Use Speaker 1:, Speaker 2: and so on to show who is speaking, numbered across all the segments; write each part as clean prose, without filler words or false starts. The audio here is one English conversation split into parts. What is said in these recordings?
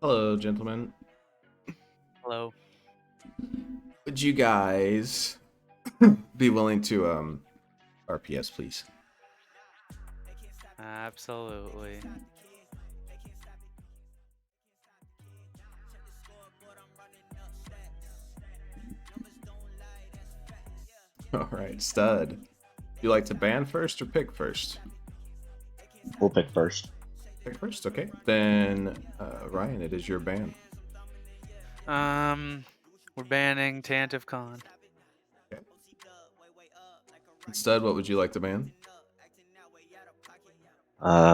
Speaker 1: Hello, gentlemen.
Speaker 2: Hello.
Speaker 1: Would you guys be willing to RPS, please?
Speaker 2: Absolutely.
Speaker 1: All right, stud. Do you like to ban first or pick first?
Speaker 3: We'll pick first.
Speaker 1: Pick first, okay. Then Ryan, it is your ban.
Speaker 2: We're banning Tantive Khan.
Speaker 1: Okay. Stud, what would you like to ban?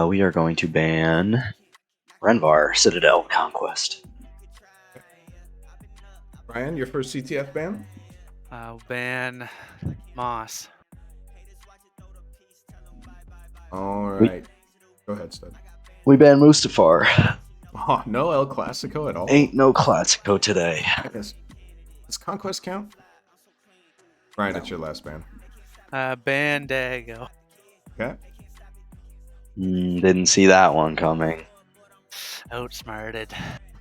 Speaker 3: We are going to ban Renvar Citadel Conquest.
Speaker 1: Ryan, your first CTF ban?
Speaker 2: Ban Moss.
Speaker 1: All right. Go ahead, stud.
Speaker 3: We ban Mustafar.
Speaker 1: Oh, no El Clasico at all?
Speaker 3: Ain't no Classico today.
Speaker 1: Does Conquest count? Ryan, it's your last ban.
Speaker 2: Ban Dago.
Speaker 1: Okay.
Speaker 3: Didn't see that one coming.
Speaker 2: Outsmarted.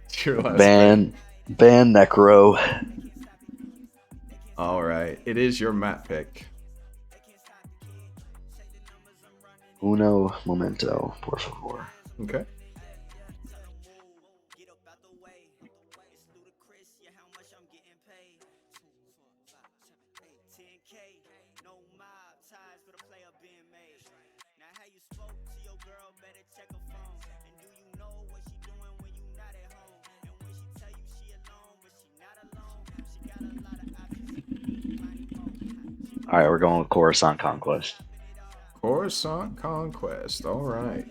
Speaker 1: It's your last ban.
Speaker 3: Ban Necro.
Speaker 1: All right. It is your map pick.
Speaker 3: Uno momento, por favor.
Speaker 1: Okay.
Speaker 3: Alright, we're going with Coruscant Conquest.
Speaker 1: Coruscant Conquest. All right.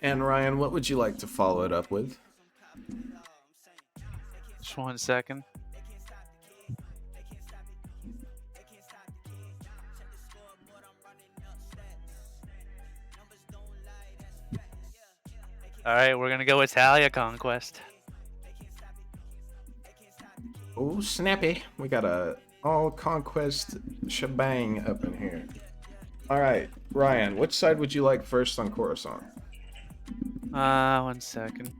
Speaker 1: And Ryan, what would you like to follow it up with?
Speaker 2: Just 1 second. Alright, we're gonna go Italia Conquest.
Speaker 1: Oh, snappy. We got a all conquest shebang up in here. All right, Ryan, which side would you like first on Coruscant?
Speaker 2: 1 second.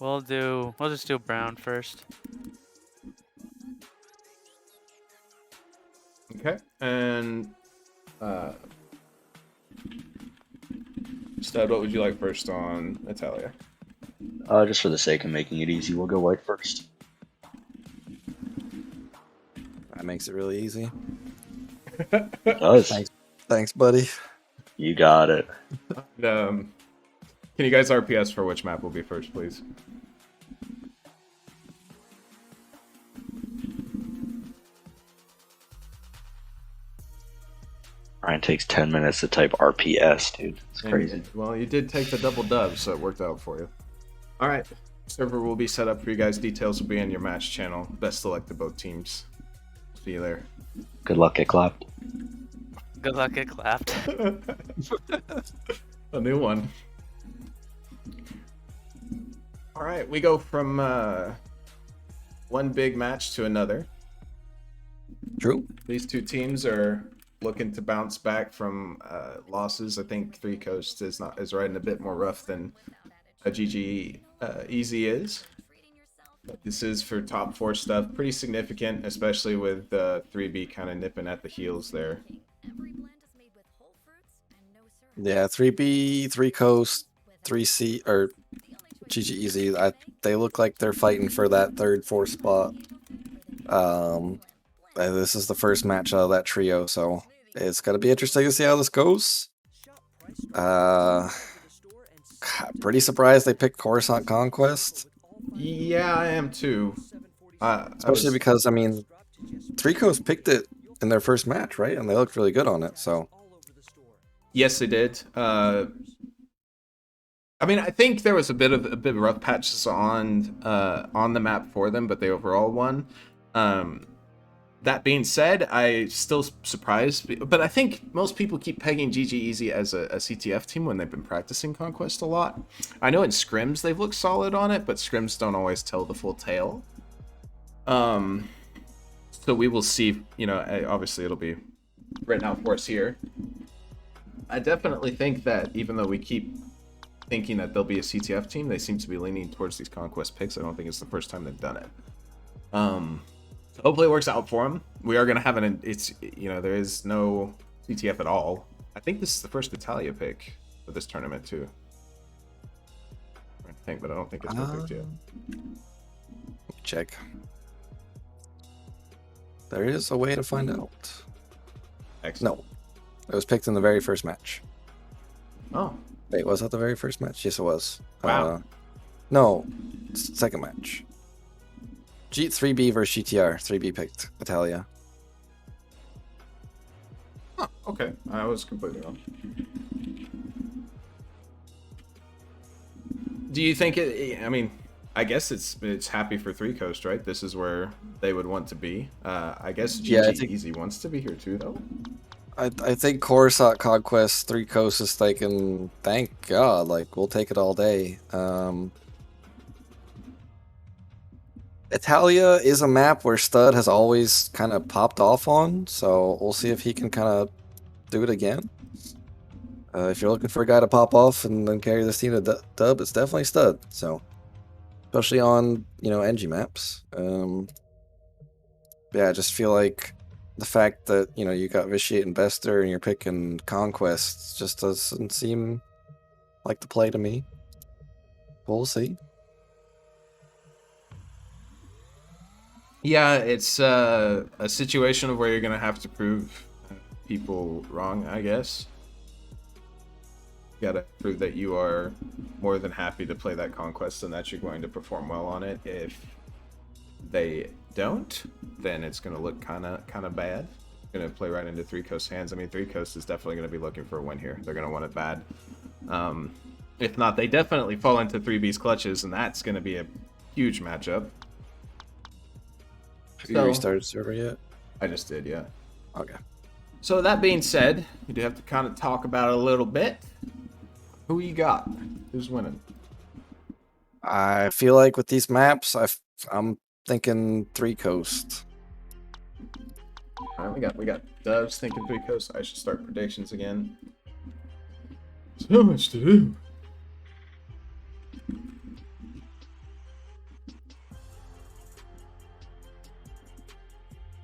Speaker 2: We'll just do brown first.
Speaker 1: Okay, and Stud, what would you like first on Italia?
Speaker 3: Just for the sake of making it easy, we'll go white first.
Speaker 4: That makes it really easy.
Speaker 3: Does.
Speaker 4: Thanks, buddy.
Speaker 3: You got it.
Speaker 1: Can you guys RPS for which map will be first, please?
Speaker 3: Ryan takes 10 minutes to type RPS, dude. It's crazy.
Speaker 1: Well, you did take the double dub, so it worked out for you. All right, server will be set up for you guys. Details will be in your match channel. Best of luck to both teams. See you there.
Speaker 3: Good luck, get clapped.
Speaker 2: Good luck, get clapped.
Speaker 1: A new one. All right, we go from one big match to another.
Speaker 4: True.
Speaker 1: These two teams are looking to bounce back from losses. I think 3Coast is riding a bit more rough than ggEZ is. This is for top 4 stuff. Pretty significant, especially with 3B kind of nipping at the heels there.
Speaker 4: Yeah, 3B, 3Coast, 3C, or ggEZ. They look like they're fighting for that third, fourth spot. This is the first match out of that trio, so it's gonna be interesting to see how this goes. Pretty surprised they picked Coruscant Conquest.
Speaker 1: Yeah, I am too.
Speaker 4: Especially because, I mean, 3Coast picked it in their first match, right? And they looked really good on it, so.
Speaker 1: Yes, they did. I mean, I think there was a bit of rough patches on the map for them, but they overall won. That being said, I still surprised, but I think most people keep pegging ggEZ as a CTF team when they've been practicing Conquest a lot. I know in scrims they've looked solid on it, but scrims don't always tell the full tale. So we will see. You know, obviously it'll be written out for us here. I definitely think that even though we keep thinking that they'll be a CTF team, they seem to be leaning towards these Conquest picks. I don't think it's the first time they've done it. So hopefully it works out for them. We are going to have there is no CTF at all. I think this is the first Italia pick for this tournament too. I think, but I don't think it's been picked yet.
Speaker 4: Check. There is a way to find out.
Speaker 1: Excellent.
Speaker 4: No. It was picked in the very first match.
Speaker 1: Oh.
Speaker 4: Wait, was that the very first match? Yes, it was.
Speaker 1: Wow.
Speaker 4: No, second match. 3B versus GTR. 3B picked Italia.
Speaker 1: Huh, okay. I was completely wrong. Do you think it? I mean, I guess it's happy for 3Coast, right? This is where they would want to be. I guess ggEZ wants to be here too, though.
Speaker 4: I think Coruscant Conquest 3Coast is thinking, thank God, like, we'll take it all day. Italia is a map where Stud has always kind of popped off on, so we'll see if he can kind of do it again. If you're looking for a guy to pop off and then carry this team to dub, it's definitely Stud. So, especially on, NG maps. Yeah, I just feel like the fact that, you got Vitiate and Bester and you're picking Conquest just doesn't seem like the play to me. We'll see.
Speaker 1: Yeah, it's a situation of where you're gonna have to prove people wrong, I guess. You gotta prove that you are more than happy to play that Conquest and that you're going to perform well on it. If they don't, then it's gonna look kind of bad. Gonna play right into 3Coast hands. I mean, 3Coast is definitely gonna be looking for a win here. They're gonna want it bad. If not, they definitely fall into 3B's clutches, and that's gonna be a huge matchup.
Speaker 4: Have you restarted server yet?
Speaker 1: I just did, yeah.
Speaker 4: Okay.
Speaker 1: So that being said, we do have to kind of talk about it a little bit. Who you got? Who's winning?
Speaker 4: I feel like with these maps, I'm thinking 3Coast.
Speaker 1: All right, we got Dubs thinking 3Coast. I should start predictions again. So much to do.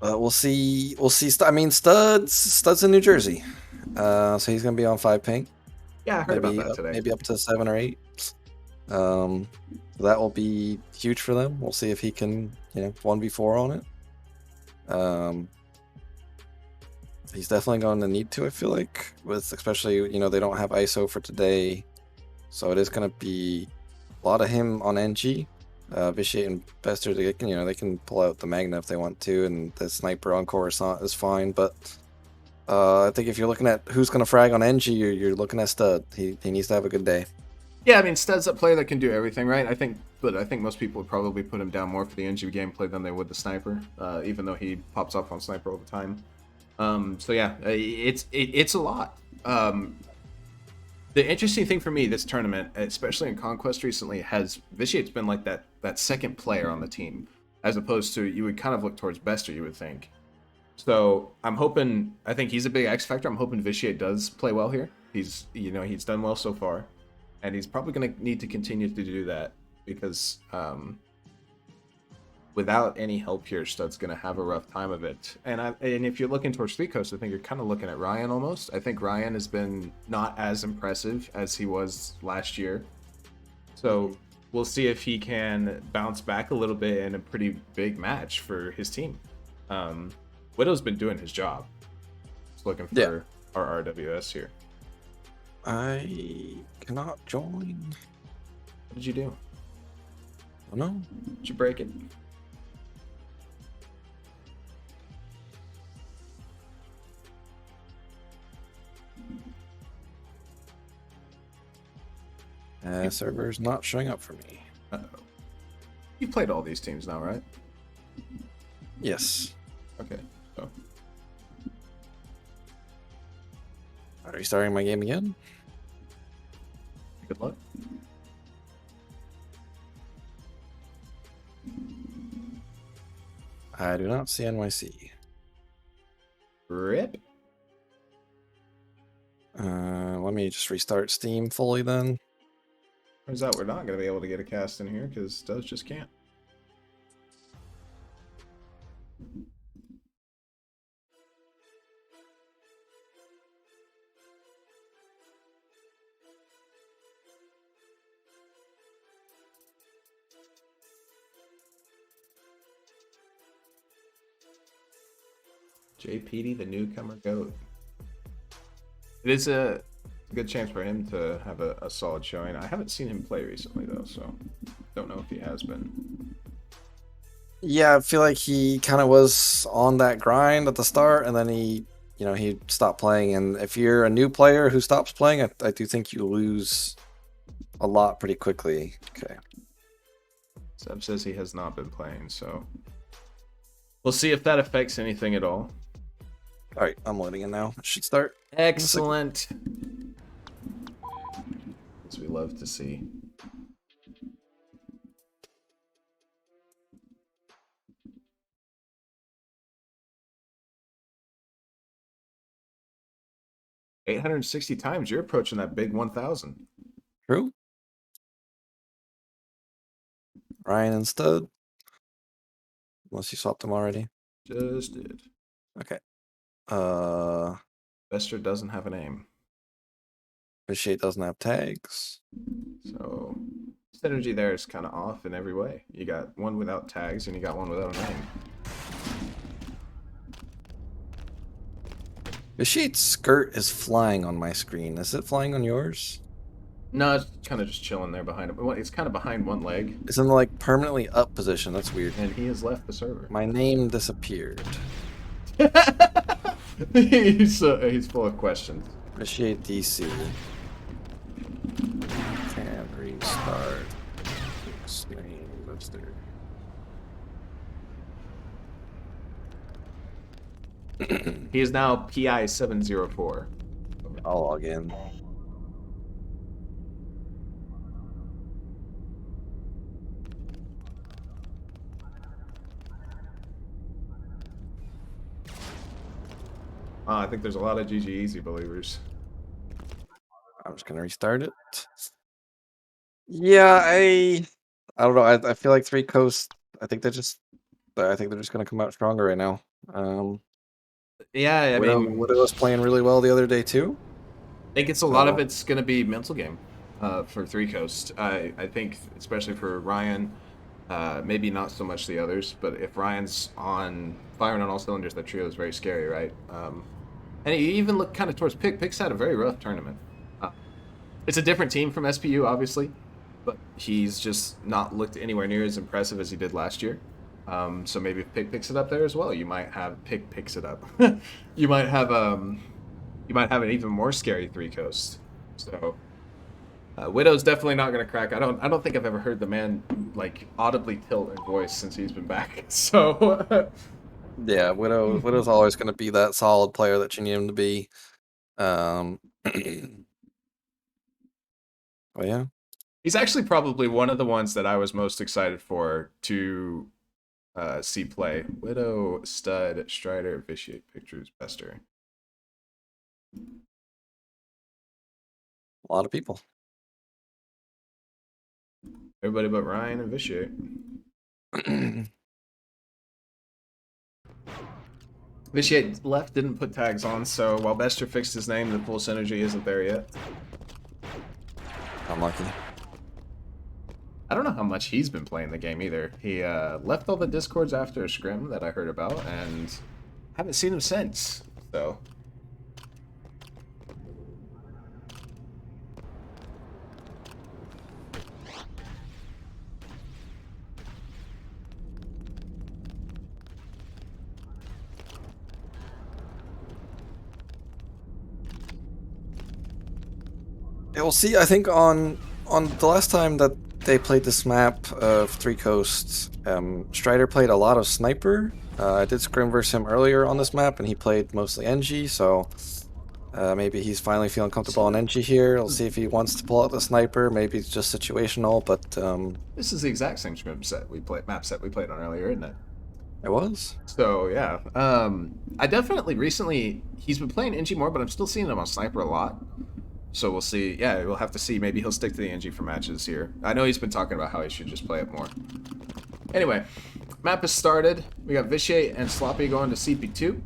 Speaker 4: We'll see. I mean, Stud's in New Jersey, so he's gonna be on 5 ping.
Speaker 1: Yeah, I heard about that today.
Speaker 4: Maybe up to 7 or 8. That will be huge for them. We'll see if he can, 1v4 on it. He's definitely going to need to. I feel like, with especially they don't have ISO for today, so it is gonna be a lot of him on NG. Vitiate and Bester, they can pull out the Magna if they want to, and the sniper on Coruscant is fine. But I think if you're looking at who's going to frag on NG, you're looking at Stud. He needs to have a good day.
Speaker 1: Yeah, I mean, Stud's a player that can do everything, right? I think most people would probably put him down more for the NG gameplay than they would the sniper, even though he pops off on sniper all the time. So yeah, it's a lot. The interesting thing for me this tournament, especially in Conquest recently, has Vitiate's been like that second player on the team, as opposed to you would kind of look towards Bester, you would think. So I think he's a big X factor. I'm hoping Vitiate does play well here. He's done well so far, and he's probably going to need to continue to do that because without any help here, Stud's going to have a rough time of it. And if you're looking towards 3Coast, I think you're kind of looking at Ryan almost. I think Ryan has been not as impressive as he was last year. So we'll see if he can bounce back a little bit in a pretty big match for his team. Widow's been doing his job. Just looking for our RWS here.
Speaker 4: I cannot join.
Speaker 1: What did you do?
Speaker 4: Oh no.
Speaker 1: Did you break it?
Speaker 4: Server's not showing up for me.
Speaker 1: Uh-oh. You've played all these teams now, right?
Speaker 4: Yes.
Speaker 1: Okay. So
Speaker 4: Are you starting my game again?
Speaker 1: good luck.
Speaker 4: I do not see NYC.
Speaker 1: Rip.
Speaker 4: Let me just restart Steam fully then.
Speaker 1: Turns out we're not going to be able to get a cast in here because Does just can't. JPD, the newcomer goat. It is a good chance for him to have a solid showing. I haven't seen him play recently though, so don't know if he has been.
Speaker 4: Yeah, I feel like he kind of was on that grind at the start, and then he stopped playing. And if you're a new player who stops playing, I do think you lose a lot pretty quickly. Okay.
Speaker 1: Seb says he has not been playing, so we'll see if that affects anything at all.
Speaker 4: All right, I'm loading in now. It should start.
Speaker 1: Excellent. As we love to see. $860 you're approaching that big 1,000.
Speaker 4: True. Ryan and Stud. Unless you swapped them already.
Speaker 1: Just did.
Speaker 4: Okay.
Speaker 1: Vester doesn't have a name.
Speaker 4: Appreciate doesn't have tags.
Speaker 1: So synergy there is kind of off in every way. You got one without tags and you got one without a name.
Speaker 4: Vishate's skirt is flying on my screen. Is it flying on yours?
Speaker 1: No, it's kind of just chilling there behind him. It's kind of behind one leg.
Speaker 4: It's in the like permanently up position. That's weird.
Speaker 1: And he has left the server.
Speaker 4: My name disappeared.
Speaker 1: He's full of questions.
Speaker 4: Appreciate DC. Can restart screen booster.
Speaker 1: He is now PI 704.
Speaker 4: I'll log in.
Speaker 1: I think there's a lot of ggEZ believers.
Speaker 4: I'm just gonna restart it. Yeah, I don't know. I feel like 3Coast. I think they're just gonna come out stronger right now.
Speaker 1: Yeah, I mean,
Speaker 4: Widow was playing really well the other day too.
Speaker 1: I think it's a lot of it's going to be mental game for 3Coast. I think, especially for Ryan, maybe not so much the others, but if Ryan's on firing on all cylinders, that trio is very scary, right? And you even look kind of towards Pick. Pick's had a very rough tournament. It's a different team from SPU, obviously, but he's just not looked anywhere near as impressive as he did last year. So maybe if Pick picks it up there as well, you might have Pick picks it up. you might have an even more scary 3Coast. So Widow's definitely not going to crack. I don't think I've ever heard the man like audibly tilt in voice since he's been back. So
Speaker 4: yeah, Widow's always going to be that solid player that you need him to be. Oh yeah,
Speaker 1: he's actually probably one of the ones that I was most excited for to see play. Widow, Stud, Strider, Vitiate, Pictures, Bester.
Speaker 4: a lot of people.
Speaker 1: Everybody but Ryan and Vitiate. Vitiate left didn't put tags on, so while Bester fixed his name, the full synergy isn't there yet.
Speaker 4: Unlucky.
Speaker 1: I don't know how much he's been playing the game either. He left all the discords after a scrim that I heard about, and haven't seen him since. So
Speaker 4: Yeah, we'll see. I think on the last time that they played this map of 3Coast, Strider played a lot of Sniper. I did scrim versus him earlier on this map, and he played mostly NG, so maybe he's finally feeling comfortable on NG here. We'll see if he wants to pull out the Sniper. Maybe it's just situational, but
Speaker 1: this is the exact same scrim set we played, map set we played on earlier, isn't it?
Speaker 4: it was.
Speaker 1: So yeah, I definitely recently he's been playing NG more, but I'm still seeing him on Sniper a lot. So we'll see. Yeah, we'll have to see. Maybe he'll stick to the NG for matches here. I know he's been talking about how he should just play it more. Anyway, map has started. We got Vitiate and Sloppy going to CP2.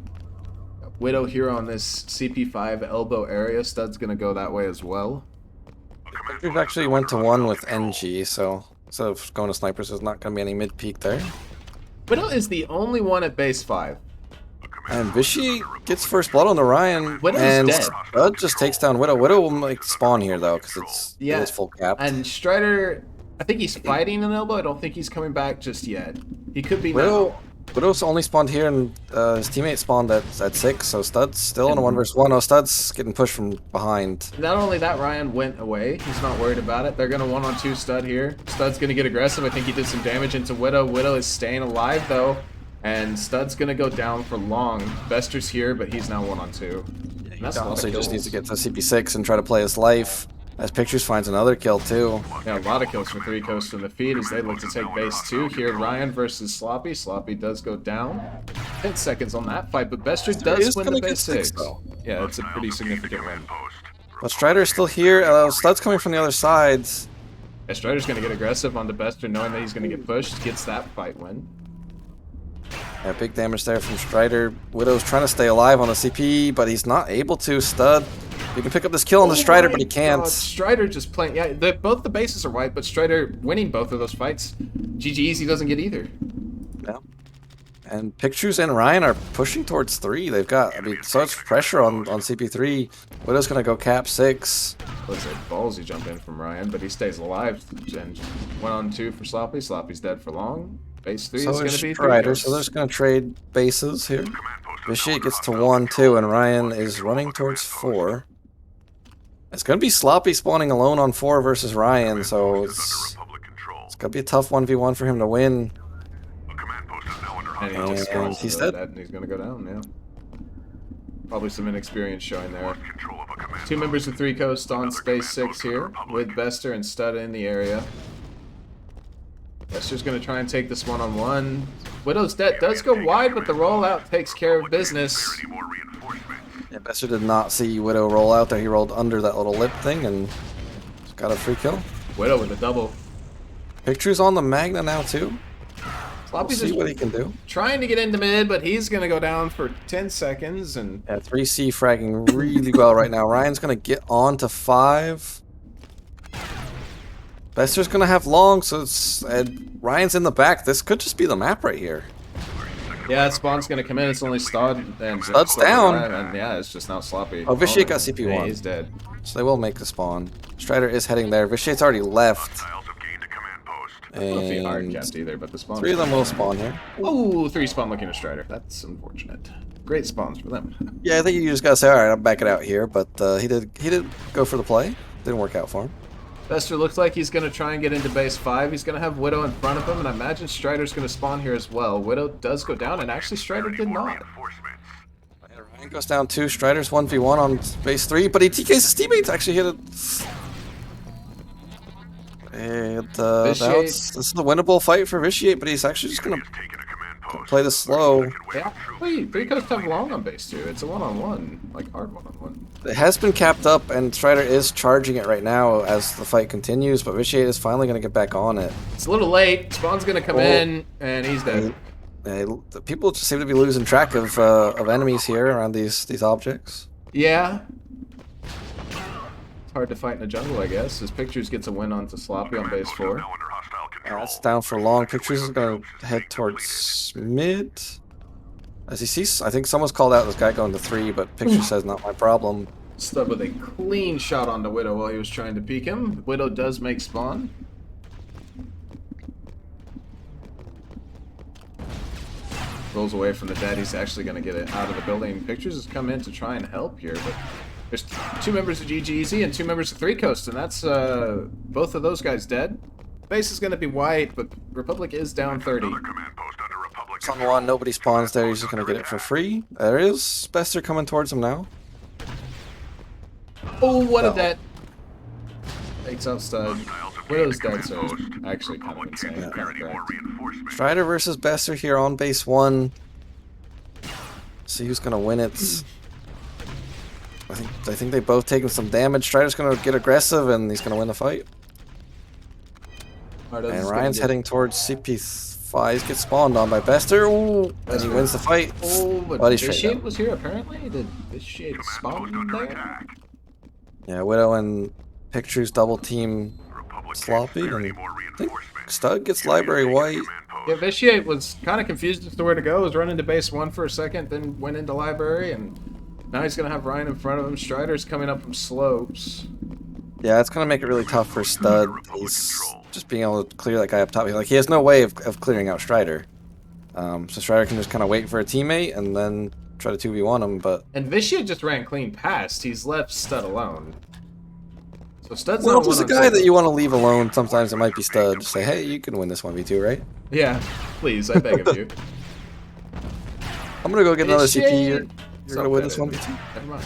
Speaker 1: Got Widow here on this CP5 elbow area. Stud's going to go that way as well.
Speaker 4: We've actually went to 1 with NG, so instead of going to Snipers, there's not going to be any mid-peak there.
Speaker 1: Widow is the only one at base 5.
Speaker 4: And Vitiate gets first blood on the Ryan,
Speaker 1: Widow's
Speaker 4: and
Speaker 1: dead.
Speaker 4: Stud just takes down Widow. Widow will like spawn here though, because it's full cap.
Speaker 1: And Strider, I think he's fighting an elbow. I don't think he's coming back just yet. He could be now.
Speaker 4: Widow's only spawned here, and his teammate spawned at 6, so Stud's still in a 1 versus 1. Oh, Stud's getting pushed from behind.
Speaker 1: Not only that, Ryan went away. He's not worried about it. They're going to 1-on-2 Stud here. Stud's going to get aggressive. I think he did some damage into Widow. Widow is staying alive, though. And Stud's going to go down for long. Bester's here, but he's now 1-on-2.
Speaker 4: He honestly just needs to get to CP6 and try to play his life. As Pictures finds another kill, too.
Speaker 1: Yeah, a lot of kills for 3Coast in the feed as they look to take base 2 here. Ryan versus Sloppy. Sloppy does go down. 10 seconds on that fight, but Bester does win the base 6. Yeah, it's a pretty significant win.
Speaker 4: But Strider is still here. Stud's coming from the other side.
Speaker 1: Yeah, Strider's going to get aggressive onto Bester, knowing that he's going to get pushed. Gets that fight win.
Speaker 4: Yeah, big damage there from Strider. Widow's trying to stay alive on the CP, but he's not able to. Stud, he can pick up this kill on the Strider, but he can't.
Speaker 1: Strider just playing. Yeah, both the bases are white, but Strider winning both of those fights. ggEZ doesn't get either.
Speaker 4: Yeah. And Pictures and Ryan are pushing towards 3. They've got, such pressure on CP3. Widow's going to go cap 6.
Speaker 1: Looks like ballsy jump in from Ryan, but he stays alive. And 1-on-2 for Sloppy. Sloppy's dead for long. Base 3 is going to be
Speaker 4: Strider, so they're just going to trade bases here. Vitiate gets to 1-2, and Ryan is running towards 4. It's going to be Sloppy spawning alone on 4 versus Ryan, so it's going to be a tough 1v1 for him to win.
Speaker 1: And
Speaker 4: he's dead.
Speaker 1: And he's going to go down, yeah. Probably some inexperience showing there. 2 members of 3Coast on space 6 here, with Bester and Stud in the area. Bester's going to try and take this 1-on-1. Widow's dead does go wide, but the rollout takes care of business.
Speaker 4: Yeah, Bester did not see Widow roll out there. He rolled under that little lip thing and got a free kill.
Speaker 1: Widow with a double.
Speaker 4: Pictures on the Magna now, too.
Speaker 1: Sloppy's
Speaker 4: see what he can do.
Speaker 1: Trying to get into mid, but he's going to go down for 10 seconds. And
Speaker 4: yeah, 3C fragging really well right now. Ryan's going to get on to 5. Bester's going to have long, so it's Ryan's in the back. This could just be the map right here.
Speaker 1: Yeah, that spawn's going to come in. It's only Stud. And
Speaker 4: Stud's down.
Speaker 1: And yeah, it's just now Sloppy.
Speaker 4: Oh, Vitiate got CP1.
Speaker 1: Yeah, he's dead.
Speaker 4: So they will make the spawn. Strider is heading there. Vitiate's already left.
Speaker 1: I don't know if he hard capped either, but the spawn.
Speaker 4: 3 of them will spawn here.
Speaker 1: Oh, 3 spawn looking at Strider. That's unfortunate. Great spawns for them.
Speaker 4: Yeah, I think you just gotta say, all right, I'll back it out here. But he did go for the play. Didn't work out for him.
Speaker 1: Bester looks like he's going to try and get into base 5. He's going to have Widow in front of him, and I imagine Strider's going to spawn here as well. Widow does go down, and actually Strider did not.
Speaker 4: Ryan goes down 2. Strider's 1v1 on base 3, but he TKs his teammates. Actually hit it. And this is the winnable fight for Vitiate, but he's actually just going to play this slow.
Speaker 1: Yeah, wait, 3Coast have long on base 2. It's a 1-on-1, like hard 1-on-1.
Speaker 4: It has been capped up, and Strider is charging it right now as the fight continues, but Vitiate is finally going to get back on it.
Speaker 1: It's a little late. Spawn's going to come in, and he's dead.
Speaker 4: The people just seem to be losing track of enemies here around these objects.
Speaker 1: Yeah. It's hard to fight in the jungle, I guess. His Pictures gets a win onto Sloppy on base 4.
Speaker 4: That's down for long. Pictures is going to head towards mid. As he sees, I think someone's called out this guy going to 3, but Picture says not my problem.
Speaker 1: Stud with a clean shot onto Widow while he was trying to peek him. Widow does make spawn. Rolls away from the dead. He's actually going to get it out of the building. Pictures has come in to try and help here, but there's 2 members of ggEZ and 2 members of 3Coast, and that's both of those guys dead. Base is going to be white, but Republic is down 30.
Speaker 4: It's on 1, nobody spawns there, he's just going to get it for free. There is Bester coming towards him now.
Speaker 1: Oh, what a dead! Takes out Stud. Widow's dead, so actually kind of insane.
Speaker 4: Yeah.
Speaker 1: Kind of correct.
Speaker 4: Strider versus Bester here on base 1. See who's going to win it. I think they both taken some damage. Strider's going to get aggressive, and he's going to win the fight. And Ryan's heading towards CP5. Gets spawned on by Bester. Ooh, and he wins the fight.
Speaker 1: Oh, but
Speaker 4: Buddy straight
Speaker 1: Vitiate
Speaker 4: up.
Speaker 1: was here apparently? Did Vitiate spawn there?
Speaker 4: Yeah, Widow and Pictures double team Sloppy, and I think Stud gets Library White.
Speaker 1: Yeah, Vitiate was kind of confused as to where to go. Was running to base 1 for a second, then went into Library, and now he's going to have Ryan in front of him. Strider's coming up from slopes.
Speaker 4: Yeah, it's going to make it really tough for Stud. He's just being able to clear that guy up top. Like, he has no way of clearing out Strider. So Strider can just kind of wait for a teammate and then try to 2v1 him, but...
Speaker 1: And Vitiate just ran clean past. He's left Stud alone. So Stud's
Speaker 4: Well,
Speaker 1: not
Speaker 4: if there's a
Speaker 1: one
Speaker 4: guy
Speaker 1: on
Speaker 4: that you want to leave alone, sometimes it might be Stud. Just say, hey, you can win this 1v2, right?
Speaker 1: Yeah, please, I beg of you.
Speaker 4: I'm going to go get another CP. You're
Speaker 1: It's
Speaker 4: going to win this 1v2.
Speaker 1: Never mind.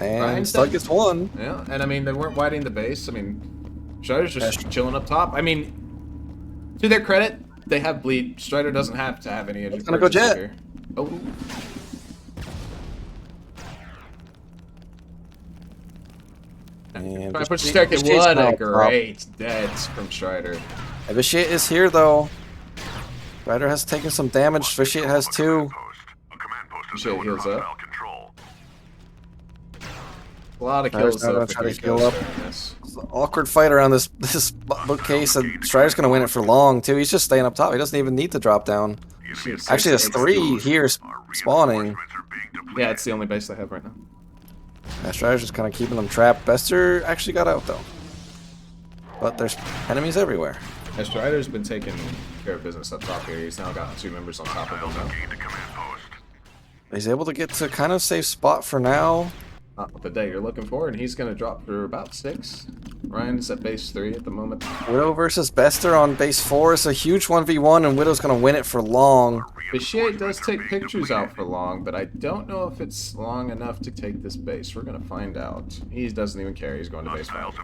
Speaker 4: And
Speaker 1: Ryan's
Speaker 4: Stud
Speaker 1: dead.
Speaker 4: gets 1.
Speaker 1: Yeah, and I mean, they weren't whiting the base. I mean, Strider's just chilling up top. I mean, to their credit, they have bleed. Strider doesn't have to have any injured
Speaker 4: gonna go
Speaker 1: persons
Speaker 4: Jet.
Speaker 1: here. Oh.
Speaker 4: And
Speaker 1: Try to push the
Speaker 4: Vitiate-
Speaker 1: staircase.
Speaker 4: Vitiate's
Speaker 1: What
Speaker 4: now
Speaker 1: a
Speaker 4: up top.
Speaker 1: great deads from Strider.
Speaker 4: Vitiate is here, though. Strider has taken some damage. Vitiate has 2.
Speaker 1: Vitiate heals up. A lot of
Speaker 4: Strider's
Speaker 1: kills
Speaker 4: now
Speaker 1: though
Speaker 4: gonna
Speaker 1: for
Speaker 4: try to
Speaker 1: 3
Speaker 4: heal
Speaker 1: Coast
Speaker 4: up.
Speaker 1: during this.
Speaker 4: It's an awkward fight around this bookcase, and Strider's going to win it for long, too. He's just staying up top. He doesn't even need to drop down. Actually, there's 3 here spawning.
Speaker 1: Yeah, it's the only base they have right now.
Speaker 4: Yeah, Strider's just kind of keeping them trapped. Bester actually got out, though. But there's enemies everywhere.
Speaker 1: And Strider's been taking care of business up top here. He's now got 2 members on top of him now.
Speaker 4: He's able to get to kind of safe spot for now.
Speaker 1: Not the day you're looking for, and he's going to drop for about 6. Ryan's at base 3 at the moment.
Speaker 4: Widow versus Bester on base 4 is a huge 1v1, and Widow's going to win it for long.
Speaker 1: Vitiate does take Pictures out for long, but I don't know if it's long enough to take this base. We're going to find out. He doesn't even care. He's going to base 5.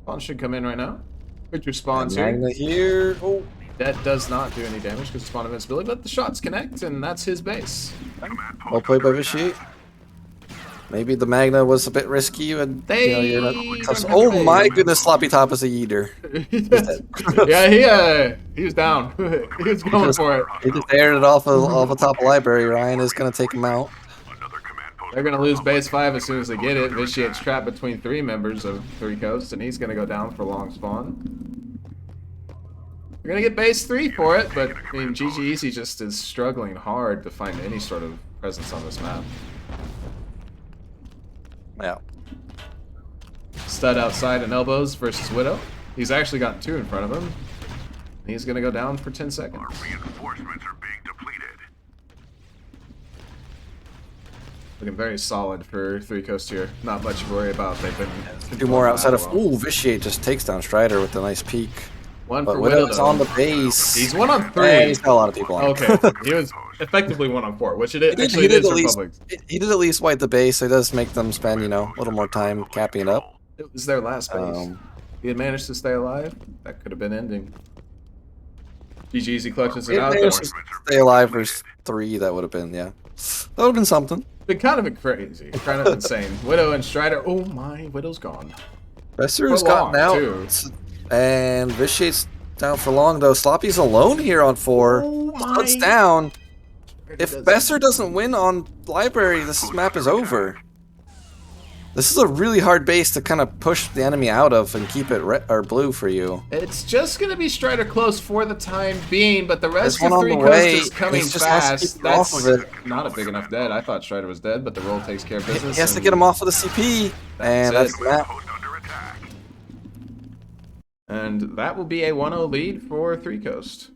Speaker 1: Spawn should come in right now. Picture spawns here.
Speaker 4: Magna here. Oh,
Speaker 1: That does not do any damage because spawn invincibility, but the shots connect, and that's his base.
Speaker 4: well played by Vitiate. Maybe the Magna was a bit risky, and you're not... Oh my goodness, Sloppy Top is a yeeter.
Speaker 1: Yeah, he was down. He was going for it.
Speaker 4: He just aired it off the top of library. Ryan is going to take him out.
Speaker 1: They're going to lose base 5 as soon as they get it. Vitiate's trapped between 3 members of 3Coast, and he's going to go down for long spawn. We're going to get base 3 for it, but I mean, ggEZ just is struggling hard to find any sort of presence on this map.
Speaker 4: Yeah.
Speaker 1: Stud outside and elbows versus Widow. He's actually gotten 2 in front of him. He's going to go down for 10 seconds.
Speaker 5: Reinforcements are being depleted.
Speaker 1: Looking very solid for 3Coast here. Not much to worry about. They've been...
Speaker 4: Do more outside of...
Speaker 1: well.
Speaker 4: Ooh, Vitiate just takes down Strider with a nice peek.
Speaker 1: One
Speaker 4: But
Speaker 1: for Widow,
Speaker 4: Widow's
Speaker 1: though.
Speaker 4: on the base.
Speaker 1: He's 1 on 3.
Speaker 4: And he's got a lot of people on.
Speaker 1: Okay, he was effectively 1 on 4, which it is, actually
Speaker 4: he
Speaker 1: it
Speaker 4: did
Speaker 1: is
Speaker 4: at least,
Speaker 1: Republic.
Speaker 4: he did at least wipe the base, so it does make them spend, you know, a little more time capping it up.
Speaker 1: It was their last base.
Speaker 4: Um,
Speaker 1: He had managed to stay alive. That could have been ending. ggEZ clutches it
Speaker 4: If
Speaker 1: out.
Speaker 4: they
Speaker 1: That's
Speaker 4: managed to stay alive versus 3, that would have been, yeah. That would have been something.
Speaker 1: been kind of crazy, kind of insane. Widow and Strider. Oh my, Widow's gone.
Speaker 4: Bester
Speaker 1: For
Speaker 4: has
Speaker 1: long,
Speaker 4: gotten out.
Speaker 1: too.
Speaker 4: And Vitiate's down for long though. Sloppy's alone here on 4.
Speaker 1: Oh
Speaker 4: Stud's
Speaker 1: my-
Speaker 4: down.
Speaker 1: Strider
Speaker 4: If
Speaker 1: does-
Speaker 4: Besser doesn't win on Library, this map is over. This is a really hard base to kind of push the enemy out of and keep it red or blue for you.
Speaker 1: It's just going to be Strider close for the time being, but the rest
Speaker 4: There's
Speaker 1: of
Speaker 4: one on the
Speaker 1: 3Coast
Speaker 4: way.
Speaker 1: is coming
Speaker 4: He just has to
Speaker 1: fast.
Speaker 4: keep him off
Speaker 1: That's
Speaker 4: of it.
Speaker 1: not a big enough dead. I thought Strider was dead, but the roll takes care of business.
Speaker 4: He has to
Speaker 1: and
Speaker 4: get him off of the CP, and
Speaker 1: That's
Speaker 4: that's
Speaker 1: it.
Speaker 4: the map.
Speaker 5: Post under attack.
Speaker 1: And that will be a 1-0 lead for 3Coast.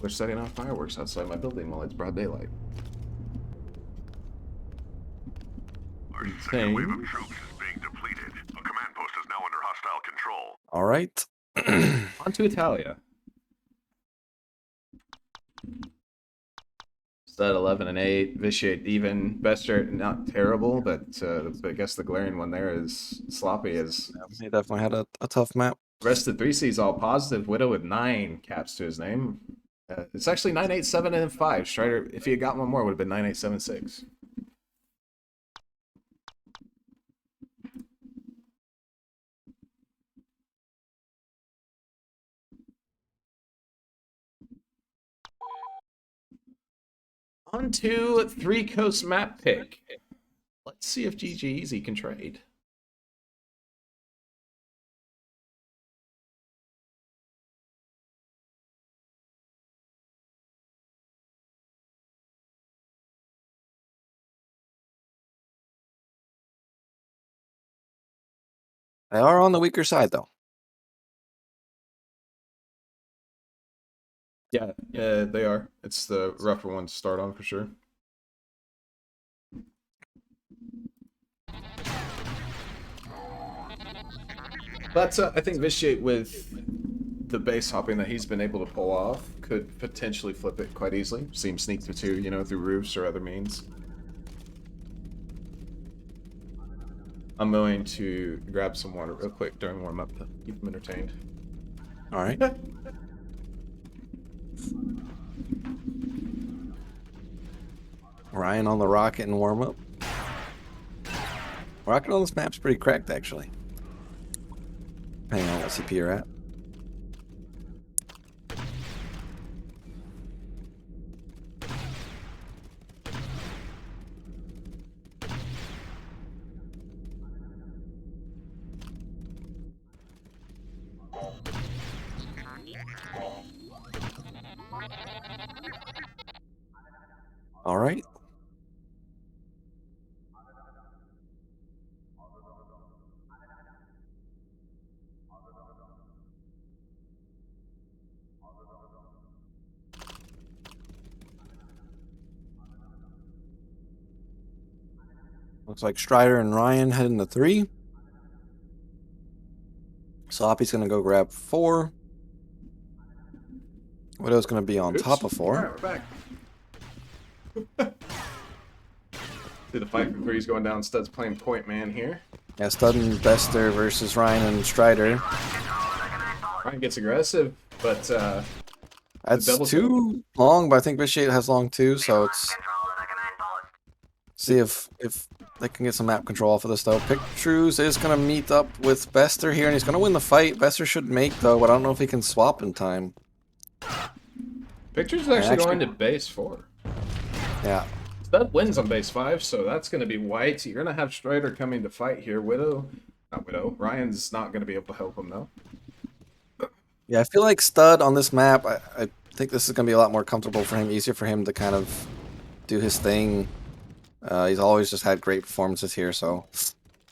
Speaker 1: They're setting off fireworks outside my building while it's broad daylight.
Speaker 5: Our second wave of troops is being depleted. A command post is now under hostile control.
Speaker 4: All right.
Speaker 1: On to Italia. Stud 11 and 8, Vitiate even. Bester not terrible, but I guess the glaring one there is Sloppy. Is
Speaker 4: He definitely had a tough map.
Speaker 1: rest of 3C's all positive. Widow with 9 caps to his name. It's actually 9, 8, 7, and 5. Strider, if he had got one more, would have been 9, 8, 7, 6. On to 3Coast map pick. Let's see if ggEZ can trade.
Speaker 4: They are on the weaker side, though.
Speaker 1: Yeah, they are. It's the rougher one to start on for sure. But I think Vitiate, with the base hopping that he's been able to pull off, could potentially flip it quite easily. See him sneak to 2, you know, through roofs or other means. I'm going to grab some water real quick during warm-up to keep him entertained.
Speaker 4: All right. Ryan on the rocket and warm up. Rocket on this map's pretty cracked, actually. Depending on what CP you're at. All right. Looks like Strider and Ryan heading to 3. Sloppy's gonna go grab 4. Widow's gonna be on top of 4.
Speaker 1: Alright, we're back. See the fight for 3's going down. Stud's playing point man here.
Speaker 4: Yeah, Stud and Bester versus Ryan and Strider.
Speaker 1: Ryan gets aggressive, but
Speaker 4: That's
Speaker 1: double
Speaker 4: too long, but I think Vitiate has long too, so it's see if they can get some map control off of this though. Pictures is gonna meet up with Bester here, and he's gonna win the fight. Bester should make though, but I don't know if he can swap in time.
Speaker 1: Pictures is actually going to base 4.
Speaker 4: Yeah.
Speaker 1: Stud wins on base 5, so that's going to be white. You're going to have Strider coming to fight here. Ryan's not going to be able to help him though.
Speaker 4: Yeah, I feel like Stud on this map, I think this is gonna be a lot more comfortable for him, easier for him to kind of do his thing. He's always just had great performances here, so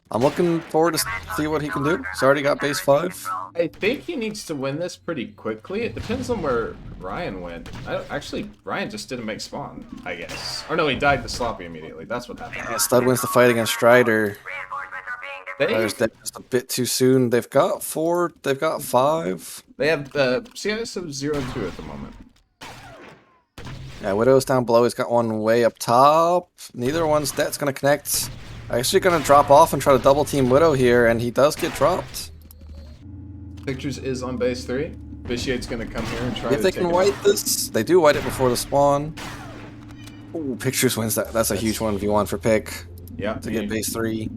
Speaker 4: I'm looking forward to see what he can do. He's already got base 5.
Speaker 1: I think he needs to win this pretty quickly. It depends on where Ryan went. Actually, Ryan just didn't make spawn, I guess. Or no, he died to Sloppy immediately. That's what happened.
Speaker 4: Yeah, Stud wins the fight against Strider. There's that just a bit too soon. They've got 4. They've got 5.
Speaker 1: They have CS of 0 and 2 at the moment.
Speaker 4: Yeah, Widow's down below. He's got one way up top. Neither one's that's gonna connect. Actually gonna drop off and try to double team Widow here, and he does get dropped.
Speaker 1: Pictures is on base 3. Vitiate's going to come here and try
Speaker 4: If
Speaker 1: to
Speaker 4: they
Speaker 1: take
Speaker 4: can
Speaker 1: it
Speaker 4: white
Speaker 1: out.
Speaker 4: this, they do white it before the spawn. Ooh, Pictures wins that. That's a huge 1v1 for Pick
Speaker 1: Yeah,
Speaker 4: to get base 3.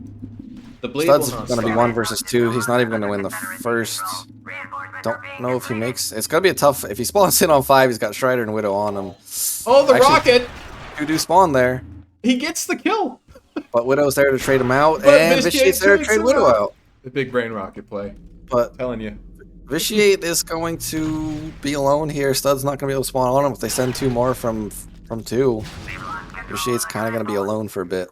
Speaker 1: the bleed
Speaker 4: Stud's
Speaker 1: will not
Speaker 4: going to be
Speaker 1: stop.
Speaker 4: 1 versus 2. He's not even going to win the first. Don't know if he makes. It's going to be a tough. If he spawns in on 5, he's got Strider and Widow on him.
Speaker 1: Oh, the
Speaker 4: Actually,
Speaker 1: rocket!
Speaker 4: You do spawn there,
Speaker 1: He gets the kill.
Speaker 4: but Widow's there to trade him out,
Speaker 1: But
Speaker 4: and Vitiate's there to
Speaker 1: trades
Speaker 4: trade
Speaker 1: him
Speaker 4: Widow out.
Speaker 1: The big brain rocket play.
Speaker 4: But
Speaker 1: Telling you.
Speaker 4: Vitiate is going to be alone here. Stud's not going to be able to spawn on him. If they send 2 more from 2, Vitiate's kind of going to be alone for a bit.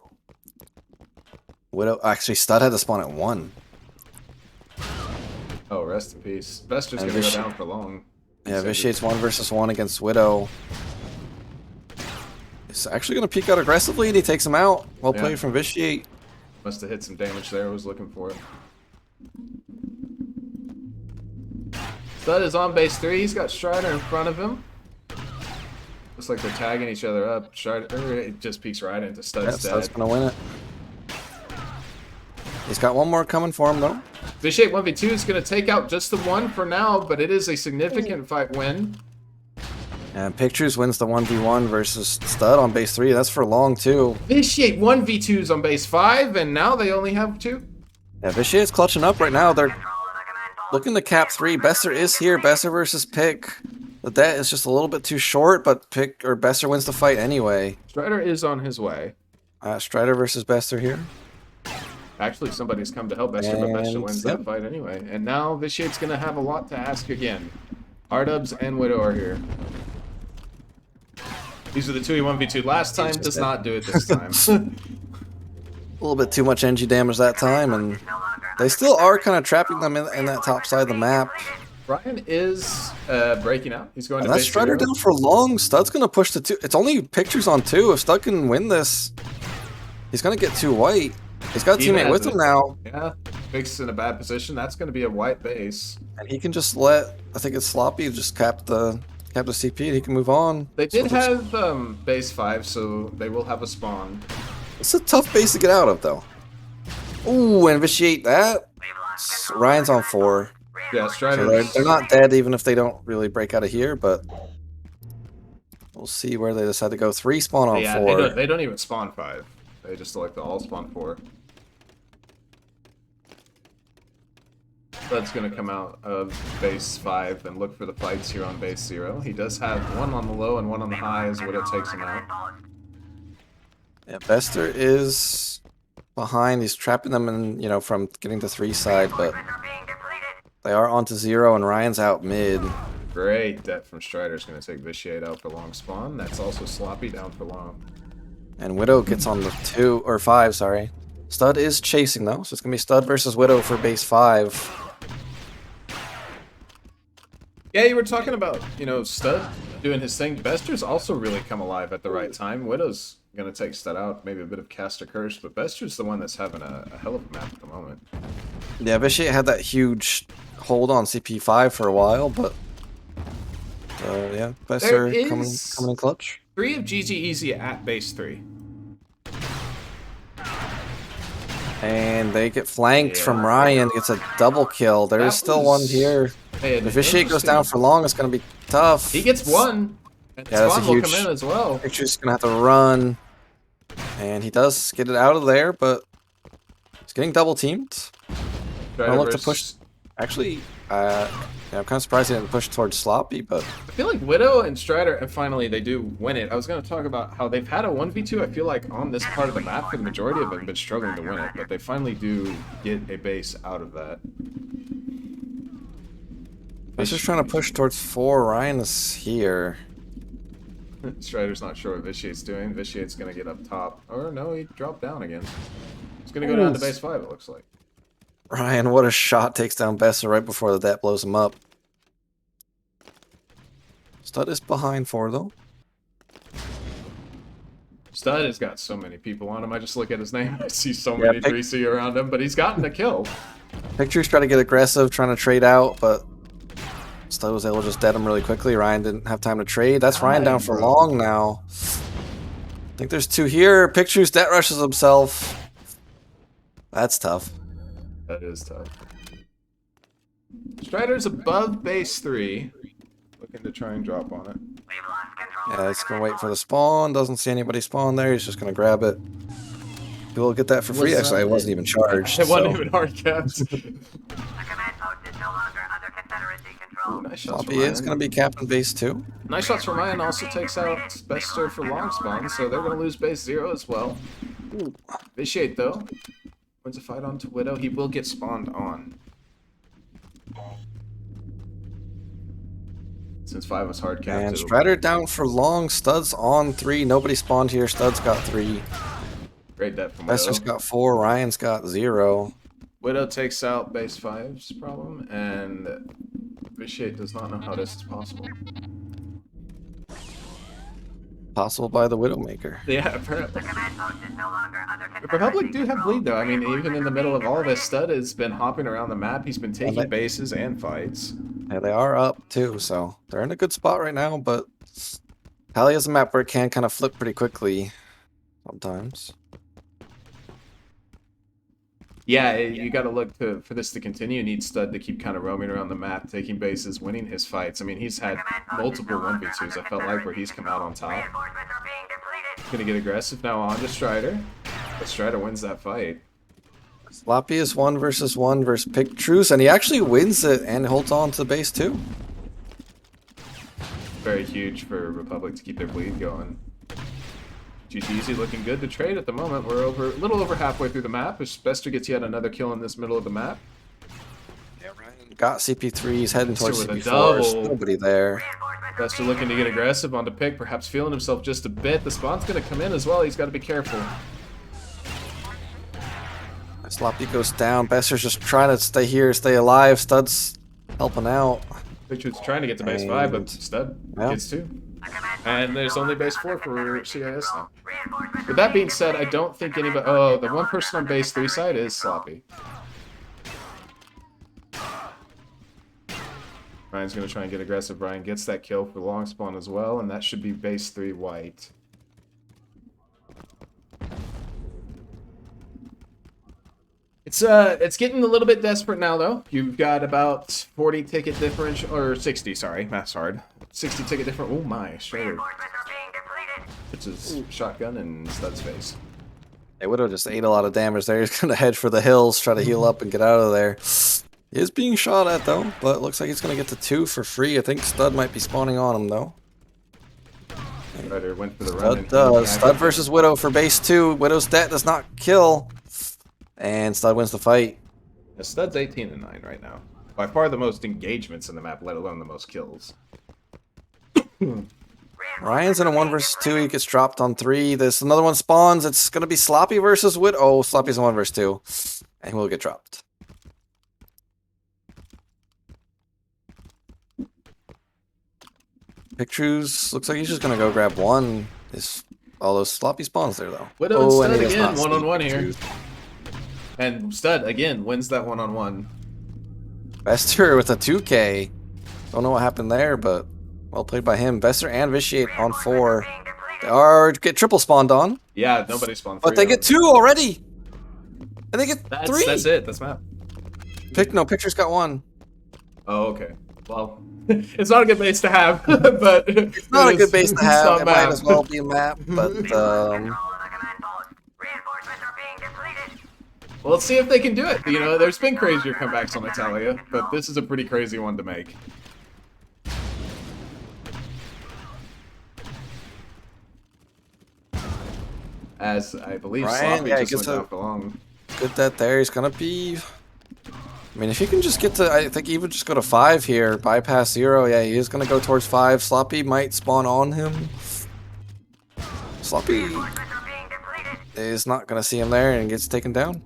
Speaker 4: Widow, actually, Stud had to spawn at 1.
Speaker 1: Oh, rest in peace. Vester's
Speaker 4: And
Speaker 1: gonna go
Speaker 4: Vitiate-
Speaker 1: down for long.
Speaker 4: Yeah, Vitiate's 1 versus 1 against Widow. He's actually going to peek out aggressively, and he takes him out. Well
Speaker 1: Yeah.
Speaker 4: played from Vitiate.
Speaker 1: Must have hit some damage there. I was looking for it. Stud is on base 3. He's got Strider in front of him. Looks like they're tagging each other up. Strider it just peeks right into Stud's
Speaker 4: Yeah,
Speaker 1: dead.
Speaker 4: Stud's going to win it. He's got 1 more coming for him, though.
Speaker 1: Vitiate 1v2 is going to take out just the 1 for now, but it is a significant fight win.
Speaker 4: And Pictures wins the 1v1 versus Stud on base 3. That's for long, too.
Speaker 1: Vitiate 1v2s on base 5, and now they only have 2.
Speaker 4: Yeah, Vitiate's clutching up right now. They're looking to cap 3. Besser is here. Besser versus Pick. The debt is just a little bit too short, but Besser wins the fight anyway.
Speaker 1: Strider is on his way.
Speaker 4: Strider versus Besser here.
Speaker 1: Actually, somebody's come to help Bester, but Bester
Speaker 4: And,
Speaker 1: wins
Speaker 4: yep.
Speaker 1: that fight anyway. And now Vitiate's going to have a lot to ask again. R-Dubs and Widow are here. These are the 2v1v2. Last time does not do it this time.
Speaker 4: A little bit too much NG damage that time, and they still are kind of trapping them in that top side of the map.
Speaker 1: Brian is breaking out. He's going
Speaker 4: And
Speaker 1: to
Speaker 4: that's
Speaker 1: base
Speaker 4: Strider
Speaker 1: 0.
Speaker 4: down for long. Stud's going to push to 2. It's only Pictures on 2. If Stud can win this, he's going to get 2 white. He's got a
Speaker 1: Even
Speaker 4: teammate
Speaker 1: as
Speaker 4: with
Speaker 1: it-
Speaker 4: him now,
Speaker 1: Yeah, Big's in a bad position. That's going to be a white base.
Speaker 4: and he can just let, I think it's Sloppy, just cap the CP, and he can move on.
Speaker 1: They
Speaker 4: So
Speaker 1: did have base 5, so they will have a spawn.
Speaker 4: It's a tough base to get out of, though. Ooh, and Vitiate that. Ryan's on 4.
Speaker 1: Yeah,
Speaker 4: So
Speaker 1: Strider.
Speaker 4: they're not dead even if they don't really break out of here, but we'll see where they decide to go. 3 spawn on
Speaker 1: Yeah,
Speaker 4: 4.
Speaker 1: they don't even spawn 5. They just like to all spawn 4. Bud's gonna come out of base 5 and look for the fights here on base 0. He does have 1 on the low and 1 on the high as Widow takes him out.
Speaker 4: Yeah, Bester is behind. He's trapping them in, from getting to 3 side, but they are onto 0, and Ryan's out mid.
Speaker 1: Great debt from Strider's gonna take Vitiate out for long spawn. That's also Sloppy down for long.
Speaker 4: And Widow gets on the 2 or 5, sorry. Stud is chasing though, so it's gonna be Stud versus Widow for base 5.
Speaker 1: Yeah, you were talking about, Stud doing his thing. Bester's also really come alive at the right time. Widow's gonna take Stud out, maybe a bit of Caster Curse, but Bester's the one that's having a hell of a map at the moment.
Speaker 4: Yeah, Vitiate had that huge hold on CP5 for a while, but yeah, Bester
Speaker 1: There
Speaker 4: coming
Speaker 1: is-
Speaker 4: in clutch.
Speaker 1: 3 of ggEZ at base 3.
Speaker 4: And they get flanked
Speaker 1: Yeah.
Speaker 4: from Ryan, gets a double kill. There is
Speaker 1: That
Speaker 4: still one
Speaker 1: was-
Speaker 4: here.
Speaker 1: Hey,
Speaker 4: If Vitiate goes down for long, it's going to be tough.
Speaker 1: He gets 1. And
Speaker 4: Yeah, that's a
Speaker 1: Spawn will
Speaker 4: huge-
Speaker 1: come in as well.
Speaker 4: Picture's going to have to run. And he does get it out of there, but he's getting double teamed. I'll look to push. Actually, I'm kind of surprised he didn't push towards Sloppy, but
Speaker 1: I feel like Widow and Strider, and finally they do win it. I was going to talk about how they've had a 1v2, I feel like, on this part of the map for the majority of them, been struggling to win it, but they finally do get a base out of that.
Speaker 4: he's just trying to push towards 4. Ryan is here.
Speaker 1: Strider's not sure what Vitiate's doing. Vitiate's going to get up top. Or no, he dropped down again. He's going to go down to base 5, it looks like.
Speaker 4: Ryan, what a shot, takes down Bessa right before the debt blows him up. Stud is behind 4 though.
Speaker 1: Stud has got so many people on him. I just look at his name. I see so many
Speaker 4: Pic-
Speaker 1: 3C around him, but he's gotten a kill.
Speaker 4: Pictures try to get aggressive, trying to trade out, but Stud was able to just dead him really quickly. Ryan didn't have time to trade. That's Ryan down for
Speaker 1: bro.
Speaker 4: long now. I think there's 2 here. Pictures debt rushes himself. That's tough.
Speaker 1: That is tough. Strider's above base 3. Looking to try and drop on it.
Speaker 4: Yeah, it's gonna wait for the spawn. Doesn't see anybody spawn there. He's just gonna grab it. We'll get that for free.
Speaker 1: Was,
Speaker 4: Actually, I wasn't even charged.
Speaker 1: It wasn't
Speaker 4: so.
Speaker 1: even hard capped.
Speaker 6: The command post is no longer under Confederacy control.
Speaker 1: Nice shots from
Speaker 4: Sloppy is
Speaker 1: Ryan.
Speaker 4: gonna be capping base 2.
Speaker 1: Nice shots from Ryan also takes out Bester for long spawn, so they're going to lose base 0 as well. Vitiate, though, wins a fight on to Widow. He will get spawned on. Since 5 was hard capped.
Speaker 4: And Strider down for long. Studs on 3. Nobody spawned here. Studs got 3.
Speaker 1: Great depth from Widow.
Speaker 4: Bester's got 4. Ryan's got 0.
Speaker 1: Widow takes out base 5's problem, and Vitiate does not know how this is possible.
Speaker 4: Possible by the Widowmaker.
Speaker 1: Yeah, apparently.
Speaker 6: The command post is no longer under
Speaker 1: The
Speaker 6: Confederacy
Speaker 1: Republic do have
Speaker 6: control.
Speaker 1: lead, though. I mean, even in the middle of all this, Stud has been hopping around the map. He's been taking
Speaker 4: they-
Speaker 1: bases and fights.
Speaker 4: Yeah, they are up too, so they're in a good spot right now, but Tally is a map where it can kind of flip pretty quickly sometimes.
Speaker 1: Yeah, you got to look for this to continue. You need Stud to keep kind of roaming around the map, taking bases, winning his fights. I mean, he's had multiple 1v2s, I felt like, where he's come out on top.
Speaker 6: Reinforcements are being depleted.
Speaker 1: He's going to get aggressive now on to Strider, but Strider wins that fight.
Speaker 4: Sloppy is 1 versus 1 versus Pick Truce, and he actually wins it and holds on to base 2.
Speaker 1: Very huge for Republic to keep their bleed going. ggEZ looking good to trade at the moment. We're a little over halfway through the map. As Bester gets yet another kill in this middle of the map.
Speaker 4: Got CP3, he's heading towards
Speaker 1: with a
Speaker 4: CP4. There's
Speaker 1: double.
Speaker 4: nobody there.
Speaker 1: Bester looking to get aggressive onto Pick, perhaps feeling himself just a bit. The spawn's going to come in as well. He's got to be careful.
Speaker 4: Sloppy goes down. Bester's just trying to stay here, stay alive. Stud's helping out.
Speaker 1: Picture's trying to get to base 5, but
Speaker 4: And-
Speaker 1: Stud
Speaker 4: well.
Speaker 1: gets 2. And there's only base 4 for CIS now. With that being said, I don't think anybody... Oh, the one person on base 3 side is Sloppy. Ryan's going to try and get aggressive. Ryan gets that kill for long spawn as well, and that should be base 3 white. It's getting a little bit desperate now, though. You've got about 40 ticket differential, or 60, sorry, math's hard. 60 ticket different. Oh my, Strider
Speaker 6: Reinforcements are being depleted.
Speaker 1: puts his shotgun in Stud's face.
Speaker 4: They would have just ate a lot of damage there. He's going to head for the hills, try to heal up and get out of there. He is being shot at, though, but it looks like he's going to get to 2 for free. I think Stud might be spawning on him, though.
Speaker 1: Strider went for the run.
Speaker 4: Stud
Speaker 1: and
Speaker 4: does.
Speaker 1: he-
Speaker 4: Stud versus Widow for base 2. Widow's debt does not kill. And Stud wins the fight.
Speaker 1: Yeah, Stud's 18-9 right now. By far the most engagements in the map, let alone the most kills.
Speaker 4: Ryan's in a 1 versus 2. He gets dropped on 3. There's another one spawns. It's going to be Sloppy versus Widow. Oh, Sloppy's in 1 versus 2. And he will get dropped. Pictures looks like he's just going to go grab 1. Is all those Sloppy spawns there, though.
Speaker 1: Widow and Stud
Speaker 4: he does
Speaker 1: again,
Speaker 4: not see
Speaker 1: one-on-one here.
Speaker 4: Pictures.
Speaker 1: And Stud, again, wins that one-on-one.
Speaker 4: Bester with a 2K. Don't know what happened there, but well played by him. Bester and Vitiate on 4. They are get triple spawned on,
Speaker 1: Yeah, nobody spawned
Speaker 4: but
Speaker 1: 3
Speaker 4: they
Speaker 1: of
Speaker 4: get
Speaker 1: them.
Speaker 4: 2 already. And they get 3.
Speaker 1: That's it. That's map.
Speaker 4: Picture's got 1.
Speaker 1: Oh, okay. Well, it's not a good base to have, but...
Speaker 4: It's not a good base to have. It might as well be a map, but
Speaker 6: Control of the command post. Reinforcements are being depleted.
Speaker 1: Well, let's see if they can do it. You know, there's been crazier comebacks on Italia, but this is a pretty crazy one to make. As I believe
Speaker 4: Ryan,
Speaker 1: Sloppy
Speaker 4: yeah, he
Speaker 1: just
Speaker 4: gets
Speaker 1: went
Speaker 4: a-
Speaker 1: out for long.
Speaker 4: good that there. He's gonna be. I mean, if he can just get to, I think even just go to 5 here, bypass 0. Yeah, he is gonna go towards 5. Sloppy might spawn on him. Sloppy
Speaker 6: Reinforcements are being depleted.
Speaker 4: is not gonna see him there and gets taken down.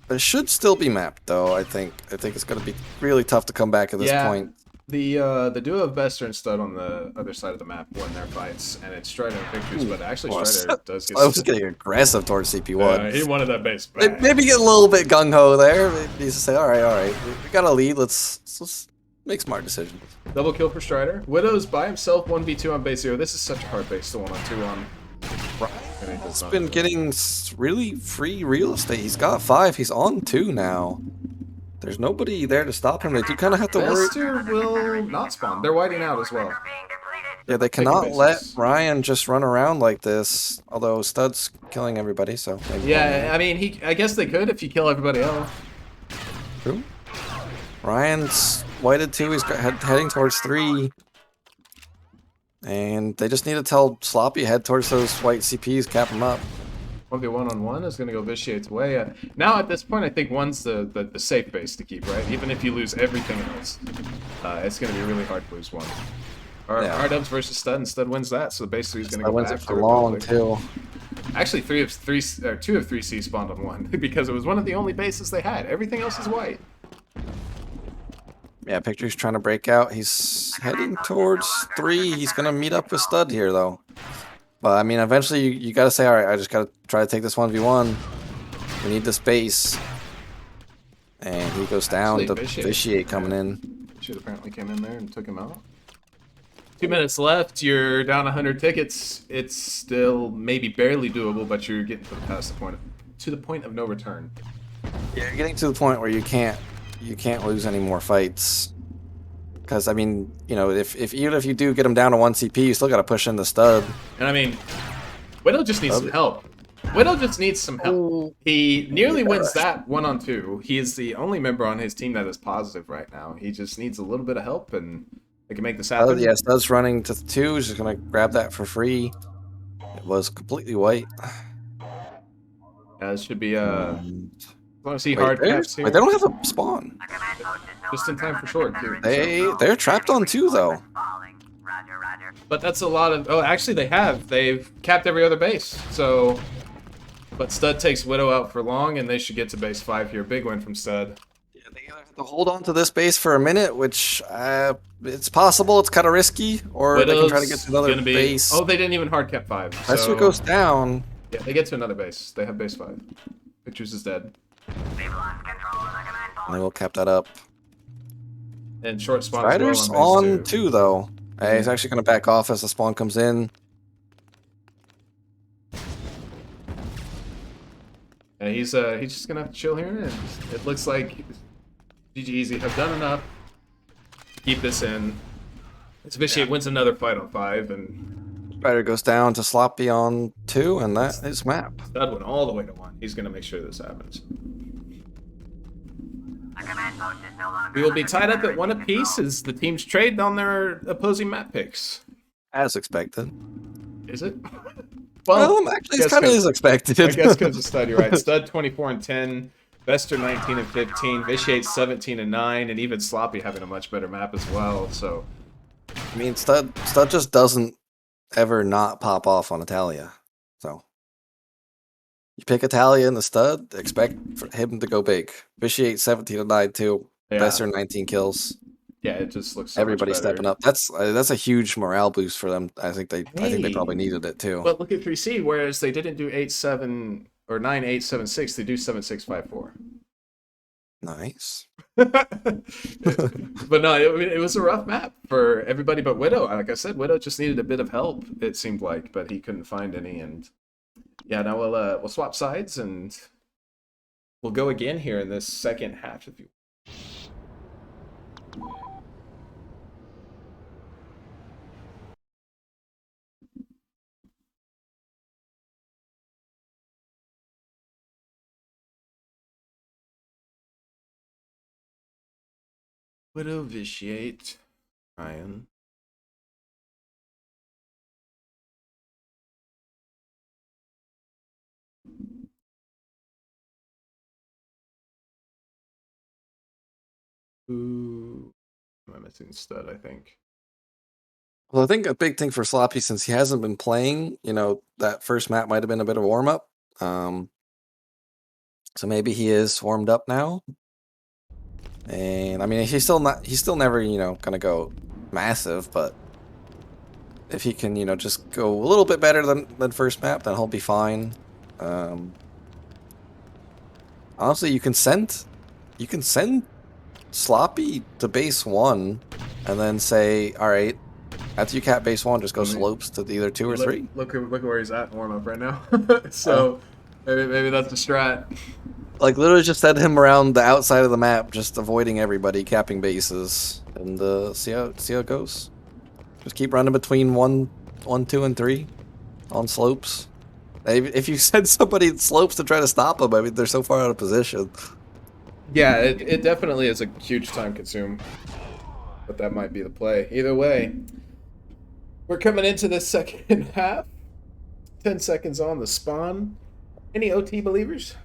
Speaker 4: But it should still be mapped, though. I think it's gonna be really tough to come back at this point.
Speaker 1: The duo of Bester and Stud on the other side of the map won their fights, and it's Strider and Pictures, but actually
Speaker 4: Well,
Speaker 1: Strider does get...
Speaker 4: I was getting aggressive towards CP1.
Speaker 1: he wanted that base back.
Speaker 4: Maybe get a little bit gung ho there. Maybe just say, all right, we got a lead. Let's make smart decisions.
Speaker 1: Double kill for Strider. Widow's by himself 1v2 on base 0. This is such a hard base to 1-on-2 on. And he does
Speaker 4: He's
Speaker 1: not
Speaker 4: been
Speaker 1: do it.
Speaker 4: getting really free real estate. He's got 5. He's on 2 now. there's nobody there to stop him. They do kind of have to worry.
Speaker 1: Bester will not spawn. They're whiting out as well.
Speaker 6: Are being depleted.
Speaker 4: Yeah, they
Speaker 1: Taking
Speaker 4: cannot let
Speaker 1: bases.
Speaker 4: Ryan just run around like this. Although Stud's killing everybody, so maybe
Speaker 1: Yeah, I mean, I guess they could if you kill everybody else.
Speaker 4: true. Ryan's whited 2. He's heading towards 3. And they just need to tell Sloppy head towards those white CPs, cap him up.
Speaker 1: 1v1-on-1 is going to go Vitiate's way. Now at this point, I think 1's the safe base to keep, right? Even if you lose everything else, it's going to be really hard to lose 1.
Speaker 4: Yeah.
Speaker 1: R-Dubs versus Stud, and Stud wins that, so basically he's going to
Speaker 4: That
Speaker 1: go
Speaker 4: wins
Speaker 1: back
Speaker 4: it
Speaker 1: to
Speaker 4: for long
Speaker 1: Republic.
Speaker 4: too.
Speaker 1: Actually, 2 of 3C spawned on 1 because it was one of the only bases they had. Everything else is white.
Speaker 4: Yeah, Picture's trying to break out. He's heading towards 3. He's gonna meet up with Stud here though. But I mean, eventually you gotta say, all right, I just gotta try to take this 1v1. We need this base. And he goes down to
Speaker 1: Actually,
Speaker 4: Vitiate coming in.
Speaker 1: Should apparently came in there and took him out. 2 minutes left. You're down 100 tickets. It's still maybe barely doable, but you're getting past the point of no return.
Speaker 4: Yeah, you're getting to the point where you can't lose any more fights. Because I mean, you know, if even if you do get him down to 1 CP, you still gotta push in the Stud.
Speaker 1: And I mean, Widow just needs some help. Widow just needs some help. He nearly wins that 1-on-2. He is the only member on his team that is positive right now. He just needs a little bit of help, and they can make this happen.
Speaker 4: Yeah, Stud's running to 2. He's just gonna grab that for free. It was completely white.
Speaker 1: It should be want to see
Speaker 4: Wait,
Speaker 1: hard
Speaker 4: they're-
Speaker 1: caps here.
Speaker 4: wait, they don't have a spawn.
Speaker 6: A command post is no
Speaker 1: Just in
Speaker 6: longer
Speaker 1: time for short, too.
Speaker 4: They're trapped on 2 though.
Speaker 6: falling. Roger, roger.
Speaker 1: But that's a lot of. Oh, actually, they've capped every other base. So, but Stud takes Widow out for long, and they should get to base 5 here. Big win from Stud.
Speaker 4: Yeah, they either have to hold on to this base for a minute, which it's possible. It's kind of risky, or they can try to get to another
Speaker 1: gonna be,
Speaker 4: base.
Speaker 1: Oh, they didn't even hard cap 5.
Speaker 4: That's
Speaker 1: So,
Speaker 4: what goes down.
Speaker 1: yeah, they get to another base. They have base 5. Pictures is dead.
Speaker 6: We've lost control of the command
Speaker 4: And they
Speaker 6: post.
Speaker 4: will cap that up.
Speaker 1: And short spawn
Speaker 4: Strider's
Speaker 1: as well
Speaker 4: on
Speaker 1: base
Speaker 4: 2 though. He's actually going to back off as the spawn comes in.
Speaker 1: And he's just gonna have to chill here, and it looks like ggEZ have done enough to keep this in. It's Vitiate wins another fight on 5, and
Speaker 4: Strider goes down to Sloppy on 2, and that is map.
Speaker 1: Stud went all the way to 1. He's gonna make sure this happens.
Speaker 6: A command post is no longer
Speaker 1: We will be
Speaker 6: under
Speaker 1: tied up at
Speaker 6: Confederate
Speaker 1: 1
Speaker 6: control.
Speaker 1: apiece as the teams trade on their opposing map picks.
Speaker 4: As expected.
Speaker 1: Is it?
Speaker 4: Actually, it
Speaker 1: guess
Speaker 4: kind of
Speaker 1: 'cause-
Speaker 4: is expected.
Speaker 1: I guess because of Stud, you're right. Stud 24-10, Bester 19-15, Vitiate 17-9, and even Sloppy having a much better map as well. So
Speaker 4: I mean, Stud just doesn't ever not pop off on Italia. So you pick Italia and the Stud, expect for him to go big. Vitiate 17-9 too.
Speaker 1: yeah,
Speaker 4: Bester 19 kills.
Speaker 1: yeah, it just looks so
Speaker 4: Everybody
Speaker 1: much better.
Speaker 4: stepping up. That's a huge morale boost for them. I think they probably needed it too.
Speaker 1: But look at 3C, whereas they didn't do 8-7 or 9-8-7-6, they do 7-6-5-4.
Speaker 4: Nice.
Speaker 1: But no, it was a rough map for everybody but Widow. Like I said, Widow just needed a bit of help, it seemed like, but he couldn't find any. And yeah, now we'll swap sides and we'll go again here in this second half. If you Widow Vitiate Ryan. Who am I missing? Stud, I think.
Speaker 4: Well, I think a big thing for Sloppy, since he hasn't been playing, that first map might have been a bit of a warm up. So maybe he is warmed up now. And I mean, he's still never, gonna go massive, but if he can, just go a little bit better than first map, then he'll be fine. Honestly, you can send Sloppy to base 1, and then say, all right, after you cap base 1, just go slopes to either 2 or 3.
Speaker 1: Look where he's at in warm up right now. So maybe that's the strat.
Speaker 4: Like literally just send him around the outside of the map, just avoiding everybody, capping bases, and see how it goes. Just keep running between 1, 2, and 3 on slopes. If you send somebody in slopes to try to stop them, I mean they're so far out of position.
Speaker 1: Yeah, it definitely is a huge time consume, but that might be the play. Either way, we're coming into the second half. 10 seconds on the spawn. Any OT believers?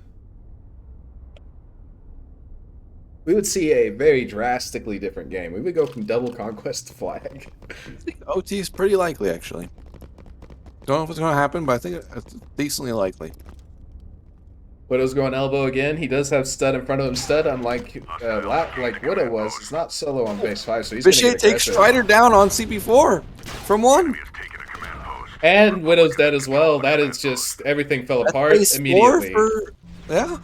Speaker 1: We would see a very drastically different game. We would go from double conquest to flag.
Speaker 4: I think OT is pretty likely, actually. Don't know if it's going to happen, but I think it's decently likely.
Speaker 1: Widow's going elbow again. He does have Stud in front of him. Stud, unlike like Widow was, is not solo on base 5, so he's going to
Speaker 4: Viciate takes Strider down on CP4 from 1.
Speaker 5: He has taken a command post.
Speaker 1: And Widow's dead as well. That is just, everything fell apart
Speaker 4: Base 4
Speaker 1: immediately.
Speaker 4: yeah.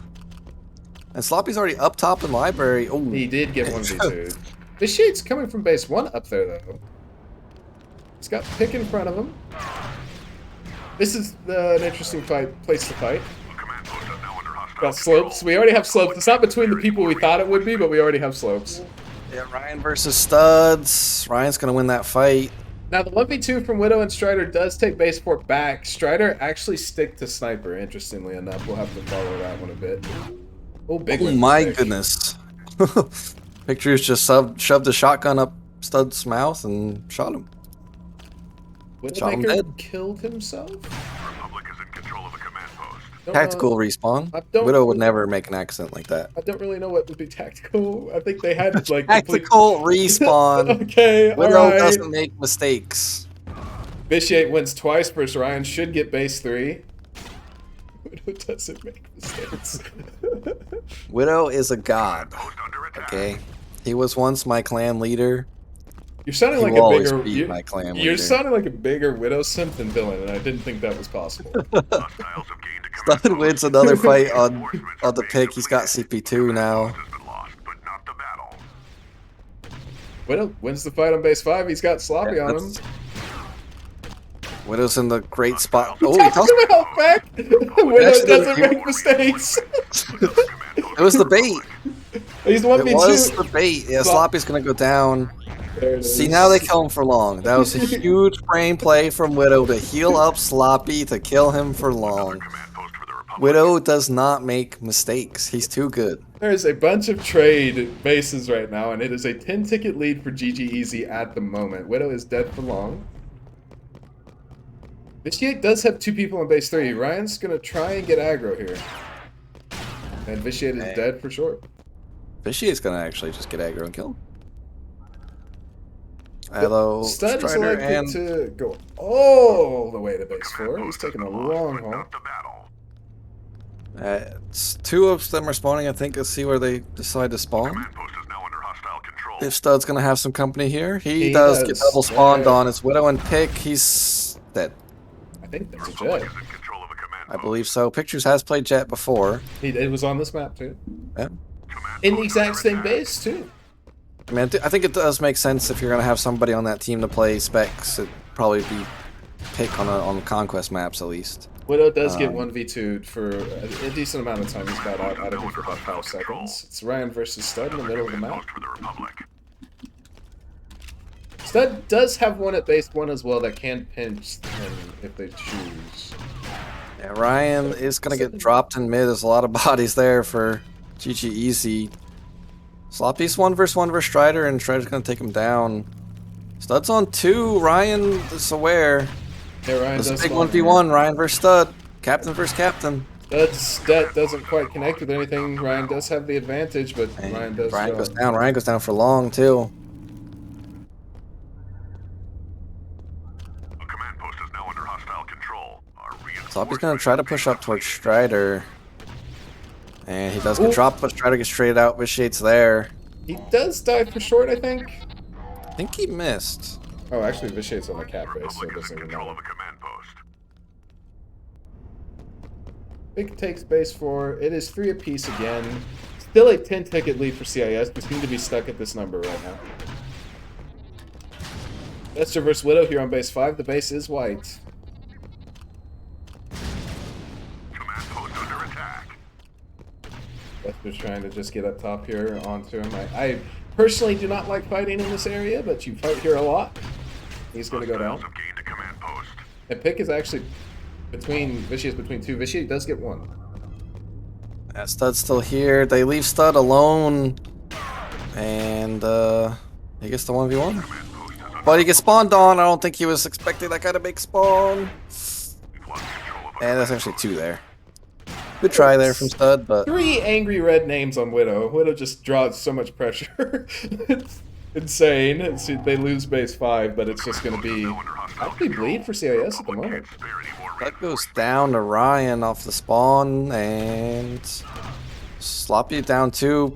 Speaker 4: And Sloppy's already up top in library. Oh,
Speaker 1: He did get 1v2. Viciate's coming from base 1 up there, though. He's got Pick in front of him. This is an interesting place to fight.
Speaker 5: A command post is now under hostile
Speaker 1: Got
Speaker 5: control.
Speaker 1: slopes. We already have slopes. It's not between the people we thought it would be, but we already have slopes.
Speaker 4: yeah, Ryan versus Studs. Ryan's going to win that fight.
Speaker 1: Now, the 1v2 from Widow and Strider does take base 4 back. Strider actually stick to Sniper, interestingly enough. We'll have to follow that one a bit. Oh, big
Speaker 4: Oh
Speaker 1: win for
Speaker 4: my
Speaker 1: Pick.
Speaker 4: goodness. Pictures just shoved a shotgun up Stud's mouth and shot him. Shot him
Speaker 1: Widowmaker
Speaker 4: dead.
Speaker 1: killed himself?
Speaker 5: The Republic is in control of a command post.
Speaker 1: Don't
Speaker 4: Tactical
Speaker 1: know.
Speaker 4: respawn.
Speaker 1: I don't
Speaker 4: Widow would
Speaker 1: really-
Speaker 4: never make an accident like that.
Speaker 1: I don't really know what would be tactical. I think they had like
Speaker 4: Tactical respawn.
Speaker 1: Okay,
Speaker 4: Widow
Speaker 1: alright.
Speaker 4: doesn't make mistakes.
Speaker 1: Viciate wins twice versus Ryan. Should get base 3. Widow doesn't make mistakes.
Speaker 4: Widow is a god.
Speaker 5: Post under attack.
Speaker 4: Okay, he was once my clan leader.
Speaker 1: You're sounding
Speaker 4: He
Speaker 1: like
Speaker 4: will
Speaker 1: a
Speaker 4: always
Speaker 1: bigger.
Speaker 4: be my clan
Speaker 1: You're
Speaker 4: leader.
Speaker 1: sounding like a bigger Widow simp than villain, and I didn't think that was possible.
Speaker 5: Hostiles have gained a command
Speaker 4: Stun
Speaker 5: post.
Speaker 4: wins another fight on
Speaker 5: Reinforcements
Speaker 4: the
Speaker 5: are being
Speaker 4: pick. He's got
Speaker 5: depleted.
Speaker 4: CP2 now.
Speaker 5: Has been lost, but not the battle.
Speaker 1: Widow wins the fight on base 5. He's got Sloppy on him.
Speaker 4: Widow's in the great spot. Oh, he
Speaker 1: Talk
Speaker 4: tossed
Speaker 1: him out back. Widow
Speaker 4: Actually,
Speaker 1: doesn't
Speaker 4: he-
Speaker 1: make mistakes.
Speaker 4: It was the bait.
Speaker 1: He's
Speaker 4: It was
Speaker 1: 1v2.
Speaker 4: the bait. Yeah,
Speaker 1: Slop-
Speaker 4: Sloppy's gonna go down.
Speaker 1: There it
Speaker 4: See,
Speaker 1: is.
Speaker 4: now they kill him for long. That was a huge brain play from Widow to heal up Sloppy to kill him for long.
Speaker 5: Command post for the Republic.
Speaker 4: Widow does not make mistakes. He's too good.
Speaker 1: There's a bunch of trade bases right now, and it is a 10-ticket lead for ggEZ at the moment. Widow is dead for long. Viciate does have 2 people on base 3. Ryan's gonna try and get aggro here. And Viciate is
Speaker 4: Okay.
Speaker 1: dead for sure.
Speaker 4: Viciate's gonna actually just get aggro and kill him. Hello,
Speaker 1: Stud is
Speaker 4: Strider
Speaker 1: elected
Speaker 4: and
Speaker 1: to go all the way to base 4.
Speaker 5: Command
Speaker 1: He's
Speaker 5: post has
Speaker 1: taking a
Speaker 5: been lost,
Speaker 1: long
Speaker 5: but
Speaker 1: haul.
Speaker 5: not the battle.
Speaker 4: it's 2 of them are spawning. I think. Let's see where they decide to spawn.
Speaker 5: Command post is now under hostile control.
Speaker 4: If Stud's gonna have some company here, he
Speaker 1: He
Speaker 4: does
Speaker 1: does.
Speaker 4: get double spawned
Speaker 1: Yeah.
Speaker 4: on his Widow and Pick. He's dead.
Speaker 1: I think that's a
Speaker 5: Republic
Speaker 1: jet.
Speaker 5: is in control of a command
Speaker 4: I
Speaker 5: post.
Speaker 4: believe so. Pictures has played Jet before.
Speaker 1: It was on this map too.
Speaker 4: Yeah.
Speaker 5: Command
Speaker 1: In the
Speaker 5: post
Speaker 1: exact
Speaker 5: under
Speaker 1: same
Speaker 5: attack.
Speaker 1: base too.
Speaker 4: I mean, I think it does make sense if you're gonna have somebody on that team to play specs. It'd probably be Pick on conquest maps at least.
Speaker 1: Widow does get
Speaker 4: Um,
Speaker 1: 1v2'd for a decent amount of time. He's got out of him for about 5 seconds. It's Ryan versus Stud in the middle of the
Speaker 5: Command
Speaker 1: map.
Speaker 5: post for the Republic.
Speaker 1: Stud does have one at base 1 as well that can pinch him if they choose.
Speaker 4: Yeah, Ryan is gonna get dropped in mid. There's a lot of bodies there for ggEZ. Sloppy's 1 versus Strider, and Strider's gonna take him down. Stud's on 2. Ryan is aware.
Speaker 1: Yeah, Ryan
Speaker 4: This is
Speaker 1: does
Speaker 4: a big
Speaker 1: spawn
Speaker 4: 1v1. Ryan versus Stud. Captain versus Captain.
Speaker 1: Stud doesn't quite connect with anything. Ryan does have the advantage, but
Speaker 4: And
Speaker 1: Ryan does.
Speaker 4: Ryan goes down. Ryan goes down for long too.
Speaker 5: A command post is now under hostile control. Our
Speaker 4: Sloppy's gonna try to push up towards Strider. And he does get
Speaker 1: Ooh.
Speaker 4: dropped, but Strider gets traded out. Viciate's there.
Speaker 1: He does die for short, I think.
Speaker 4: I think he missed.
Speaker 1: Oh, actually, Viciate's on the cap base, so it
Speaker 5: Republic is
Speaker 1: doesn't
Speaker 5: in
Speaker 1: even
Speaker 5: control
Speaker 1: matter.
Speaker 5: of a command post.
Speaker 1: Big takes base 4. It is 3 apiece again. Still a 10-ticket lead for CIS. We seem to be stuck at this number right now. That's Reverse Widow here on base 5. The base is white.
Speaker 5: Command post under attack.
Speaker 1: Wester's trying to just get up top here onto him. I personally do not like fighting in this area, but you fight here a lot. He's going to go down.
Speaker 5: Hostiles have gained a command post.
Speaker 1: And pick is actually between Vitiate between two. Vitiate does get one.
Speaker 4: Stud's still here. They leave Stud alone. And he gets the 1v1. But he gets spawned on. I don't think he was expecting that kind of big spawn. And that's actually 2 there. Good try there from Stud, but
Speaker 1: 3 angry red names on Widow. Widow just draws so much pressure. It's insane. They lose base 5, but it's just going to be actually bleed for CIS at the moment.
Speaker 4: that goes down to Ryan off the spawn, and Sloppy down 2.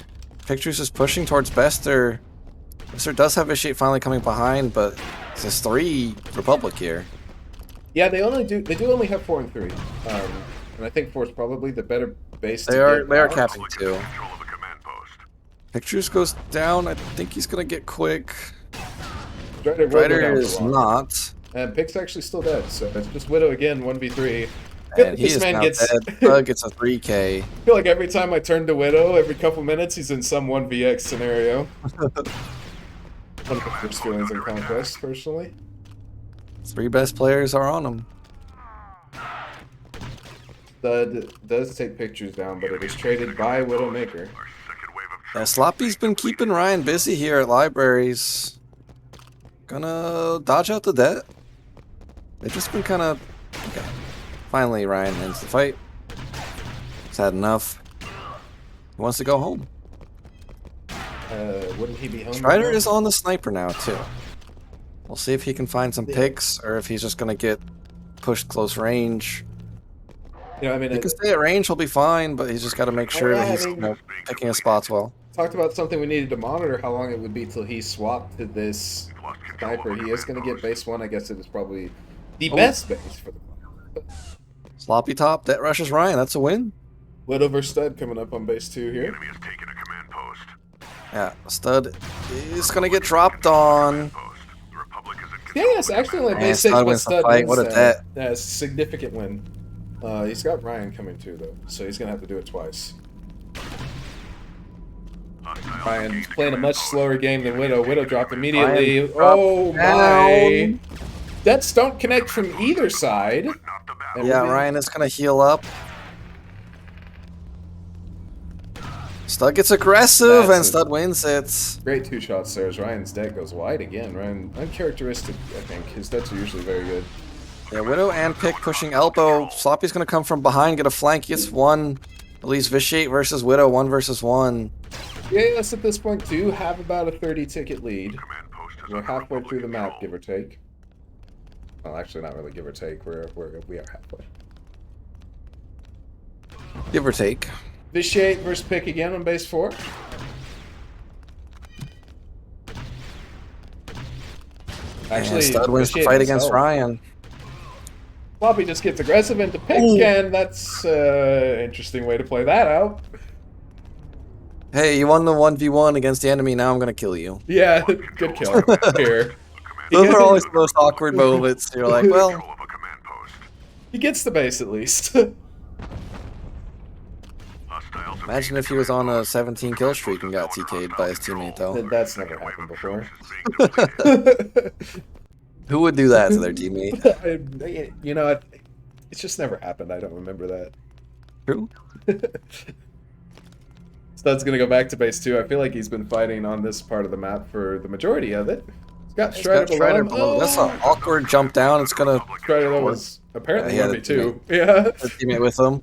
Speaker 4: Pictures is pushing towards Bester. Bester does have Vitiate finally coming behind, but it's just 3 Republic here.
Speaker 1: Yeah, they do only have 4 and 3. And I think 4 is probably the better base.
Speaker 4: They are
Speaker 1: out.
Speaker 4: capping 2.
Speaker 5: Control of the command post.
Speaker 4: Pictures goes down. I think he's gonna get quick.
Speaker 1: Strider will go
Speaker 4: Strider
Speaker 1: down
Speaker 4: is
Speaker 1: for long.
Speaker 4: not.
Speaker 1: And Pick's actually still dead, so it's just Widow again, 1v3.
Speaker 4: And he is now dead. Bug gets a 3K.
Speaker 1: I feel like every time I turn to Widow, every couple minutes, he's in some 1vx scenario. One of the first feelings in Conquest, personally.
Speaker 4: 3 best players are on him.
Speaker 1: Stud does take pictures down, but it is traded by Widowmaker.
Speaker 5: Our second wave of
Speaker 4: Sloppy's been keeping Ryan busy here at libraries. Gonna dodge out the debt. They've just been kind of... Okay. Finally, Ryan ends the fight. He's had enough. He wants to go home.
Speaker 1: Wouldn't he be home?
Speaker 4: Strider
Speaker 1: now?
Speaker 4: is on the sniper now, too. We'll see if he can find some picks, or if he's just gonna get pushed close range.
Speaker 1: You know, I mean,
Speaker 4: He can stay at range, he'll be fine, but he's just got to make sure
Speaker 1: yeah,
Speaker 4: that he's
Speaker 1: I mean-
Speaker 4: picking his spots well.
Speaker 1: talked about something we needed to monitor, how long it would be till he swapped to this
Speaker 5: lost control of
Speaker 1: sniper.
Speaker 5: the
Speaker 1: He is
Speaker 5: command
Speaker 1: going to get
Speaker 5: post.
Speaker 1: base 1. I guess it is probably the
Speaker 4: Oh.
Speaker 1: best base for the
Speaker 4: Sloppy top, debt rushes Ryan, that's a win.
Speaker 1: Widow versus Stud coming up on base 2
Speaker 5: The
Speaker 1: here.
Speaker 5: enemy has taken a command post.
Speaker 4: Yeah, Stud is gonna get dropped on.
Speaker 5: Post. The Republic is in
Speaker 1: Yeah,
Speaker 5: control.
Speaker 1: yes, actually only
Speaker 4: Man,
Speaker 1: base 6,
Speaker 4: Stud
Speaker 1: but
Speaker 4: wins the
Speaker 1: Stud
Speaker 4: fight.
Speaker 1: wins
Speaker 4: What a
Speaker 1: that.
Speaker 4: debt.
Speaker 1: Yeah, it's a significant win. He's got Ryan coming too, though, so he's going to have to do it twice.
Speaker 5: Hostiles have
Speaker 1: Ryan's
Speaker 5: gained a
Speaker 1: playing a
Speaker 5: command
Speaker 1: much
Speaker 5: post.
Speaker 1: slower game than Widow. Widow dropped immediately.
Speaker 4: Ryan dropped
Speaker 1: Oh my!
Speaker 4: down.
Speaker 1: Debts don't connect from either side.
Speaker 5: Not the battle.
Speaker 1: And
Speaker 4: Yeah,
Speaker 1: we'll be-
Speaker 4: Ryan is gonna heal up. Stud gets aggressive,
Speaker 1: That's
Speaker 4: and
Speaker 1: a-
Speaker 4: Stud wins it.
Speaker 1: Great 2 shots there as Ryan's deck goes wide again. Ryan, uncharacteristic, I think. His decks are usually very good.
Speaker 4: Yeah, Widow and Pick pushing elbow. Sloppy's gonna come from behind, get a flank, gets 1. At least Vitiate versus Widow, 1 versus 1.
Speaker 1: Yes, at this point, do have about a 30-ticket lead.
Speaker 5: Command post is
Speaker 1: We're
Speaker 5: under
Speaker 1: halfway
Speaker 5: Republic
Speaker 1: through the map,
Speaker 5: control.
Speaker 1: give or take. Well, actually, not really give or take. We are halfway.
Speaker 4: Give or take.
Speaker 1: Vitiate versus Pick again on base 4.
Speaker 4: And Stud wins the
Speaker 1: Vitiate
Speaker 4: fight
Speaker 1: does
Speaker 4: against
Speaker 1: help.
Speaker 4: Ryan.
Speaker 1: Floppy just gets aggressive into Pick,
Speaker 4: Ooh.
Speaker 1: and that's an interesting way to play that out.
Speaker 4: Hey, you won the 1v1 against the enemy, now I'm gonna kill you.
Speaker 1: Yeah, good kill here.
Speaker 4: Those are always the most awkward moments. You're like, well,
Speaker 5: Control of a command post.
Speaker 1: He gets the base at least.
Speaker 5: Hostiles have
Speaker 4: imagine
Speaker 5: gained
Speaker 4: if he was on a
Speaker 5: command
Speaker 4: 17 kill streak and got TK'd by his teammate, though.
Speaker 1: That's never happened
Speaker 5: post.
Speaker 1: before.
Speaker 5: Wave of troops is being depleted.
Speaker 4: Who would do that to their teammate?
Speaker 1: You know, it's just never happened. I don't remember that.
Speaker 4: True.
Speaker 1: Stud's gonna go back to base 2. I feel like he's been fighting on this part of the map for the majority of it. He's got
Speaker 4: He's
Speaker 1: Strider
Speaker 4: got
Speaker 1: below
Speaker 4: Strider
Speaker 1: him.
Speaker 4: below. That's an awkward jump down. It's gonna
Speaker 1: Strider though was apparently
Speaker 4: Yeah, he had a
Speaker 1: 1v2. Yeah.
Speaker 4: put a teammate with him.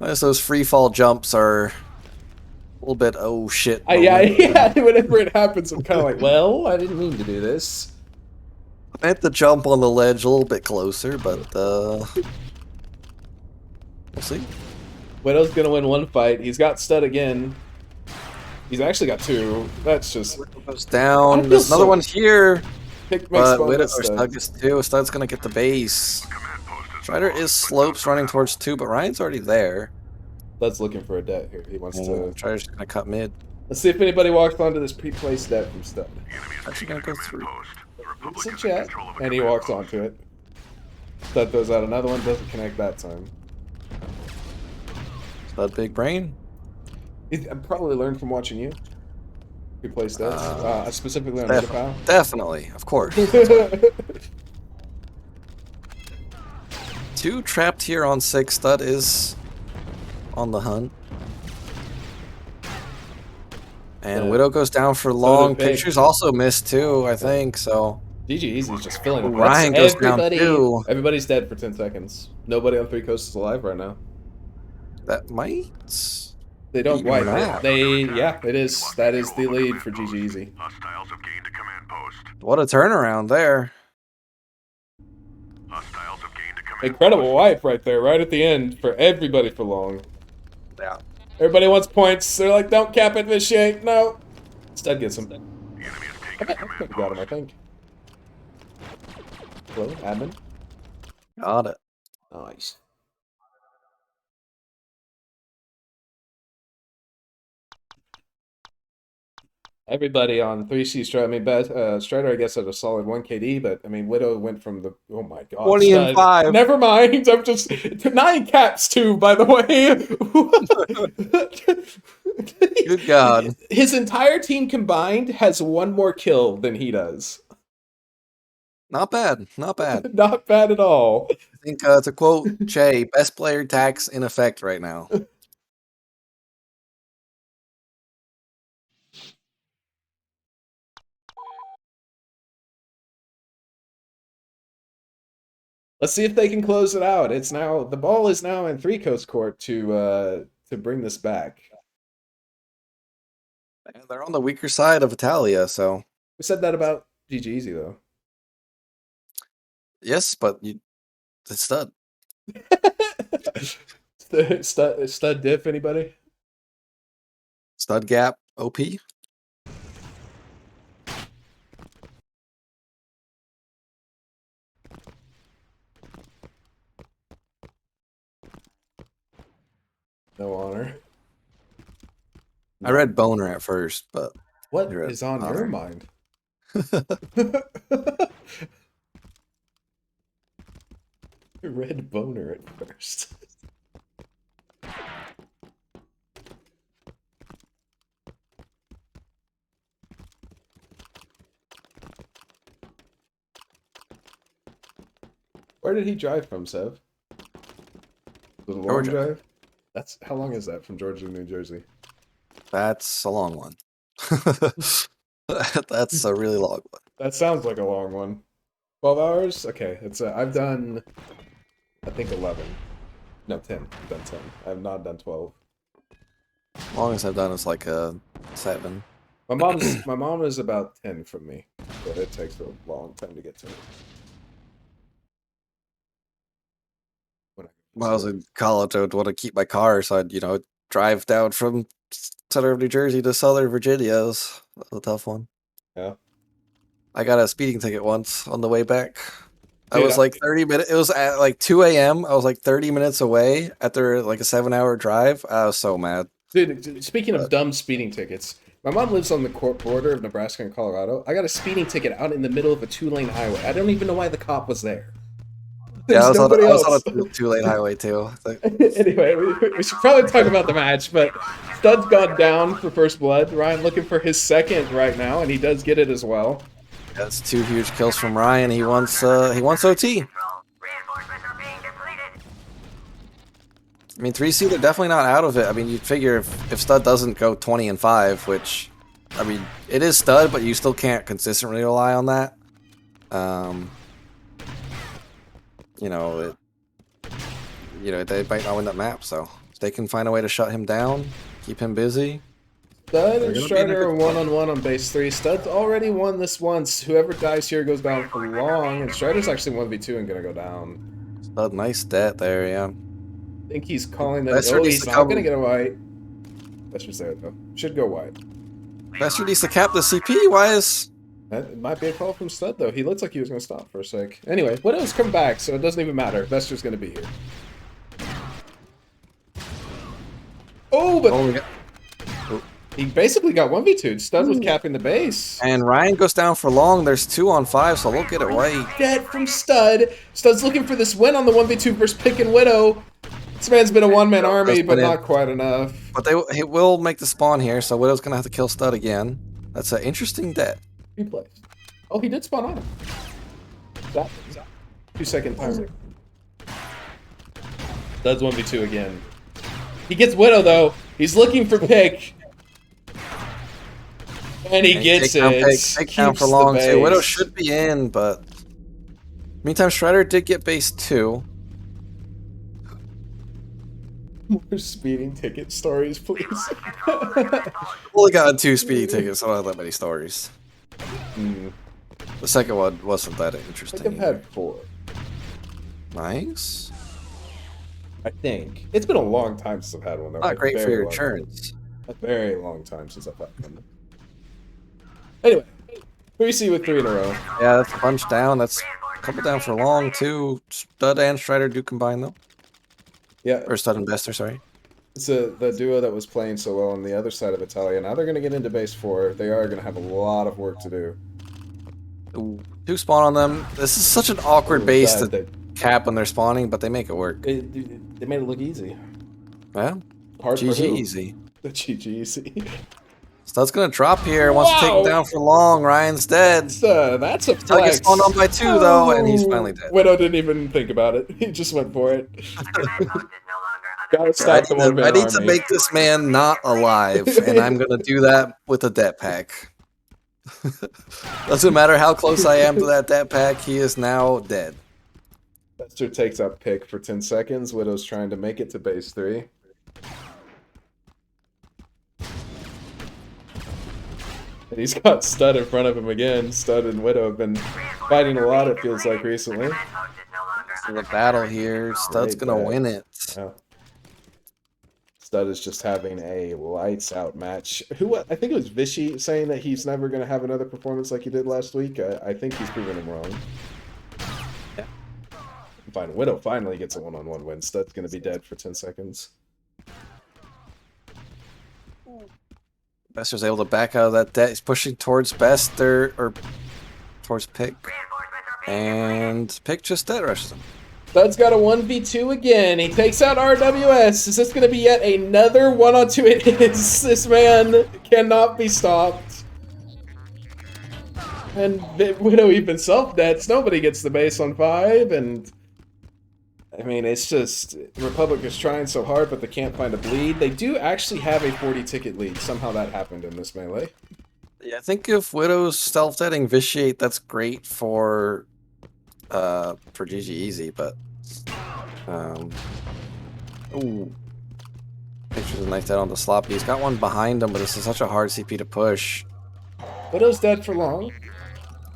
Speaker 4: Notice those free fall jumps are a little bit oh shit.
Speaker 1: Yeah,
Speaker 4: moment.
Speaker 1: yeah. Whenever it happens, I'm kind of like, well, I didn't mean to do this.
Speaker 4: I had to jump on the ledge a little bit closer, but we'll see.
Speaker 1: Widow's gonna win 1 fight. He's got Stud again. He's actually got 2. That's just
Speaker 4: Goes
Speaker 1: I
Speaker 4: down.
Speaker 1: feel
Speaker 4: There's another
Speaker 1: so-
Speaker 4: one here,
Speaker 1: Pick makes
Speaker 4: but
Speaker 1: fun
Speaker 4: Widow
Speaker 1: of
Speaker 4: or
Speaker 1: Stud.
Speaker 4: Stud gets 2. Stud's gonna get the base.
Speaker 5: Command post is
Speaker 4: Strider is slopes running towards 2, but Ryan's already there.
Speaker 1: Stud's looking for a debt here. He wants to.
Speaker 4: Strider's gonna cut mid.
Speaker 1: Let's see if anybody walks onto this pre-placed debt from Stud.
Speaker 5: The enemy has
Speaker 4: Actually
Speaker 5: taken a
Speaker 4: gonna go
Speaker 5: command
Speaker 4: through.
Speaker 5: post. The Republic
Speaker 1: It's a
Speaker 5: is in
Speaker 1: chat,
Speaker 5: control of a
Speaker 1: and he
Speaker 5: command
Speaker 1: walks
Speaker 5: post.
Speaker 1: onto it. Stud throws out another one, doesn't connect that time.
Speaker 4: That big brain.
Speaker 1: I probably learned from watching you. You play studs, specifically on Meta
Speaker 4: Definitely, of course. 2 trapped here on 6. Stud is on the hunt. And Widow goes down for long.
Speaker 1: did Big.
Speaker 4: Pictures also missed too, I think, so.
Speaker 1: ggEZ is just filling up.
Speaker 4: Ryan goes down too.
Speaker 1: Everybody's dead for 10 seconds. Nobody on 3Coast is alive right now.
Speaker 4: That might...
Speaker 1: They don't
Speaker 4: Even
Speaker 1: wipe.
Speaker 4: that.
Speaker 1: Yeah, it is. That is the lead for ggEZ.
Speaker 5: Hostiles have gained a command post.
Speaker 4: What a turnaround there.
Speaker 5: Hostiles have gained a command
Speaker 1: Incredible wipe right there, right at the end for everybody for long.
Speaker 4: Yeah.
Speaker 1: Everybody wants points. They're like, don't cap it, Vishay. No. Stud gets him.
Speaker 5: The enemy has
Speaker 1: I
Speaker 5: taken a command
Speaker 1: got him, I
Speaker 5: post.
Speaker 1: think. Hello, admin.
Speaker 4: Got it.
Speaker 1: Nice. Everybody on 3C Strider, I mean, Strider, I guess, had a solid 1 KD, but, I mean, Widow went from the, oh my god.
Speaker 4: 20 and 5.
Speaker 1: Never mind, I'm just, 9 caps too, by the way.
Speaker 4: Good god.
Speaker 1: His entire team combined has 1 more kill than he does.
Speaker 4: Not bad. Not bad.
Speaker 1: Not bad at all.
Speaker 4: I think, to quote Che, best player tax in effect right now.
Speaker 1: Let's see if they can close it out. It's now, the ball is now in 3Coast court to bring this back.
Speaker 4: And they're on the weaker side of Italia, so.
Speaker 1: We said that about ggEZ though.
Speaker 4: Yes, but it's stud.
Speaker 1: Stud diff, anybody?
Speaker 4: Stud gap, OP.
Speaker 1: No honor.
Speaker 4: I read boner at first, but
Speaker 1: What
Speaker 4: You're
Speaker 1: is on your
Speaker 4: honor.
Speaker 1: mind? Red boner at first. Where did he drive from, Sev? Was it a long
Speaker 4: Georgia.
Speaker 1: drive? That's how long is that from Georgia to New Jersey?
Speaker 4: that's a long one. That's a really long one.
Speaker 1: That sounds like a long one. 12 hours? Okay, it's I've done, I think 11. No, 10. I've done 10. I have not done 12.
Speaker 4: Longest I've done is like a 7.
Speaker 1: My mom is about 10 from me, but it takes a long time to get to it.
Speaker 4: When I was in college, I would want to keep my car, so I'd, drive down from center of New Jersey to southern Virginia. That was a tough one.
Speaker 1: Yeah.
Speaker 4: I got a speeding ticket once on the way back. I
Speaker 1: Dude,
Speaker 4: was like 30 minutes. It was at like 2 a.m. I was like 30 minutes away after like a 7-hour drive. I was so mad.
Speaker 1: Dude, speaking of dumb speeding tickets, my mom lives on the border of Nebraska and Colorado. I got a speeding ticket out in the middle of a 2-lane highway. I don't even know why the cop was there.
Speaker 4: Yeah, I
Speaker 1: There's
Speaker 4: was,
Speaker 1: nobody
Speaker 4: on, I was
Speaker 1: else.
Speaker 4: on a 2-lane highway too.
Speaker 1: Anyway, we should probably talk about the match, but Stud's gone down for first blood. Ryan looking for his second right now, and he does get it as well.
Speaker 4: That's 2 huge kills from Ryan. He wants OT.
Speaker 6: Reinforcements are being depleted.
Speaker 4: I mean, 3C, they're definitely not out of it. I mean, you'd figure if Stud doesn't go 20 and 5, which, I mean, it is Stud, but you still can't consistently rely on that. They might not win that map, so if they can find a way to shut him down, keep him busy.
Speaker 1: Stud
Speaker 4: They're
Speaker 1: and
Speaker 4: gonna be in a
Speaker 1: Strider are
Speaker 4: good spot.
Speaker 1: one-on-one on base 3. Stud's already won this once. Whoever dies here goes down for long, and Strider's actually 1v2 and gonna go down.
Speaker 4: Stud, nice stat there, yeah.
Speaker 1: I think he's calling that.
Speaker 4: Bester
Speaker 1: Oh,
Speaker 4: needs
Speaker 1: he's
Speaker 4: to
Speaker 1: not
Speaker 4: come-
Speaker 1: gonna get a white. Bester's there though. Should go white.
Speaker 4: Bester needs to cap the CP. Why is...
Speaker 1: That might be a call from Stud though. He looked like he was gonna stop for a sec. Anyway, Widow's come back, so it doesn't even matter. Bester's gonna be here. Oh, but
Speaker 4: Oh, we got-
Speaker 1: he basically got 1v2'd. Stud was capping the base.
Speaker 4: And Ryan goes down for long. There's 2 on 5, so we'll get it white.
Speaker 1: Dead from Stud. Stud's looking for this win on the 1v2 versus Pick and Widow. This man's been a one-man army,
Speaker 4: Just
Speaker 1: but
Speaker 4: went in.
Speaker 1: not quite enough.
Speaker 4: But he will make the spawn here, so Widow's gonna have to kill Stud again. That's an interesting debt.
Speaker 1: Replays. Oh, he did spawn on him. That 2-second timer. Does 1v2 again. He gets Widow though. He's looking for pick. And he gets it.
Speaker 4: Take down for
Speaker 1: Keeps
Speaker 4: long
Speaker 1: the
Speaker 4: too. Widow
Speaker 1: base.
Speaker 4: should be in, but meantime, Shredder did get base 2.
Speaker 1: More speeding ticket stories, please.
Speaker 4: Only got 2 speeding tickets. I don't have that many stories.
Speaker 1: Hmm.
Speaker 4: The second one wasn't that
Speaker 1: I think
Speaker 4: interesting.
Speaker 1: I've had 4.
Speaker 4: Nice.
Speaker 1: I think. It's been a long time since I've had one though.
Speaker 4: Not
Speaker 1: A
Speaker 4: great for
Speaker 1: very
Speaker 4: your
Speaker 1: long-
Speaker 4: insurance.
Speaker 1: A very long time since I've had one. Anyway, 3C with 3 in a row.
Speaker 4: Yeah, that's a bunch down. That's a couple down for long too. Stud and Strider do combine though.
Speaker 1: Yeah,
Speaker 4: Or Stud and Bester, sorry.
Speaker 1: it's the duo that was playing so well on the other side of Italia. Now they're going to get into base 4. They are going to have a lot of work to do.
Speaker 4: Ooh, 2 spawn on them. This is such an awkward base
Speaker 1: That-
Speaker 4: to
Speaker 1: that-
Speaker 4: cap when they're spawning, but they make it work.
Speaker 1: They made it look easy.
Speaker 4: Yeah,
Speaker 1: Hard for
Speaker 4: GG
Speaker 1: who?
Speaker 4: easy.
Speaker 1: The GG easy.
Speaker 4: Stud's gonna drop here. Wants to take
Speaker 1: Wow.
Speaker 4: him down for long. Ryan's dead.
Speaker 1: That's a
Speaker 4: Stud
Speaker 1: flex.
Speaker 4: gets spawned on by 2 though, and he's finally dead.
Speaker 1: Widow didn't even think about it. He just went for it.
Speaker 6: The command post is no longer
Speaker 1: Gotta
Speaker 6: under
Speaker 1: stop the one man
Speaker 4: I need to
Speaker 1: army.
Speaker 4: make this man not alive, and I'm gonna do that with a det pack. Doesn't matter how close I am to that det pack, he is now dead.
Speaker 1: Bester takes up pick for 10 seconds. Widow's trying to make it to base 3. And he's got Stud in front of him again. Stud and Widow have been fighting a lot, it feels like, recently.
Speaker 6: command post is no longer
Speaker 4: So
Speaker 6: under
Speaker 4: the battle here, Stud's
Speaker 1: Great
Speaker 4: gonna
Speaker 1: bet.
Speaker 4: win it.
Speaker 1: Yeah. Stud is just having a lights out match. I think it was Vishy saying that he's never going to have another performance like he did last week. I think he's proven him wrong.
Speaker 4: Yeah.
Speaker 1: Fine. Widow finally gets a one-on-one win. Stud's going to be dead for 10 seconds.
Speaker 4: Bester's able to back out of that det. He's pushing towards Bester, or towards Pick.
Speaker 6: reinforcements are being
Speaker 4: And Pick just dead rushes him.
Speaker 1: Stud's got a 1v2 again. He takes out RWS. Is this going to be yet another 1-on-2? It is. This man cannot be stopped. And Widow even self-debts. Nobody gets the base on 5. And I mean, it's just Republic is trying so hard, but they can't find a bleed. They do actually have a 40-ticket lead. Somehow that happened in this melee.
Speaker 4: Yeah, I think if Widow's self-deading Vitiate, that's great for ggEZ, but ooh, pictures a nice dead on the sloppy. He's got one behind him, but this is such a hard CP to push.
Speaker 1: Widow's dead for long.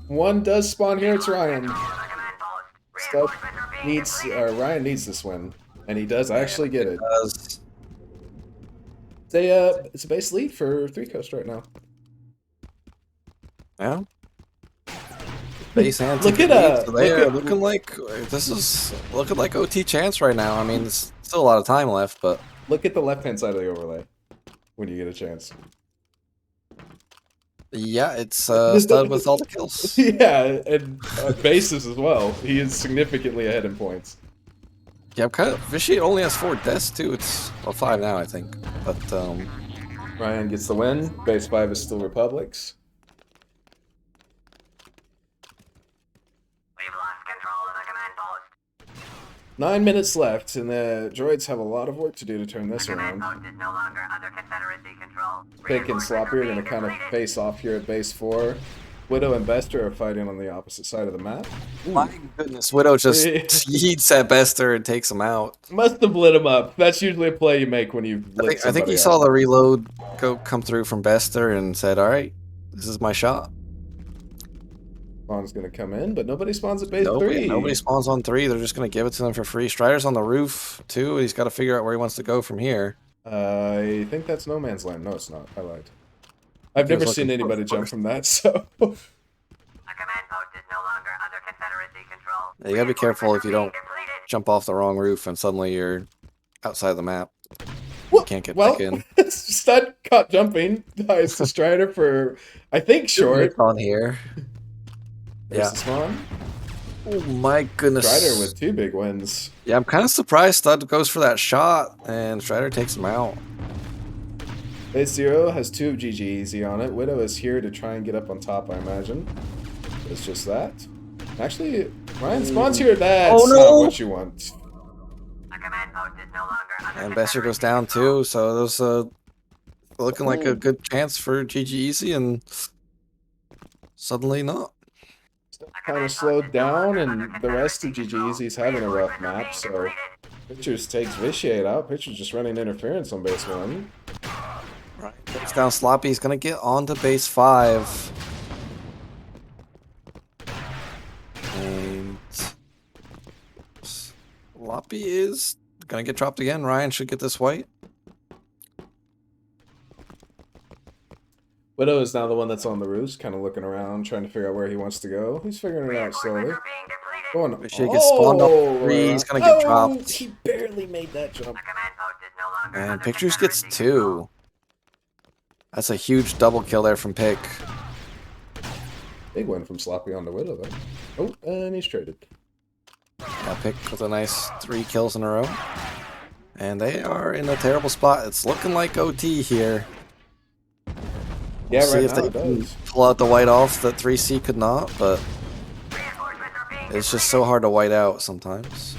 Speaker 1: One does spawn here. It's Ryan.
Speaker 6: the command post.
Speaker 1: Stud
Speaker 6: Reinforcements are being depleted.
Speaker 1: Ryan needs this win, and he does actually get it.
Speaker 4: Does
Speaker 1: It's a base lead for 3Coast right now.
Speaker 4: yeah. Base and
Speaker 1: Look
Speaker 4: ticket
Speaker 1: at,
Speaker 4: lead, so they
Speaker 1: look
Speaker 4: are
Speaker 1: at-
Speaker 4: looking like this is looking like OT chance right now. I mean, there's still a lot of time left, but
Speaker 1: Look at the left-hand side of the overlay when you get a chance.
Speaker 4: yeah, it's Stud with all the kills.
Speaker 1: Yeah, and bases as well. He is significantly ahead in points.
Speaker 4: Yeah, I'm kind of Vitiate only has 4 deaths too. It's 5 now, I think. But
Speaker 1: Ryan gets the win. Base 5 is still Republic's.
Speaker 6: We've lost control of the command post.
Speaker 1: 9 minutes left, and the droids have a lot of work to do to turn this
Speaker 6: Command
Speaker 1: around.
Speaker 6: post is no longer under Confederacy control.
Speaker 1: Pick and Sloppy are going to kind of face off here at base 4. Widow and Bester are fighting on the opposite side of the map.
Speaker 4: my goodness, Widow just yeets at Bester and takes him out.
Speaker 1: Must have lit him up. That's usually a play you make when you lit
Speaker 4: I think he saw the reload come through from Bester and said, "All right, this is my shot."
Speaker 1: Spawn's going to come in, but nobody spawns at base 3.
Speaker 4: Nobody spawns on 3. They're just going to give it to them for free. Strider's on the roof too. He's got to figure out where he wants to go from here.
Speaker 1: I think that's no man's land. No, it's not. I lied. I've
Speaker 4: He was
Speaker 1: never seen
Speaker 4: looking for
Speaker 1: anybody jump
Speaker 4: first.
Speaker 1: from that, so...
Speaker 6: The command post is no longer under Confederacy control.
Speaker 4: Yeah, you gotta be careful if you don't
Speaker 6: Depleted.
Speaker 4: jump off the wrong roof and suddenly you're outside the map.
Speaker 1: Well,
Speaker 4: Can't get
Speaker 1: well,
Speaker 4: back in.
Speaker 1: Stud caught jumping. Dies to Strider for, I think, short.
Speaker 4: on here.
Speaker 1: There's
Speaker 4: Yeah.
Speaker 1: the spawn.
Speaker 4: Oh my goodness.
Speaker 1: Strider with 2 big wins.
Speaker 4: Yeah, I'm kind of surprised Stud goes for that shot and Strider takes him out.
Speaker 1: Base 0 has 2 of ggEZ on it. Widow is here to try and get up on top, I imagine. It's just that. Actually, Ryan spawns here. That's
Speaker 4: Oh, no.
Speaker 1: not what you want.
Speaker 6: A command post is no longer under
Speaker 4: And Besser goes down too, so there's looking like a good chance for ggEZ, and suddenly not.
Speaker 1: Kind of slowed down, and the rest of ggEZ's having a rough map, so Pictures takes Vitiate out. Pictures just running interference on base 1.
Speaker 4: Right. Takes down Sloppy. He's gonna get onto base 5. And Sloppy is gonna get dropped again. Ryan should get this white.
Speaker 1: Widow is now the one that's on the roost, kind of looking around, trying to figure out where he wants to go. He's figuring it out slowly. Going,
Speaker 4: Vitiate gets spawned on 3. He's gonna get dropped.
Speaker 1: He barely made that jump.
Speaker 4: And Pictures gets 2. That's a huge double kill there from Pick.
Speaker 1: Big win from Sloppy on the Widow, though. Oh, and he's traded.
Speaker 4: Yeah, Pick with a nice 3 kills in a row. And they are in a terrible spot. It's looking like OT here.
Speaker 1: Yeah,
Speaker 4: We'll see
Speaker 1: right
Speaker 4: if
Speaker 1: now
Speaker 4: they
Speaker 1: it
Speaker 4: can
Speaker 1: does.
Speaker 4: pull out the white off that 3C could not, but it's just so hard to white out sometimes.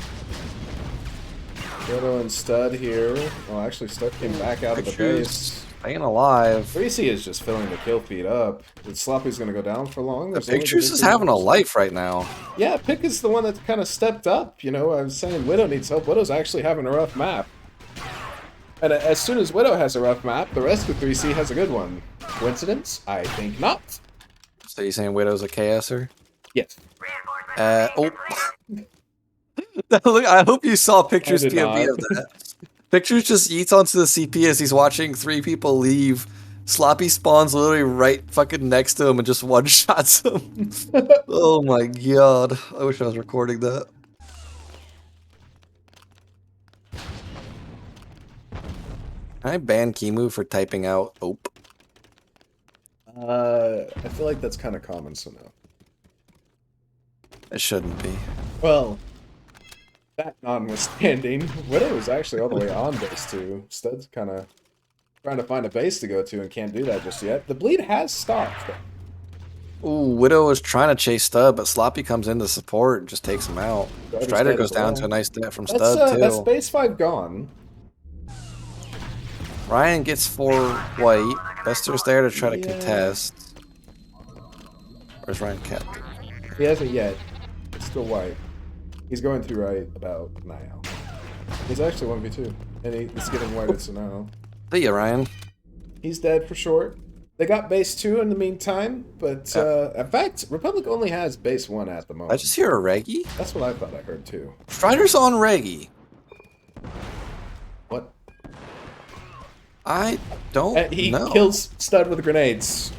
Speaker 1: Widow and Stud here. Well, actually, Stud came back out of the
Speaker 4: Pictures
Speaker 1: base.
Speaker 4: staying alive.
Speaker 1: 3C is just filling the kill feed up. And Sloppy's going to go down for long.
Speaker 4: The
Speaker 1: There's only
Speaker 4: Pictures
Speaker 1: big
Speaker 4: is having a
Speaker 1: difference.
Speaker 4: life right now.
Speaker 1: Yeah, Pick is the one that's kind of stepped up. You know, I was saying Widow needs help. Widow's actually having a rough map. And as soon as Widow has a rough map, the rest of 3C has a good one. Coincidence? I think not.
Speaker 4: So you saying Widow's a KSer?
Speaker 1: Yes.
Speaker 4: Oh. Look, I hope you saw Pictures
Speaker 1: I did
Speaker 4: POV
Speaker 1: not.
Speaker 4: of that. Pictures just eats onto the CP as he's watching 3 people leave. Sloppy spawns literally right fucking next to him and just one-shots him. Oh my god. I wish I was recording that. Can I ban Kimu for typing out OP?
Speaker 1: I feel like that's kind of common, so no.
Speaker 4: It shouldn't be.
Speaker 1: Well, that notwithstanding, Widow is actually all the way on base 2. Stud's kind of trying to find a base to go to and can't do that just yet. The bleed has stopped.
Speaker 4: Ooh, Widow is trying to chase Stud, but Sloppy comes in to support and just takes him out.
Speaker 1: Strider's
Speaker 4: Strider
Speaker 1: dead
Speaker 4: goes
Speaker 1: as
Speaker 4: down
Speaker 1: well.
Speaker 4: to a nice death from
Speaker 1: That's,
Speaker 4: Stud,
Speaker 1: that's
Speaker 4: too.
Speaker 1: base 5 gone.
Speaker 4: Ryan gets 4 white. Bester's there to try to contest. Where's Ryan kept?
Speaker 1: He hasn't yet. It's still white. He's going through right about now. He's actually 1v2. And he's getting whited, so now.
Speaker 4: See ya, Ryan.
Speaker 1: He's dead for short. They got base 2 in the meantime, but in fact, Republic only has base 1 at the moment.
Speaker 4: I just hear a Reggie.
Speaker 1: That's what I thought I heard too.
Speaker 4: Strider's on Reggie.
Speaker 1: What?
Speaker 4: I don't
Speaker 1: He
Speaker 4: know.
Speaker 1: kills Stud with grenades.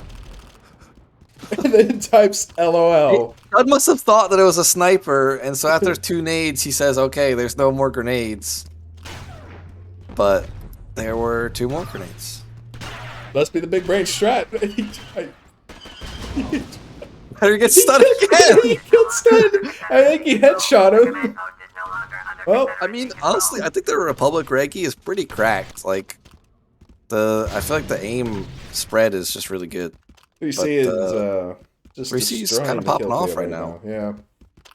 Speaker 1: And then types LOL.
Speaker 4: Stud must have thought that it was a sniper, and so after 2 nades, he says, okay, there's no more grenades. But there were 2 more grenades.
Speaker 1: Must be the big brain strat.
Speaker 4: Better get Stud
Speaker 1: He
Speaker 4: again!
Speaker 1: killed Stud. I think he headshot him. Well,
Speaker 4: I mean, honestly, I think the Republic Reggie is pretty cracked. Like, I feel like the aim spread is just really good.
Speaker 1: 3C is just
Speaker 4: 3C is
Speaker 1: destroying
Speaker 4: kind of
Speaker 1: the
Speaker 4: popping
Speaker 1: kill
Speaker 4: off
Speaker 1: feed
Speaker 4: right now.
Speaker 1: Yeah.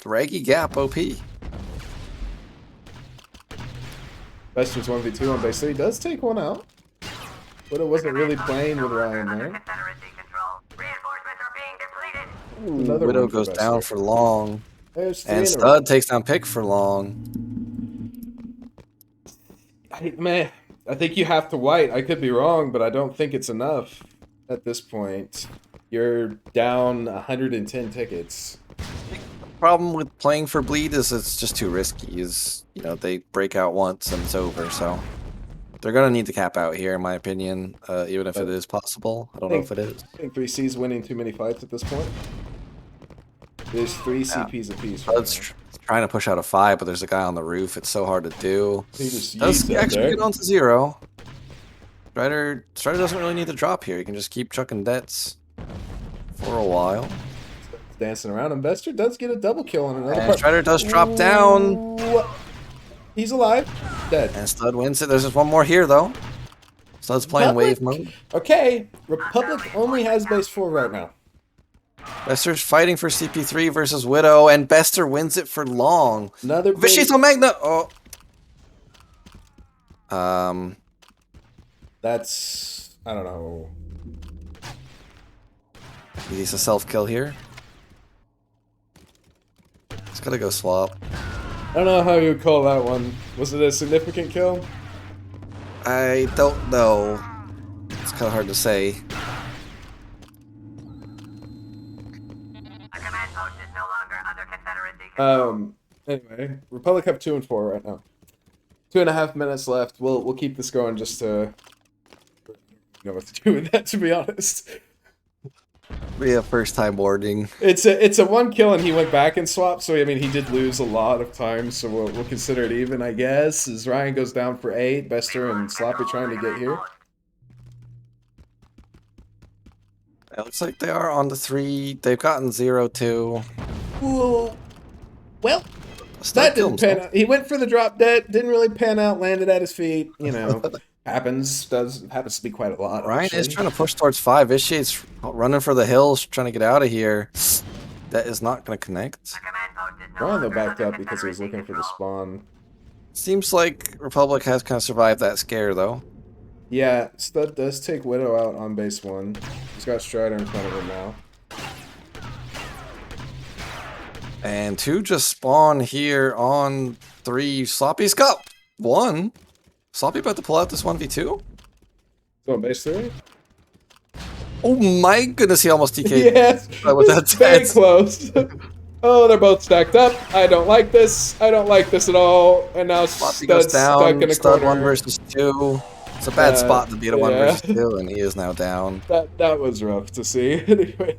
Speaker 4: The Reggie gap OP.
Speaker 1: Bester's 1v2 on base 3. Does take one out. But it wasn't really playing with Ryan there. Ooh, another
Speaker 4: Widow
Speaker 1: one for
Speaker 4: goes
Speaker 1: Bester.
Speaker 4: down for long.
Speaker 1: There's 3
Speaker 4: And
Speaker 1: in a
Speaker 4: Stud takes down Pick for long.
Speaker 1: Man, I think you have to white. I could be wrong, but I don't think it's enough at this point. You're down 110 tickets.
Speaker 4: Problem with playing for bleed is it's just too risky. Is, you know, they break out once and it's over. So they're gonna need to cap out here, in my opinion, even if it is possible. I don't know if it is.
Speaker 1: I think 3C's winning too many fights at this point. There's 3 CPs apiece. Right
Speaker 4: Stud's trying to push out a 5, but there's a guy on the roof. It's so hard to do.
Speaker 1: He just
Speaker 4: Does
Speaker 1: yeets
Speaker 4: he
Speaker 1: up
Speaker 4: actually
Speaker 1: there.
Speaker 4: get onto 0? Strider doesn't really need to drop here. He can just keep chucking debts for a while.
Speaker 1: dancing around. Investor does get a double kill on another
Speaker 4: And
Speaker 1: part.
Speaker 4: Strider does drop down.
Speaker 1: Ooh. He's alive. Dead.
Speaker 4: And Stud wins it. There's just one more here, though. Stud's playing wave mode.
Speaker 1: Okay, Republic only has base 4 right now.
Speaker 4: Bester's fighting for CP3 versus Widow, and Bester wins it for long.
Speaker 1: Another big...
Speaker 4: Vicious Magna. Oh.
Speaker 1: That's... I don't know.
Speaker 4: He's a self-kill here. It's gotta go swap.
Speaker 1: I don't know how you would call that one. Was it a significant kill?
Speaker 4: I don't know. It's kind of hard to say.
Speaker 6: A command post is no longer under Confederacy control.
Speaker 1: Anyway, Republic have 2 and 4 right now. 2.5 minutes left. We'll keep this going just to... I don't know what to do with that, to be honest.
Speaker 4: We have first time warding.
Speaker 1: It's a 1 kill and he went back and swapped, so I mean he did lose a lot of time, so we'll consider it even, I guess. As Ryan goes down for 8, Bester and Sloppy trying to get here.
Speaker 4: It looks like they are on the 3. They've gotten 0-2.
Speaker 1: Ooh. Well,
Speaker 4: Stud
Speaker 1: that
Speaker 4: killed
Speaker 1: didn't pan
Speaker 4: himself.
Speaker 1: out. He went for the drop dead, didn't really pan out, landed at his feet, you know. happens to be quite a lot.
Speaker 4: Ryan
Speaker 1: actually.
Speaker 4: is trying to push towards 5. Vitiate's running for the hills, trying to get out of here. That is not going to connect.
Speaker 6: A command post is no
Speaker 1: Ryan though
Speaker 6: longer
Speaker 1: backed
Speaker 6: under
Speaker 1: up because he was looking for the
Speaker 6: Confederacy
Speaker 1: spawn.
Speaker 4: Seems like Republic has kind of survived that scare, though.
Speaker 1: Yeah, Stud does take Widow out on base 1. He's got Strider in front of him now.
Speaker 4: And 2 just spawn here on 3. Sloppy's got 1. Sloppy about to pull out this 1v2?
Speaker 1: So on base 3?
Speaker 4: Oh my goodness, he almost TK'd.
Speaker 1: Yes!
Speaker 4: With that
Speaker 1: It's very
Speaker 4: dance.
Speaker 1: close. Oh, they're both stacked up. I don't like this. I don't like this at all. And now
Speaker 4: Sloppy goes
Speaker 1: Stud's stuck in
Speaker 4: down.
Speaker 1: a
Speaker 4: Stud
Speaker 1: corner.
Speaker 4: 1 versus 2. It's a bad spot to beat a 1
Speaker 1: yeah.
Speaker 4: versus 2, and he is now down.
Speaker 1: That was rough to see. Anyway.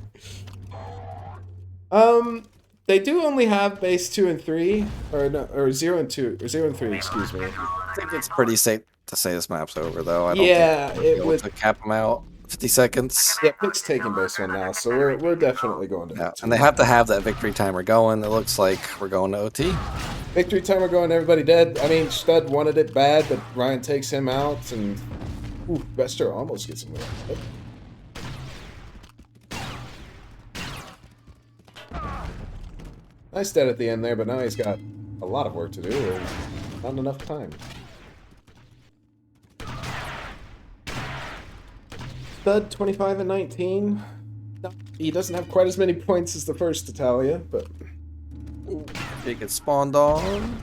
Speaker 1: They do only have base 2 and 3. Or 0 and 2. Or 0 and 3, excuse me.
Speaker 4: I think it's pretty safe to say this map's over, though. I don't
Speaker 1: Yeah,
Speaker 4: think
Speaker 1: it
Speaker 4: we'll
Speaker 1: would.
Speaker 4: to cap him out. 50 seconds.
Speaker 1: Yeah, Pick's taking base 1 now, so we're definitely going to
Speaker 4: Yeah,
Speaker 1: OT.
Speaker 4: and they have to have that victory timer going. It looks like we're going to OT.
Speaker 1: Victory timer going, everybody dead. I mean, Stud wanted it bad, but Ryan takes him out, and ooh, Bester almost gets him there. Nice dead at the end there, but now he's got a lot of work to do, and not enough time. Stud 25 and 19. No, he doesn't have quite as many points as the first Italia, but
Speaker 4: He gets spawned on.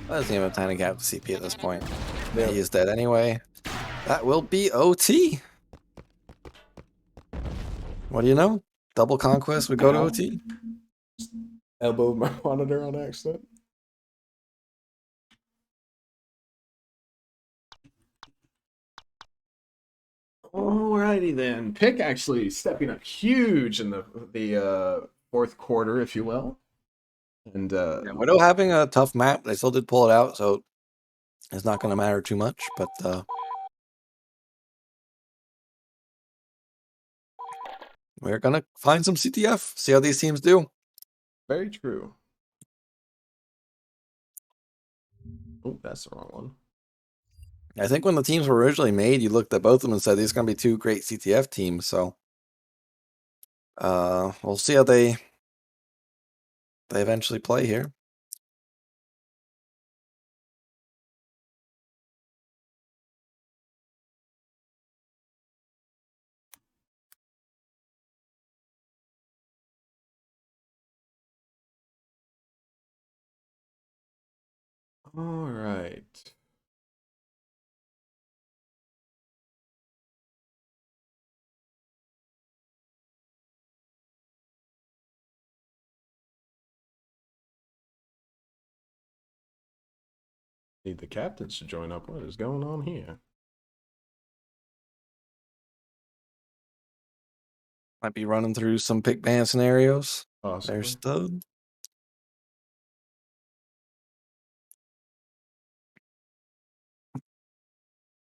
Speaker 4: Doesn't even have time to gap the CP at this point.
Speaker 1: yeah.
Speaker 4: He is dead anyway. That will be OT. What do you know? Double conquest would go to OT.
Speaker 1: Elbowed my monitor on accident. Alrighty then. Pick actually stepping up huge in the fourth quarter, if you will. And
Speaker 4: Yeah, Widow having a tough map. They still did pull it out, so it's not going to matter too much. But we're going to find some CTF. See how these teams do.
Speaker 1: very true. Oh, that's the wrong one.
Speaker 4: I think when the teams were originally made, you looked at both of them and said these are going to be 2 great CTF teams. So we'll see how they eventually play here.
Speaker 1: All right. Need the captains to join up. What is going on here?
Speaker 4: Might be running through some pick ban scenarios.
Speaker 1: Possibly.
Speaker 4: There's Stud.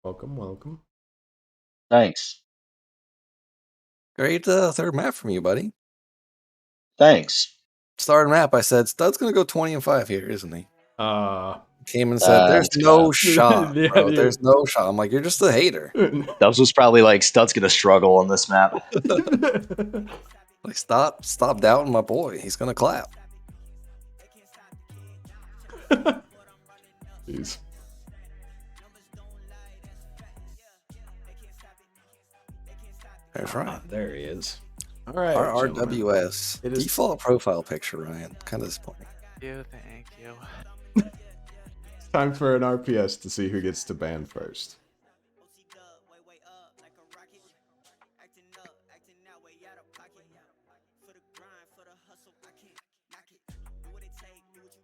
Speaker 1: Welcome, welcome.
Speaker 3: Thanks.
Speaker 4: Great third map from you, buddy.
Speaker 3: Thanks.
Speaker 4: Starting map, I said Stud's gonna go 20-5 here, isn't he? Came and said, "There's
Speaker 3: That's
Speaker 4: no
Speaker 3: cap.
Speaker 4: shot,
Speaker 1: Yeah,
Speaker 4: bro.
Speaker 1: dude.
Speaker 4: There's no shot." I'm like, "You're just a hater."
Speaker 3: Dubs was probably like, Stud's gonna struggle on this map.
Speaker 4: Like, stop doubting my boy. He's gonna clap.
Speaker 1: Jeez.
Speaker 4: There's Ryan.
Speaker 1: There he is. All right. gentlemen.
Speaker 4: RRWS.
Speaker 1: It is-
Speaker 4: Default profile picture, Ryan. Kind of disappointing.
Speaker 2: Thank you.
Speaker 1: It's time for an RPS to see who gets to ban first.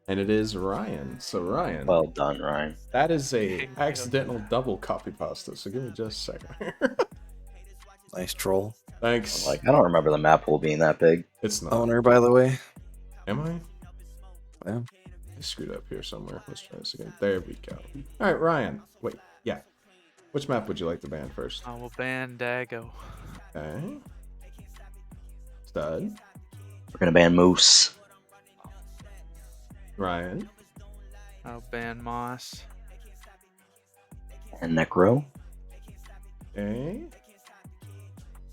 Speaker 1: And it is Ryan. So Ryan,
Speaker 3: Well done, Ryan.
Speaker 1: that is a accidental double copy pasta. So give me just a second.
Speaker 4: Nice troll.
Speaker 1: Thanks.
Speaker 3: Like, I don't remember the map pool being that big.
Speaker 1: It's not.
Speaker 4: Owner, by the way.
Speaker 1: Am I?
Speaker 4: Yeah.
Speaker 1: I screwed up here somewhere. Let's try this again. There we go. All right, Ryan. Wait, yeah. Which map would you like to ban first?
Speaker 2: I will ban Dago.
Speaker 1: Okay. Stud.
Speaker 3: We're gonna ban Moose.
Speaker 1: Ryan.
Speaker 2: I'll ban Moss.
Speaker 3: And Necro.
Speaker 1: Okay.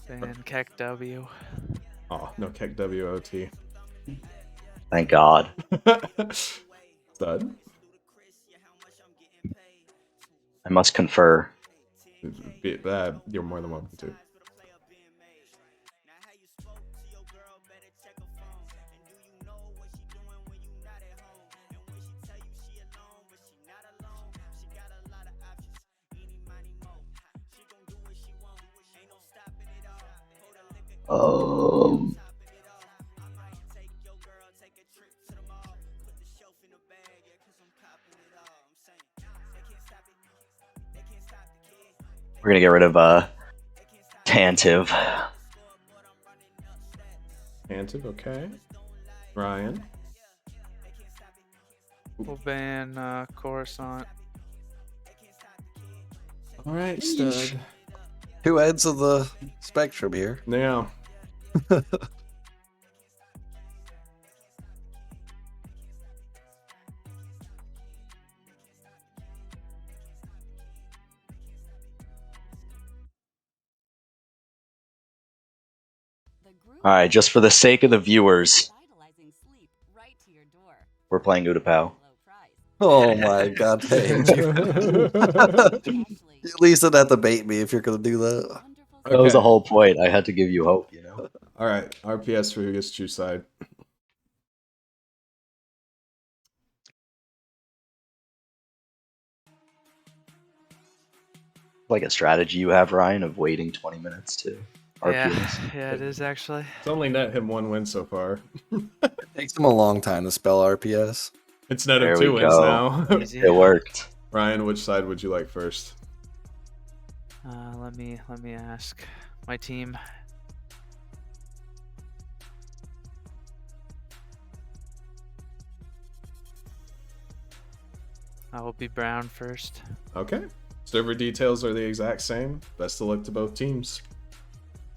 Speaker 2: Ban Keck W.
Speaker 1: Oh, no Keck WOT.
Speaker 3: Thank God.
Speaker 1: Stud.
Speaker 3: I must confer.
Speaker 1: You're more than welcome to.
Speaker 3: We're gonna get rid of Tantive.
Speaker 1: Antiv, okay. Ryan.
Speaker 2: We'll ban Coruscant.
Speaker 1: All right, Stud.
Speaker 4: Two ends of the spectrum here.
Speaker 1: Now.
Speaker 3: Alright, just for the sake of the viewers, we're playing Utapau.
Speaker 4: Oh my god, thank you. At least don't have to bait me if you're gonna do that.
Speaker 3: That was the
Speaker 1: Okay.
Speaker 3: whole point. I had to give you hope, you know?
Speaker 1: All right, RPS for who gets to choose side.
Speaker 3: Like a strategy you have, Ryan, of waiting 20 minutes to RPS.
Speaker 2: Yeah, it is actually.
Speaker 1: It's only net him one win so far.
Speaker 4: It takes him a long time to spell RPS.
Speaker 1: It's net
Speaker 3: There
Speaker 1: him
Speaker 3: we
Speaker 1: 2 wins
Speaker 3: go.
Speaker 1: now.
Speaker 2: Easy.
Speaker 3: It worked.
Speaker 1: Ryan, which side would you like first?
Speaker 2: Let me ask my team. I will be brown first.
Speaker 1: Okay. Server details are the exact same. Best of luck to both teams.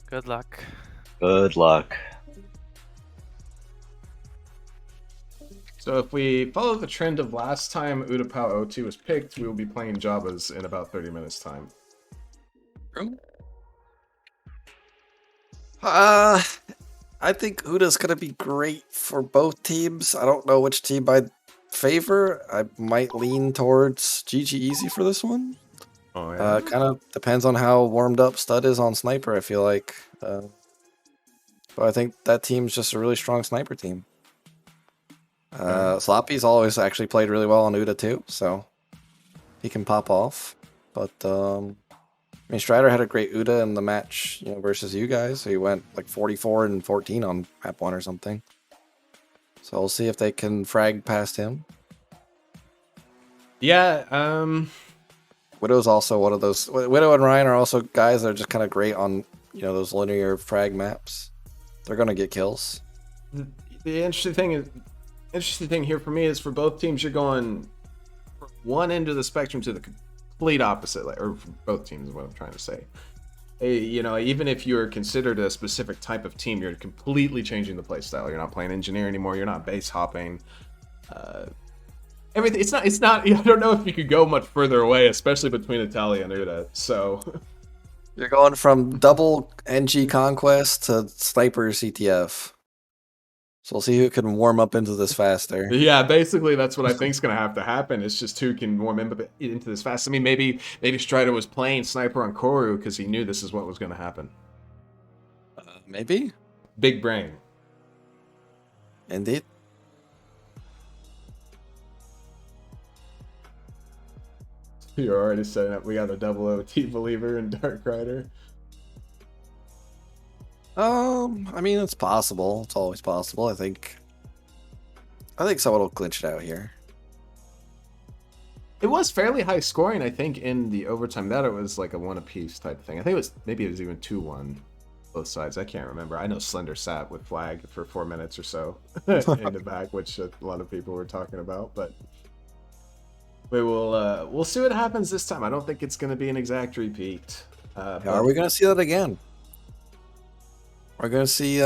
Speaker 2: Good luck.
Speaker 3: Good luck.
Speaker 1: So if we follow the trend of last time Utapau O2 was picked, we will be playing Jabba's in about 30 minutes time.
Speaker 4: I think Uda's gonna be great for both teams. I don't know which team I'd favor. I might lean towards ggEZ for this one.
Speaker 1: Oh yeah.
Speaker 4: Kind of depends on how warmed up Stud is on Sniper, I feel like. But I think that team's just a really strong Sniper team. Sloppy's always actually played really well on Uda too, so he can pop off. But I mean, Strider had a great Uda in the match, versus you guys. So he went like 44 and 14 on map 1 or something. So we'll see if they can frag past him.
Speaker 1: Yeah,
Speaker 4: Widow's also one of those. Widow and Ryan are also guys that are just kind of great on those linear frag maps. They're gonna get kills.
Speaker 1: the interesting thing here for me is for both teams you're going from one end of the spectrum to the complete opposite, or for both teams is what I'm trying to say. You know, even if you're considered a specific type of team, you're completely changing the play style. You're not playing engineer anymore. You're not base hopping. Everything. It's not. I don't know if you could go much further away, especially between Italia and Uda. So
Speaker 4: You're going from double NG conquest to sniper CTF. So we'll see who can warm up into this faster.
Speaker 1: yeah, basically that's what I think is going to have to happen. It's just who can warm into this fast. I mean, maybe Strider was playing sniper on Koru because he knew this is what was going to happen.
Speaker 4: Maybe.
Speaker 1: Big brain.
Speaker 4: Indeed.
Speaker 1: You're already setting up. We got a double OT believer in Dark Rider.
Speaker 4: I mean, it's possible. It's always possible. I think someone will clinch it out here.
Speaker 1: It was fairly high scoring, I think, in the overtime. That it was like a one apiece type thing. I think maybe it was even 2-1, both sides. I can't remember. I know Slender sat with flag for 4 minutes or so in the back, which a lot of people were talking about. But we'll see what happens this time. I don't think it's going to be an exact repeat.
Speaker 4: Are we going to see that again? We're going to see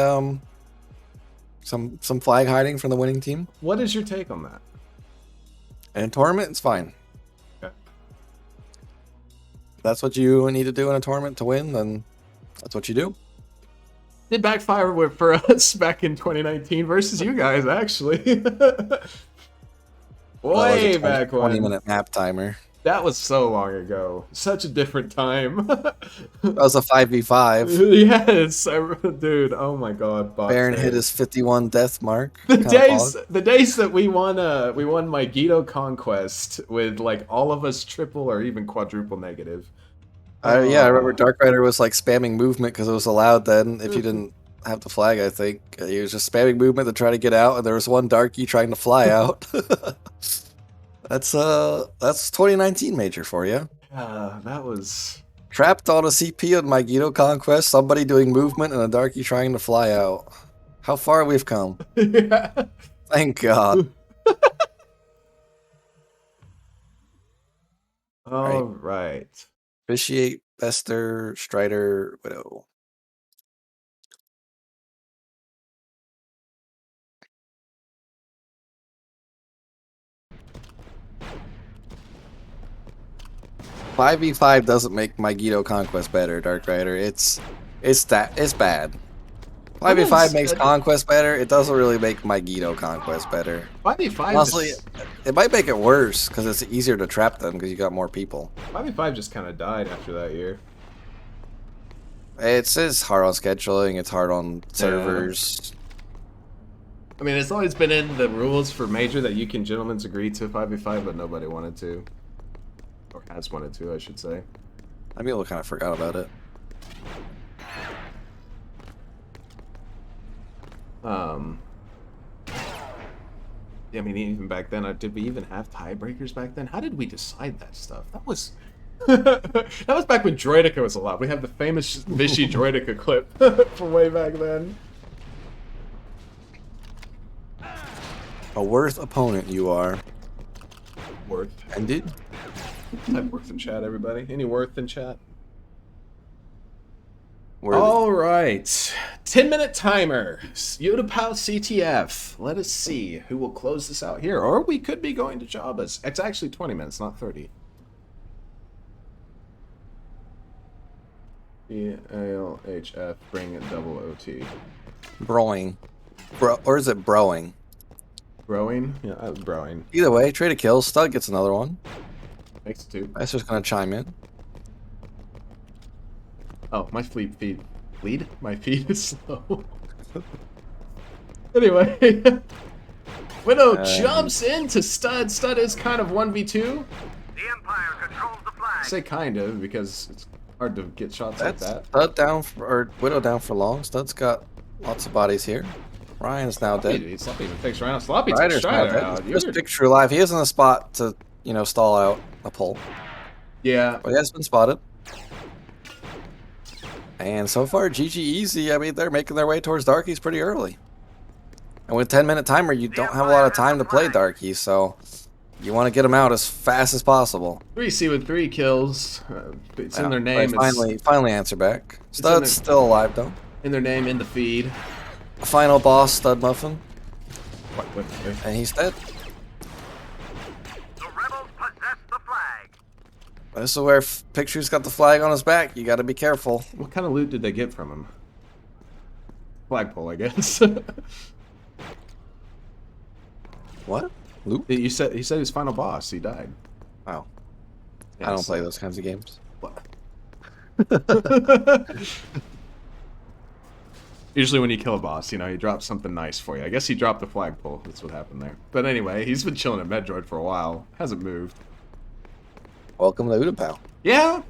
Speaker 4: some flag hiding from the winning team.
Speaker 1: What is your take on that?
Speaker 4: In a tournament, it's fine.
Speaker 1: Okay.
Speaker 4: If that's what you need to do in a tournament to win, then that's what you do.
Speaker 1: Did backfire for us back in 2019 versus you guys, actually. Way back when.
Speaker 4: 20-minute map timer.
Speaker 1: That was so long ago. Such a different time.
Speaker 4: That was a 5v5.
Speaker 1: Yes, dude. Oh my God.
Speaker 4: Baron hit his 51 death mark.
Speaker 1: The days that we won Megiddo Conquest with like all of us triple or even quadruple negative.
Speaker 4: Yeah, I remember Dark Rider was like spamming movement because it was allowed then. If you didn't have the flag, I think he was just spamming movement to try to get out, and there was one Darkie trying to fly out. That's 2019 Major for you.
Speaker 1: That was
Speaker 4: trapped on a CP on Megiddo Conquest. Somebody doing movement and a Darkie trying to fly out. How far we've come.
Speaker 1: yeah.
Speaker 4: Thank God.
Speaker 1: All right.
Speaker 4: Vitiate, Bester, Strider, Widow. Five v 5 doesn't make Megiddo Conquest better, Dark Rider. It's bad. 5v5 makes Conquest better. It doesn't really make Megiddo Conquest better.
Speaker 1: 5v5
Speaker 4: honestly, it might make it worse because it's easier to trap them because you got more people.
Speaker 1: 5v5 just kind of died after that year.
Speaker 4: It's hard on scheduling. It's hard on servers.
Speaker 1: I mean, it's always been in the rules for Major that you can gentlemen's agree to 5v5, but nobody wanted to. Or has wanted to, I should say.
Speaker 4: I mean, we kind of forgot about it.
Speaker 1: Yeah, I mean, even back then, did we even have tiebreakers back then? How did we decide that stuff? That was that was back when Droidica was alive. We have the famous Vichy Droidica clip from way back then.
Speaker 4: A worth opponent you are.
Speaker 1: Worth.
Speaker 4: Indeed.
Speaker 1: Type worth in chat, everybody. Any worth in chat?
Speaker 4: Worthy.
Speaker 1: All right. 10-minute timer. Udapau CTF. Let us see who will close this out here. Or we could be going to Jabba's. It's actually 20 minutes, not 30. BALHF, bring it double OT.
Speaker 4: Broing. Or is it broing?
Speaker 1: Browing? Yeah, browing.
Speaker 4: Either way, trade a kill. Stud gets another one.
Speaker 1: Makes it 2.
Speaker 4: That's just going to chime in.
Speaker 1: Oh, my feed. My feed is slow. Anyway. Widow jumps into Stud. Stud is kind of 1v2.
Speaker 6: The Empire controls the flag.
Speaker 1: I say kind of because it's hard to get shots like that.
Speaker 4: Stud down or Widow down for long. Stud's got lots of bodies here. Ryan's now dead.
Speaker 1: Sloppy even takes Ryan. Sloppy takes
Speaker 4: Ryder's now
Speaker 1: Strider out.
Speaker 4: dead. Just picture alive. He is in a spot to, stall out a pull.
Speaker 1: Yeah.
Speaker 4: But he has been spotted. And so far, ggEZ, I mean, they're making their way towards Darkies pretty early. And with 10-minute timer, you don't have a lot of time to play Darkies, so You want to get them out as fast as possible.
Speaker 1: 3C with 3 kills. It's in their name.
Speaker 4: Finally answer back.
Speaker 1: in
Speaker 4: Stud's
Speaker 1: their-
Speaker 4: still alive though.
Speaker 1: In their name, in the feed.
Speaker 4: Final boss, Stud Muffin,
Speaker 1: What?
Speaker 4: and he's dead.
Speaker 5: The rebels possess the flag.
Speaker 4: This is where Picture's got the flag on his back. You got to be careful.
Speaker 1: What kind of loot did they get from him? Flagpole, I guess.
Speaker 4: What? Loop?
Speaker 1: He said he was final boss. He died.
Speaker 4: Wow.
Speaker 1: Yeah,
Speaker 4: I don't
Speaker 1: so-
Speaker 4: play those kinds of games.
Speaker 1: What? Usually when you kill a boss, you know, he drops something nice for you. I guess he dropped the flagpole. That's what happened there. But anyway, he's been chilling at Metroid for a while. Hasn't moved.
Speaker 4: Welcome to Udapau.
Speaker 1: Yeah.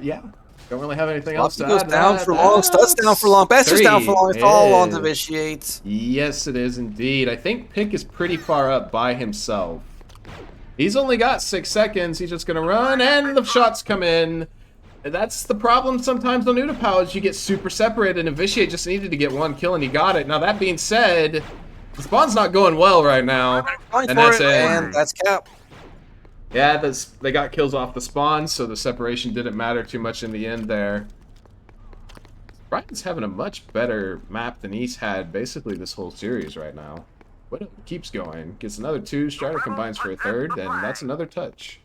Speaker 1: Yeah. Don't really have anything else to
Speaker 4: Goes
Speaker 1: add.
Speaker 4: down for long. Stud's down for long. Bester's down for long. It's all on to
Speaker 1: Is.
Speaker 4: Vitiate.
Speaker 1: Yes, it is indeed. I think Pick is pretty far up by himself. He's only got 6 seconds. He's just going to run, and the shots come in. That's the problem sometimes on Udapau is you get super separated, and Vitiate just needed to get 1 kill, and he got it. Now, that being said, the spawn's not going well right now.
Speaker 4: Going
Speaker 1: And
Speaker 4: for
Speaker 1: that's
Speaker 4: it,
Speaker 1: it.
Speaker 4: and that's Cap.
Speaker 1: Yeah, they got kills off the spawn, so the separation didn't matter too much in the end there. Brian's having a much better map than he's had basically this whole series right now. What keeps going? Gets another 2, Strider combines for a 3rd, and that's another touch.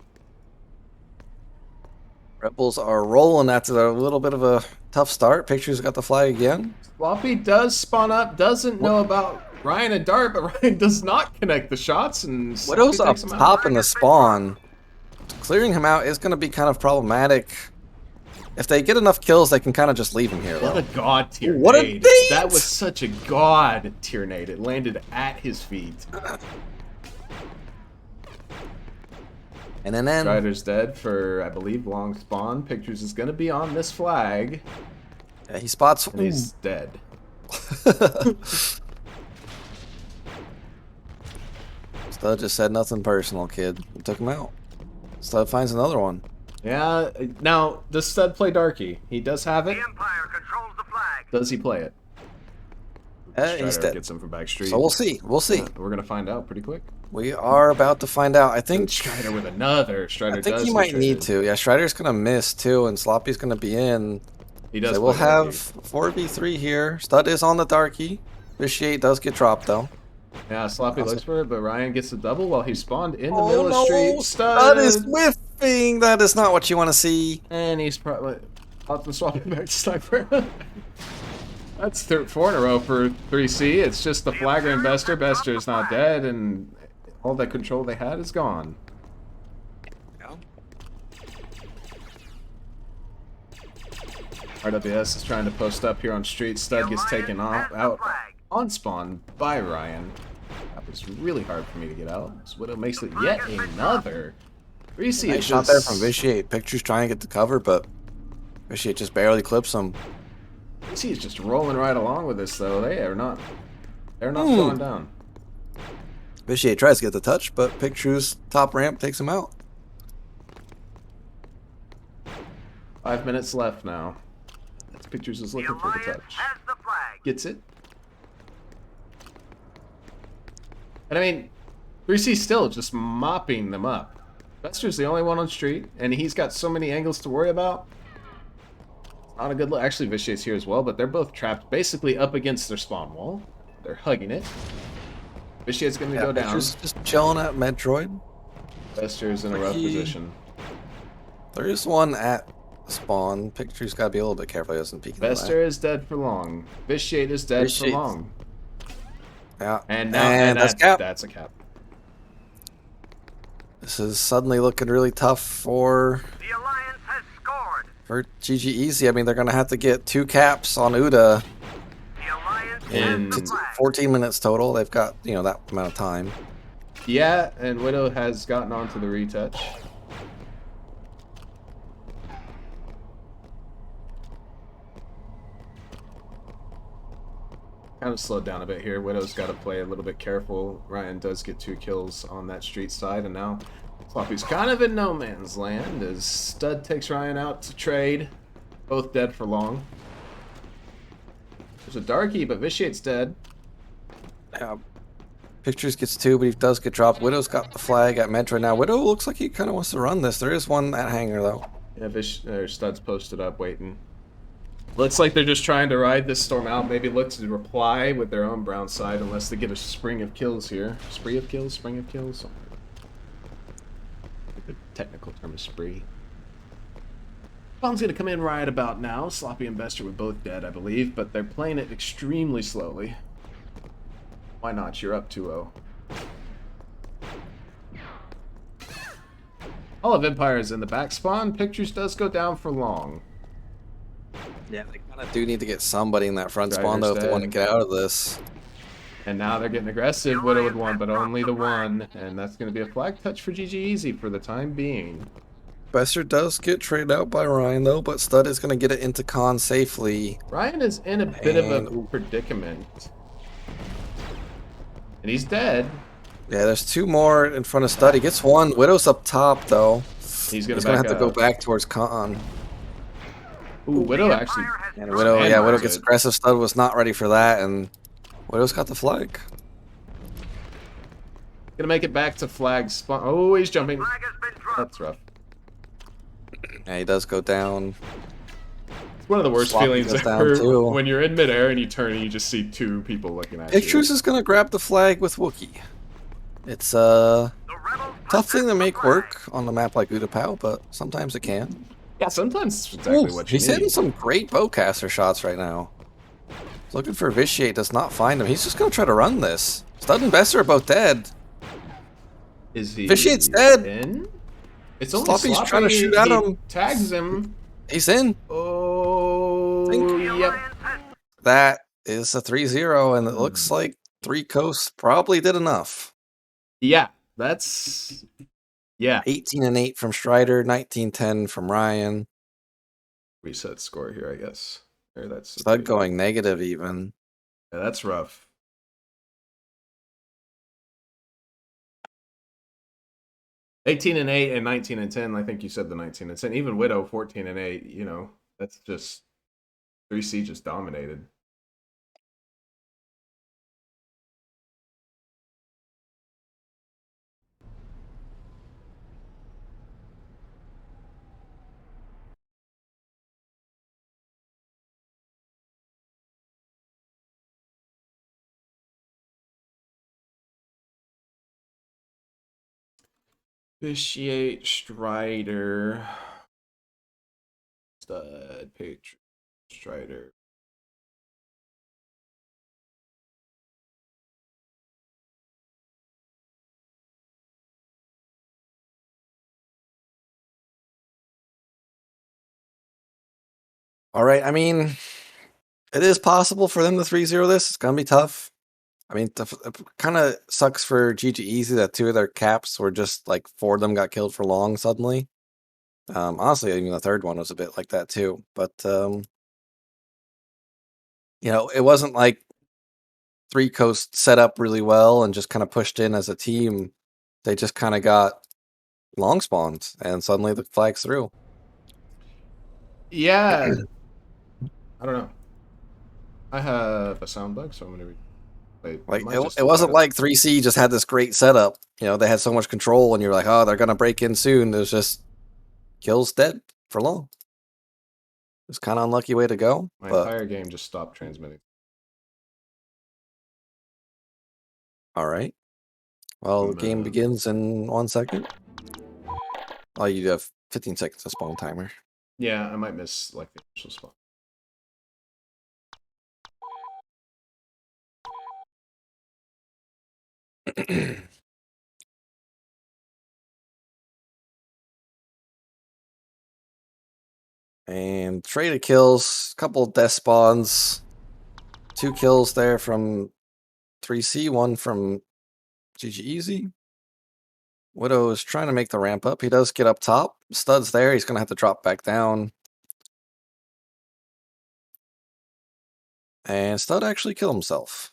Speaker 4: Rebels are rolling after a little bit of a tough start. Picture's got the flag again.
Speaker 1: Floppy does spawn up, doesn't know about Ryan and Dart, but Ryan does not connect the shots, and
Speaker 4: Widow's
Speaker 1: Sloppy
Speaker 4: up
Speaker 1: takes him out.
Speaker 4: top in the spawn. Clearing him out is going to be kind of problematic. If they get enough kills, they can kind of just leave him here.
Speaker 1: What
Speaker 4: Though.
Speaker 1: a god tier
Speaker 4: What a
Speaker 1: nade.
Speaker 4: beat!
Speaker 1: That was such a god tier nade. It landed at his feet.
Speaker 4: And then
Speaker 1: Strider's dead for, I believe, long spawn. Pictures is going to be on this flag,
Speaker 4: yeah, he spots.
Speaker 1: and he's dead.
Speaker 4: Stud just said nothing personal, kid. We took him out. Stud finds another one.
Speaker 1: Yeah, now, does Stud play Darky? He does have it.
Speaker 5: The Empire controls the flag.
Speaker 1: Does he play it?
Speaker 4: He's
Speaker 1: Strider
Speaker 4: dead.
Speaker 1: gets him from back street.
Speaker 4: So we'll see. We'll see.
Speaker 1: We're going to find out pretty quick.
Speaker 4: We are about to find out. I think.
Speaker 1: Strider with another. Strider
Speaker 4: I think
Speaker 1: does
Speaker 4: he might
Speaker 1: get
Speaker 4: need
Speaker 1: traded.
Speaker 4: to. Yeah, Strider's gonna miss too, and Sloppy's gonna be in.
Speaker 1: He does.
Speaker 4: So we'll
Speaker 1: play
Speaker 4: have
Speaker 1: Darky.
Speaker 4: 4v3 here. Stud is on the Darky. Vitiate does get dropped though.
Speaker 1: Yeah, Sloppy looks for it, but Ryan gets the double while he spawned in the
Speaker 4: Oh,
Speaker 1: middle of the street.
Speaker 4: Stud is whiffing. That is not what you want to see.
Speaker 1: And he's probably up and swapping back to Sniper. That's 4 in a row for 3C. It's just the flagger and Bester. Bester's not dead, and all that control they had is gone. RWS is trying to post up here on street. Stud gets taken out on spawn by Ryan. That was really hard for me to get out. So Widow makes it yet another. 3C
Speaker 4: Nice
Speaker 1: is
Speaker 4: shot
Speaker 1: just...
Speaker 4: there from Vitiate. Picture's trying to get the cover, but Vitiate just barely clips him.
Speaker 1: 3C is just rolling right along with this, though. They're not going down.
Speaker 4: Vitiate tries to get the touch, but Picture's top ramp takes him out.
Speaker 1: 5 minutes left now. Pictures is looking for the touch.
Speaker 5: Has the flag.
Speaker 1: Gets it. And I mean, 3C still just mopping them up. Bester's the only one on street, and he's got so many angles to worry about. Not a good look. Actually, Vitiate's here as well, but they're both trapped basically up against their spawn wall. They're hugging it. Vitiate's going to go down.
Speaker 4: Picture's just chilling at Metroid.
Speaker 1: Bester's in a rough position.
Speaker 4: There is one at spawn. Picture's got to be a little bit careful. He doesn't peek in the
Speaker 1: Bester is dead for long. Vitiate is dead for
Speaker 4: Vitiate's-
Speaker 1: long.
Speaker 4: Yeah.
Speaker 1: And now
Speaker 4: And that's Cap.
Speaker 1: That's a cap.
Speaker 4: This is suddenly looking really tough for
Speaker 5: The Alliance has scored.
Speaker 4: ggEZ. I mean, they're going to have to get 2 caps on Uda.
Speaker 5: The Alliance
Speaker 1: In-
Speaker 5: has the flag.
Speaker 4: 14 minutes total. They've got, you know, that amount of time.
Speaker 1: Yeah, and Widow has gotten onto the retouch. Kind of slowed down a bit here. Widow's got to play a little bit careful. Ryan does get 2 kills on that street side, and now Sloppy's kind of in no man's land as Stud takes Ryan out to trade. Both dead for long. There's a Darky, but Vitiate's dead.
Speaker 4: Yeah. Pictures gets 2, but he does get dropped. Widow's got the flag at Metro now. Widow looks like he kind of wants to run this. There is one at Hangar, though.
Speaker 1: Yeah, Stud's posted up waiting. Looks like they're just trying to ride this storm out. Maybe look to reply with their own brown side unless they get a spring of kills here. Spree of kills? Spring of kills? I think the technical term is spree. Spawn's gonna come in right about now. Sloppy and Bester were both dead, I believe, but they're playing it extremely slowly. Why not? You're up 2-0. All of Empire is in the back spawn. Pictures does go down for long.
Speaker 4: Yeah, they kind of do need to get somebody in that front spawn,
Speaker 1: Driver's
Speaker 4: though, if they want to
Speaker 1: dead.
Speaker 4: get out of this.
Speaker 1: And now they're getting aggressive. Widow with one, but only the one. And that's going to be a flag touch for ggEZ for the time being.
Speaker 4: Bester does get traded out by Ryan, though, but Stud is going to get it into Con safely.
Speaker 1: Ryan is in a bit of a predicament. And he's dead.
Speaker 4: Yeah, there's 2 more in front of Stud. He gets 1. Widow's up top, though.
Speaker 1: He's going
Speaker 4: to
Speaker 1: to
Speaker 4: have to go back towards Con.
Speaker 1: Ooh, Widow actually.
Speaker 4: And Widow gets aggressive. Stud was not ready for that, and Widow's got the flag.
Speaker 1: Gonna make it back to flag spawn. Oh, he's jumping.
Speaker 6: Flag has been dropped.
Speaker 1: That's rough.
Speaker 4: Yeah, he does go down.
Speaker 1: It's one of the worst
Speaker 4: Sloppy
Speaker 1: feelings
Speaker 4: goes down,
Speaker 1: ever
Speaker 4: too.
Speaker 1: when you're in midair and you turn and you just see 2 people looking at
Speaker 4: Pictures
Speaker 1: you.
Speaker 4: is going to grab the flag with Wookiee. It's a
Speaker 6: The rebels
Speaker 4: tough thing to
Speaker 6: possess
Speaker 4: make
Speaker 6: the flag.
Speaker 4: work on a map like Utapau, but sometimes it can.
Speaker 1: Yeah, sometimes it's exactly
Speaker 4: Ooh,
Speaker 1: what you
Speaker 4: he's
Speaker 1: need.
Speaker 4: hitting some great bowcaster shots right now. Looking for Vitiate, does not find him. He's just going to try to run this. Stud and Bester are both dead.
Speaker 1: Is he
Speaker 4: Vitiate's dead.
Speaker 1: in? It's only
Speaker 4: Sloppy's
Speaker 1: Sloppy.
Speaker 4: trying to shoot at
Speaker 1: He
Speaker 4: him.
Speaker 1: tags him.
Speaker 4: He's in.
Speaker 1: Oh,
Speaker 4: Think-
Speaker 1: yep.
Speaker 4: That is a 3-0, and it looks like 3Coast probably did enough.
Speaker 1: Yeah, that's... Yeah.
Speaker 4: 18-8 from Strider, 19-10 from Ryan.
Speaker 1: Reset score here, I guess. Or that's...
Speaker 4: Stud going negative even.
Speaker 1: Yeah, that's rough. (18-8) and 19-10. I think you said the 19-10. Even Widow 14-8. You know, that's just 3C just dominated. Vitiate, Strider, Stud, Patriot, Strider.
Speaker 4: All right, I mean, it is possible for them to 3-0 this. It's going to be tough. I mean, it kind of sucks for ggEZ that 2 of their caps were just like 4 of them got killed for long suddenly. Honestly, even the 3rd one was a bit like that too. But, you know, it wasn't like 3Coast set up really well and just kind of pushed in as a team. They just kind of got long spawns and suddenly the flag's through.
Speaker 1: Yeah. I don't know. I have a sound bug, so I'm going to
Speaker 4: Like it wasn't like 3C just had this great setup. You know, they had so much control, and you're like, oh, they're gonna break in soon. It was just kills dead for long. It's kind of unlucky way to go.
Speaker 1: My
Speaker 4: But
Speaker 1: entire game just stopped transmitting.
Speaker 4: all right. Well, the game begins in 1 second. Oh, you have 15 seconds to spawn timer.
Speaker 1: Yeah, I might miss like the initial spawn.
Speaker 4: And traded kills, couple death spawns, 2 kills there from 3C, 1 from ggEZ. Widow is trying to make the ramp up. He does get up top. Stud's there. He's going to have to drop back down. And Stud actually killed himself.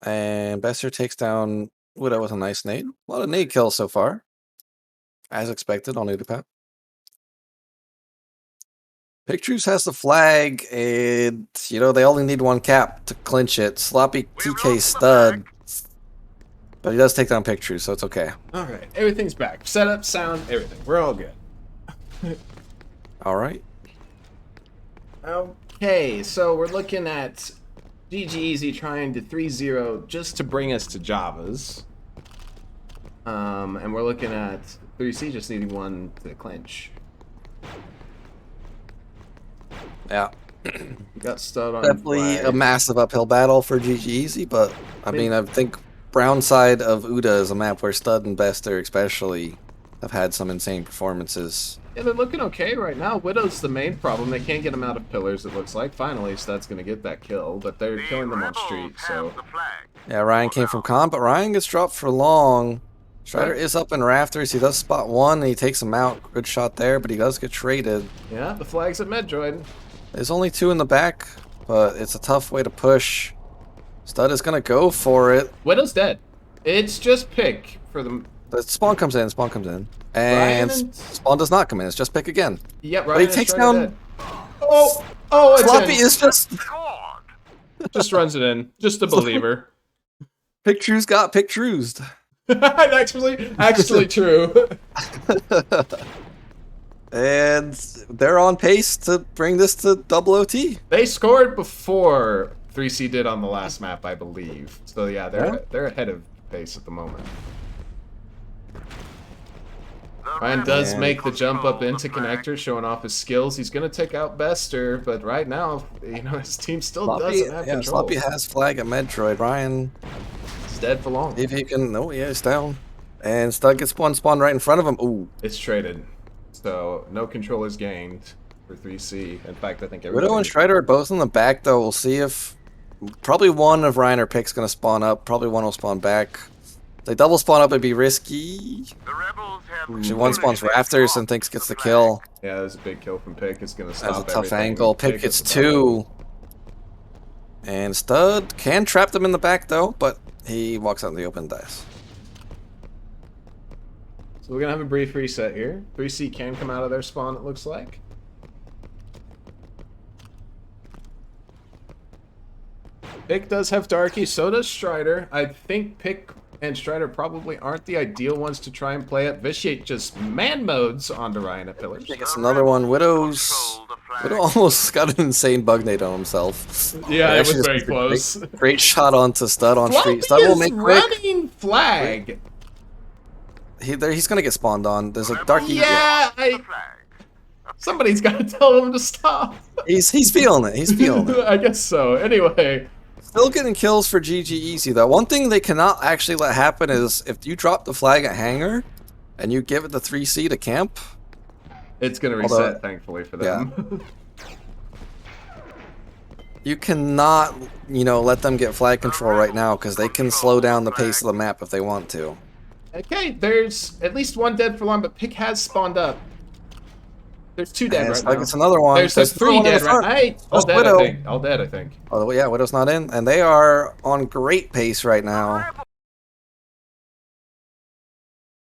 Speaker 4: And Bester takes down Widow with a nice nade. A lot of nade kills so far. As expected on Udapau. Pictures has the flag, and you know they only need one cap to clinch it. Sloppy TK stud, but he does take down Pictures, so it's okay.
Speaker 1: All right, everything's back. Setup, sound, everything. We're all good.
Speaker 4: All right.
Speaker 1: Okay, so we're looking at ggEZ trying to 3-0 just to bring us to Javas. And we're looking at 3C just needing one to clinch.
Speaker 4: Yeah.
Speaker 1: We got stud on
Speaker 4: Definitely
Speaker 1: flag.
Speaker 4: a massive uphill battle for ggEZ, but I mean, I think brown side of Uda is a map where Stud and Bester especially have had some insane performances.
Speaker 1: Yeah, they're looking okay right now. Widow's the main problem. They can't get him out of pillars, it looks like. Finally, Stud's going to get that kill, but they're killing them on street, so...
Speaker 4: Yeah, Ryan came from comp, but Ryan gets dropped for long. Strider is up in rafters. He does spot one, and he takes him out. Good shot there, but he does get traded.
Speaker 1: Yeah, the flag's at Medroid.
Speaker 4: There's only two in the back, but it's a tough way to push. Stud is going to go for it.
Speaker 1: Widow's dead. It's just pick for them.
Speaker 4: The spawn comes in,
Speaker 1: Ryan
Speaker 4: and
Speaker 1: and-
Speaker 4: spawn does not come in. It's just pick again.
Speaker 1: Yep,
Speaker 4: But
Speaker 1: Ryan
Speaker 4: he
Speaker 1: and
Speaker 4: takes
Speaker 1: Strider
Speaker 4: down...
Speaker 1: dead. Oh, it's
Speaker 4: Sloppy
Speaker 1: in.
Speaker 4: is just...
Speaker 1: Just runs it in. Just a believer.
Speaker 4: Pictures got picturesed.
Speaker 1: actually true.
Speaker 4: And they're on pace to bring this to double OT.
Speaker 1: They scored before 3C did on the last map, I believe. So yeah, they're ahead of pace at the moment. Ryan does make the jump up into connector, showing off his skills. He's gonna take out Bester, but right now, you know, his team still doesn't have control.
Speaker 4: Sloppy has flag at Metroid. Ryan,
Speaker 1: He's dead for long.
Speaker 4: if he can, no, yeah, it's down. And Stud gets spawn right in front of him. Ooh.
Speaker 1: It's traded, so no control is gained for 3C. In fact, I think everybody...
Speaker 4: Widow and Strider are both in the back, though. We'll see if probably one of Ryan or Pick's gonna spawn up. Probably one will spawn back. If they double spawn up, it'd be risky. Actually, one spawns rafters and thinks gets the kill.
Speaker 1: Yeah, there's a big kill from Pick. It's gonna stop
Speaker 4: That's a tough
Speaker 1: everything.
Speaker 4: angle. Pick gets two. And Stud can trap them in the back, though, but he walks out in the open and dies.
Speaker 1: So we're gonna have a brief reset here. 3C can come out of their spawn, it looks like. Pick does have Darky, so does Strider. I think Pick and Strider probably aren't the ideal ones to try and play it. Vitiate just man modes onto Ryan at pillars.
Speaker 4: I guess another one. Widow almost got an insane bug nade on himself.
Speaker 1: Yeah, it was
Speaker 4: Actually,
Speaker 1: very
Speaker 4: just a
Speaker 1: close.
Speaker 4: Great shot onto Stud on street. Stud
Speaker 1: Floppy
Speaker 4: will
Speaker 1: is
Speaker 4: make quick.
Speaker 1: running flag.
Speaker 4: He's gonna get spawned on. There's a Darky.
Speaker 1: Yeah, somebody's got to tell him to stop.
Speaker 4: He's feeling it. He's feeling it.
Speaker 1: I guess so. Anyway.
Speaker 4: Still getting kills for ggEZ though. One thing they cannot actually let happen is if you drop the flag at hangar and you give it the 3C to camp.
Speaker 1: It's gonna reset, thankfully for them.
Speaker 4: Yeah. You cannot, you know, let them get flag control right now because they can slow down the pace of the map if they want to.
Speaker 1: Okay, there's at least one dead for long, but Pick has spawned up. There's two dead right now.
Speaker 4: It's another one.
Speaker 1: There's three dead right now. All dead,
Speaker 4: Widow.
Speaker 1: I think. All dead, I think.
Speaker 4: Oh yeah, Widow's not in, and they are on great pace right now.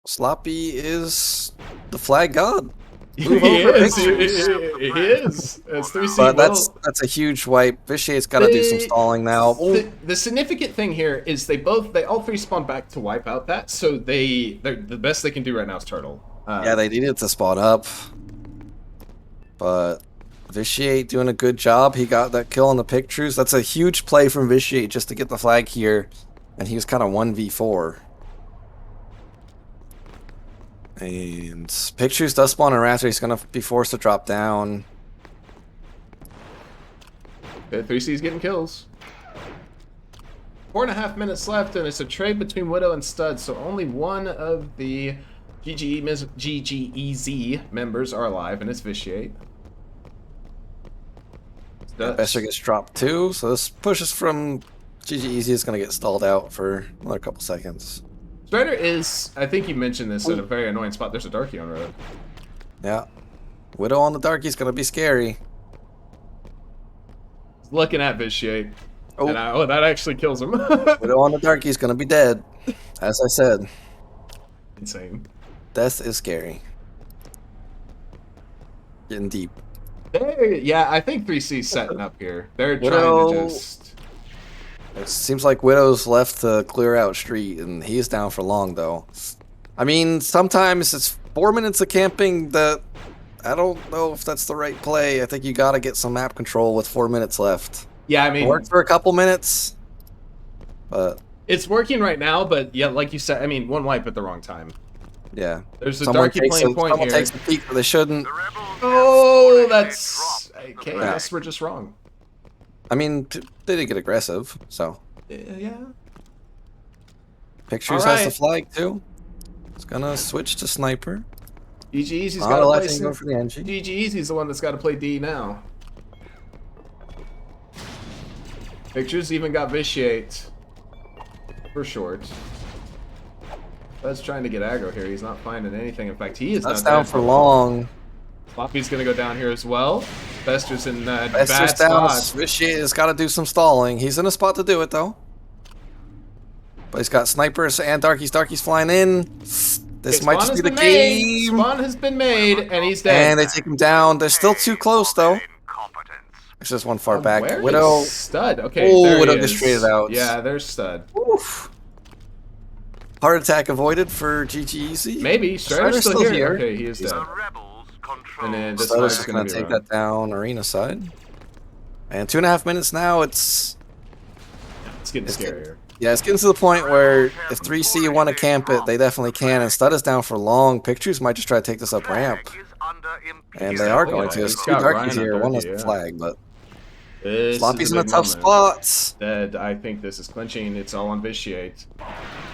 Speaker 4: Sloppy is the flag god.
Speaker 1: He is. He is. It's 3C.
Speaker 4: But that's a huge wipe. Vitiate's got to do some stalling now.
Speaker 1: The significant thing here is they all three spawn back to wipe out that, so the best they can do right now is turtle.
Speaker 4: Yeah, they needed to spawn up. But Vitiate doing a good job. He got that kill on the pictures. That's a huge play from Vitiate just to get the flag here. And he was kind of 1v4. And pictures does spawn in Raptor. He's going to be forced to drop down.
Speaker 1: 3C's getting kills. 4.5 minutes left, and it's a trade between Widow and Stud, so only one of the ggEZ members are alive, and it's Vitiate.
Speaker 4: Bester gets dropped too, so this pushes from ggEZ is going to get stalled out for another couple seconds.
Speaker 1: Strider is, I think you mentioned this, at a very annoying spot. There's a Darky on road.
Speaker 4: Yeah. Widow on the Darky is going to be scary.
Speaker 1: Looking at Vitiate.
Speaker 4: Oh.
Speaker 1: And that actually kills him.
Speaker 4: Widow on the Darky is going to be dead. As I said.
Speaker 1: Insane.
Speaker 4: Death is scary. Getting deep.
Speaker 1: Yeah, I think 3C's setting up here. They're
Speaker 4: Widow-
Speaker 1: trying to just.
Speaker 4: It seems like Widow's left to clear out street, and he's down for long, though. I mean, sometimes it's 4 minutes of camping that I don't know if that's the right play. I think you got to get some map control with 4 minutes left.
Speaker 1: Yeah, I
Speaker 4: It
Speaker 1: mean,
Speaker 4: worked for a couple minutes, but
Speaker 1: it's working right now, but yeah, like you said, I mean, one wipe at the wrong time.
Speaker 4: yeah.
Speaker 1: There's a darky playing point
Speaker 4: someone
Speaker 1: here.
Speaker 4: takes the peek, but they shouldn't.
Speaker 5: The rebels have
Speaker 1: Oh,
Speaker 5: already
Speaker 1: that's.
Speaker 5: dropped the
Speaker 1: Okay, I
Speaker 5: flag.
Speaker 1: guess we're just wrong.
Speaker 4: I mean, they did get aggressive, so.
Speaker 1: Yeah.
Speaker 4: Pictures
Speaker 1: All
Speaker 4: has the
Speaker 1: right.
Speaker 4: flag, too. It's gonna switch to sniper.
Speaker 1: ggEZ's
Speaker 4: Not
Speaker 1: got to play.
Speaker 4: electing go for the NG.
Speaker 1: ggEZ's the one that's got to play D now. Pictures even got vitiate for short. Bud's trying to get aggro here. He's not finding anything. In fact, he is
Speaker 4: That's
Speaker 1: not
Speaker 4: down
Speaker 1: dead.
Speaker 4: for long.
Speaker 1: Floppy's gonna go down here as well. Bester's in bad
Speaker 4: Bester's down.
Speaker 1: spot.
Speaker 4: Vitiate has got to do some stalling. He's in a spot to do it, though. But he's got snipers and darkies. Darkies flying in. This might just be the game.
Speaker 1: Spawn has been made, and he's dead.
Speaker 4: And they take him down. They're still too close, though.
Speaker 5: Incompetence.
Speaker 4: There's just one far back.
Speaker 1: Where
Speaker 4: Widow.
Speaker 1: is Stud? Okay,
Speaker 4: Oh,
Speaker 1: there he
Speaker 4: Widow
Speaker 1: is.
Speaker 4: gets traded out.
Speaker 1: Yeah, there's Stud.
Speaker 4: Oof. Heart attack avoided for ggEZ.
Speaker 1: Maybe Strider's still here. Okay, he is dead.
Speaker 5: The rebels control.
Speaker 1: And then this
Speaker 4: Stud
Speaker 1: fight's
Speaker 4: is just
Speaker 1: gonna
Speaker 4: going to
Speaker 1: be
Speaker 4: take
Speaker 1: run.
Speaker 4: that down arena side. And 2.5 minutes now. It's
Speaker 1: It's getting
Speaker 4: It's
Speaker 1: scarier.
Speaker 4: Yeah, it's getting to the point where if 3C want to camp it, they definitely can. And Stud is down for long. Pictures might just try to take this up ramp.
Speaker 5: Flag is under
Speaker 4: And
Speaker 5: imperial
Speaker 4: they are
Speaker 1: Yeah,
Speaker 4: going to.
Speaker 1: he's
Speaker 4: There's two
Speaker 1: got Ryan
Speaker 4: darkies
Speaker 1: on
Speaker 4: here. One
Speaker 1: darky,
Speaker 4: has the
Speaker 1: yeah.
Speaker 4: flag, but
Speaker 1: This
Speaker 4: Sloppy's
Speaker 1: is
Speaker 4: in a
Speaker 1: big
Speaker 4: tough
Speaker 1: moment.
Speaker 4: spot.
Speaker 1: Dead. I think this is clinching. It's all on vitiate.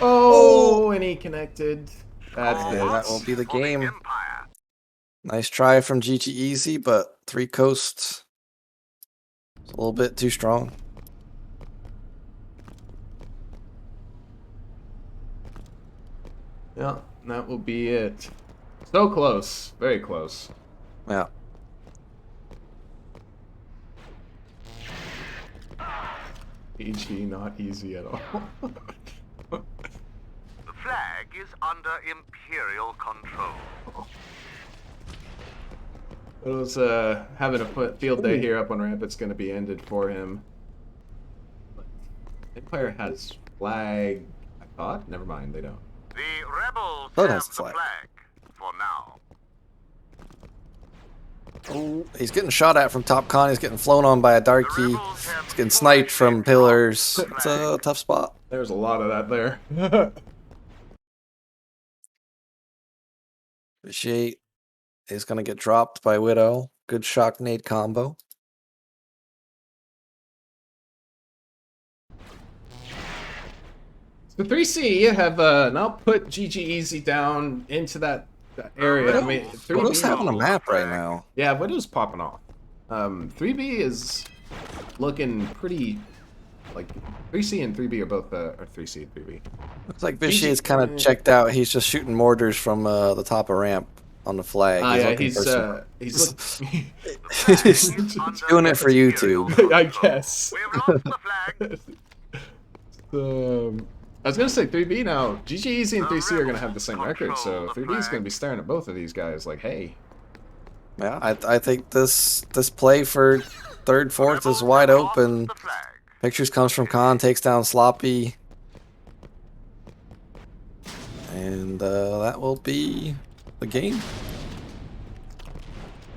Speaker 1: Oh, and he connected. That's
Speaker 4: And
Speaker 1: good.
Speaker 4: that will be the
Speaker 5: for
Speaker 4: game.
Speaker 5: Empire.
Speaker 4: Nice try from ggEZ, but 3Coast is a little bit too strong.
Speaker 1: Yeah, that will be it. So close. Very close.
Speaker 4: Yeah.
Speaker 1: PG, not easy at all.
Speaker 5: The flag is under imperial control.
Speaker 1: It was having a field day here up on ramp. It's going to be ended for him. Empire has flag. I thought. Never mind. They don't.
Speaker 5: The rebels
Speaker 4: Blood
Speaker 5: have
Speaker 4: has
Speaker 5: the
Speaker 4: the flag.
Speaker 5: flag for now.
Speaker 4: Oh, he's getting shot at from top con. He's getting flown on by a darky. He's getting sniped from pillars. It's a tough spot.
Speaker 1: There's a lot of that there.
Speaker 4: Vitiate is going to get dropped by Widow. Good shock nade combo.
Speaker 1: The 3C have now put ggEZ down into that area. I mean,
Speaker 4: Widow's
Speaker 1: 3B.
Speaker 4: having a map right now.
Speaker 1: Yeah, Widow's popping off. 3B is looking pretty. Like 3C and 3B are both or 3C and 3B.
Speaker 4: Looks like Vitiate's kind of checked out. He's just shooting mortars from the top of ramp on the flag.
Speaker 1: Yeah,
Speaker 4: looking
Speaker 1: he's
Speaker 4: for some-
Speaker 1: he's
Speaker 4: He's doing it for YouTube.
Speaker 1: I guess.
Speaker 5: We've lost the flag.
Speaker 1: I was gonna say 3B now. ggEZ and 3C are gonna have the same record, so 3B is gonna be staring at both of these guys like, hey.
Speaker 4: Yeah, I think this play for third, fourth is wide open.
Speaker 5: The flag.
Speaker 4: Pictures comes from Khan, takes down Sloppy. And that will be the game.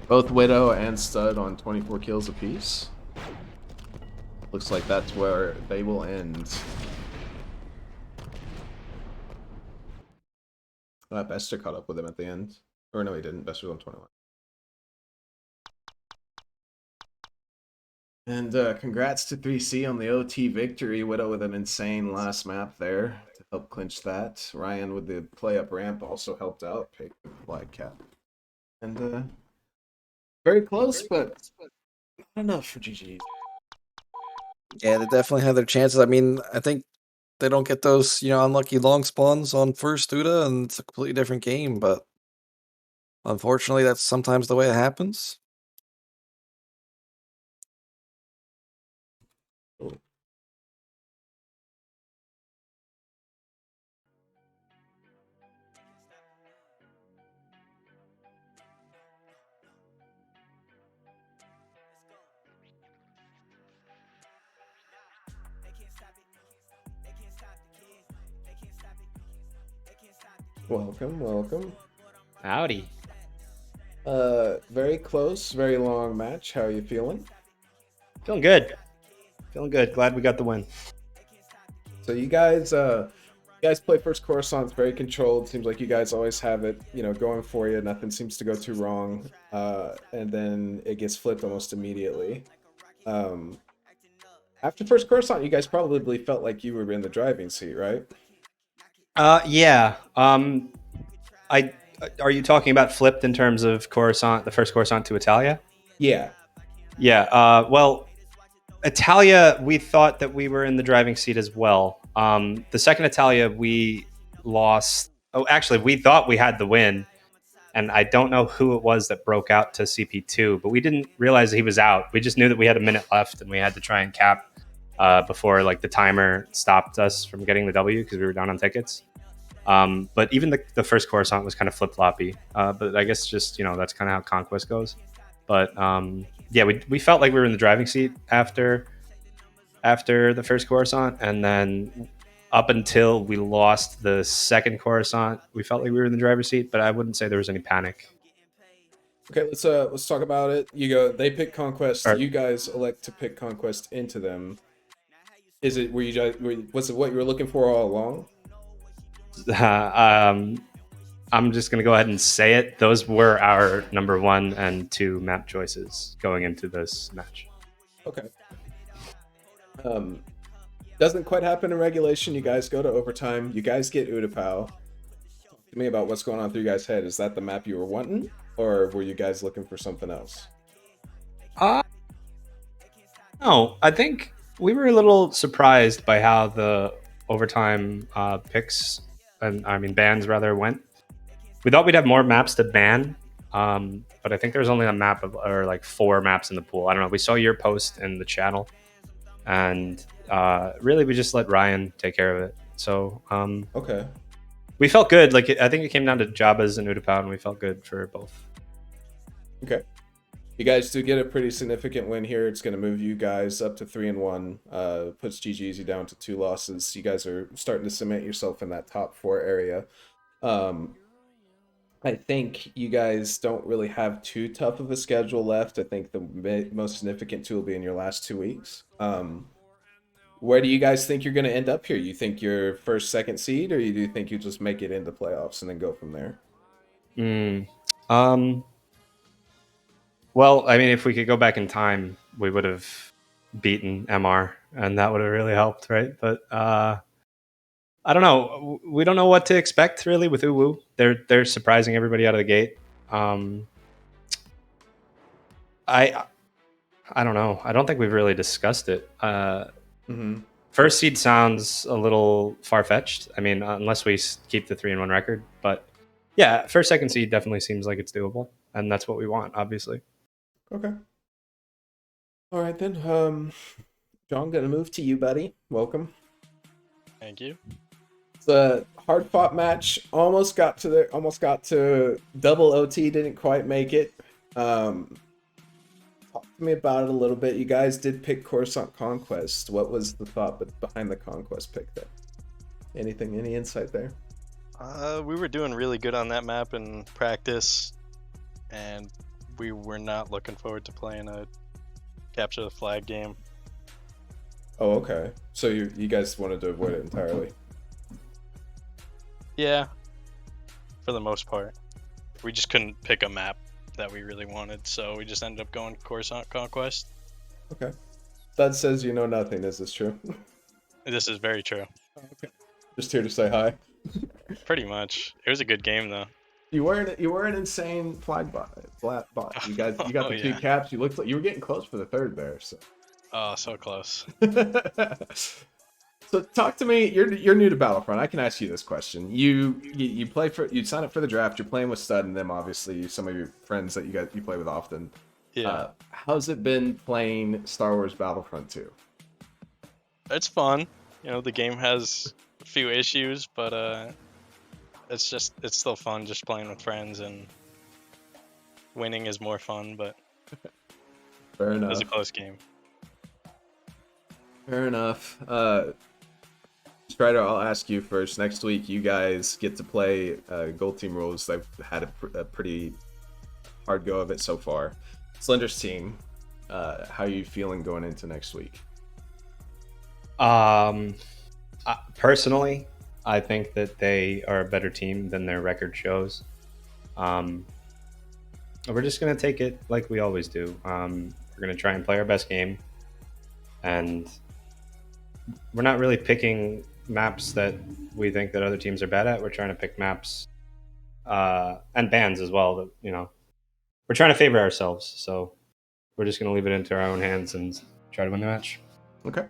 Speaker 1: Both Widow and Stud on 24 kills apiece. Looks like that's where they will end. Bester caught up with him at the end. Or no, he didn't. Bester was on 21. And congrats to 3C on the OT victory. Widow with an insane last map there to help clinch that. Ryan with the play up ramp also helped out. Pick the flag cap. And very close, but not enough for GG.
Speaker 4: Yeah, they definitely have their chances. I mean, I think they don't get those, unlucky long spawns on first Uda, and it's a completely different game, but unfortunately, that's sometimes the way it happens.
Speaker 1: Welcome, welcome.
Speaker 7: Howdy.
Speaker 1: Very close, very long match. How are you feeling?
Speaker 7: Feeling good. Feeling good. Glad we got the win.
Speaker 1: So you guys play first Coruscant. It's very controlled. Seems like you guys always have it, going for you. Nothing seems to go too wrong. And then it gets flipped almost immediately. After first Coruscant, you guys probably felt like you were in the driving seat, right?
Speaker 7: Yeah. I are you talking about flipped in terms of Coruscant, the first Coruscant to Italia?
Speaker 1: Yeah.
Speaker 7: Yeah. Well, Italia, we thought that we were in the driving seat as well. The second Italia, we lost. Oh, actually, we thought we had the win, and I don't know who it was that broke out to CP2, but we didn't realize he was out. We just knew that we had a minute left, and we had to try and cap before like the timer stopped us from getting the W because we were down on tickets. But even the first Coruscant was kind of flip floppy. But I guess just that's kind of how Conquest goes. But yeah, we felt like we were in the driving seat after the first Coruscant, and then up until we lost the second Coruscant, we felt like we were in the driver's seat. But I wouldn't say there was any panic.
Speaker 1: Okay, let's talk about it. They pick Conquest. You guys elect to pick Conquest into them. Was it what you were looking for all along?
Speaker 7: I'm just gonna go ahead and say it. Those were our number 1 and 2 map choices going into this match.
Speaker 1: Okay. Doesn't quite happen in regulation. You guys go to overtime. You guys get Utapau. Talk to me about what's going on through your guys' head. Is that the map you were wanting, or were you guys looking for something else?
Speaker 7: No, I think we were a little surprised by how the overtime picks bans rather went. We thought we'd have more maps to ban, but I think there's only a map or like 4 maps in the pool. I don't know. We saw your post in the channel, and really we just let Ryan take care of it. So
Speaker 1: okay,
Speaker 7: we felt good. Like I think it came down to Jabba's and Utapau, and we felt good for both.
Speaker 1: Okay. You guys do get a pretty significant win here. It's going to move you guys up to 3-1. Puts ggEZ down to 2 losses. You guys are starting to cement yourself in that top 4 area. I think you guys don't really have too tough of a schedule left. I think the most significant 2 will be in your last 2 weeks. Where do you guys think you're going to end up here? You think you're first, second seed, or do you think you just make it into playoffs and then go from there?
Speaker 7: Well, I mean, if we could go back in time, we would have beaten MR, and that would have really helped, right? But I don't know. We don't know what to expect really with Uwu. They're surprising everybody out of the gate. I don't know. I don't think we've really discussed it. First seed sounds a little far fetched. I mean, unless we keep the 3-1 record, but yeah, first, second seed definitely seems like it's doable, and that's what we want, obviously.
Speaker 1: Okay. All right then. John, gonna move to you, buddy. Welcome.
Speaker 8: Thank you.
Speaker 1: It's a hard-fought match. Almost got to double OT. Didn't quite make it. Talk to me about it a little bit. You guys did pick Coruscant Conquest. What was the thought behind the Conquest pick there? Any insight there?
Speaker 8: We were doing really good on that map in practice, and we were not looking forward to playing a capture the flag game.
Speaker 1: Oh, okay. So you guys wanted to avoid it entirely?
Speaker 8: Yeah, for the most part. We just couldn't pick a map that we really wanted, so we just ended up going Coruscant Conquest.
Speaker 1: Okay. That says you know nothing. Is this true?
Speaker 8: This is very true.
Speaker 1: Okay. Just here to say hi.
Speaker 8: Pretty much. It was a good game though.
Speaker 1: You were an insane flag bot. You got the 2 caps. You looked like you were getting close for the 3rd there. So.
Speaker 8: Oh, so close.
Speaker 1: So talk to me. You're new to Battlefront. I can ask you this question. You sign up for the draft. You're playing with Stud and them, obviously. Some of your friends that you play with often.
Speaker 8: Yeah.
Speaker 1: How's it been playing Star Wars Battlefront 2?
Speaker 8: It's fun. The game has a few issues, but it's still fun just playing with friends, and winning is more fun, but
Speaker 1: fair enough.
Speaker 8: It was a close game.
Speaker 1: Fair enough. Strider, I'll ask you first. Next week, you guys get to play Gold Team rules. I've had a pretty hard go of it so far. Slender's team, how are you feeling going into next week?
Speaker 7: Personally, I think that they are a better team than their record shows. We're just going to take it like we always do. We're going to try and play our best game. And we're not really picking maps that we think that other teams are bad at. We're trying to pick maps and bans as well that, we're trying to favor ourselves. So we're just going to leave it into our own hands and try to win the match.
Speaker 1: Okay.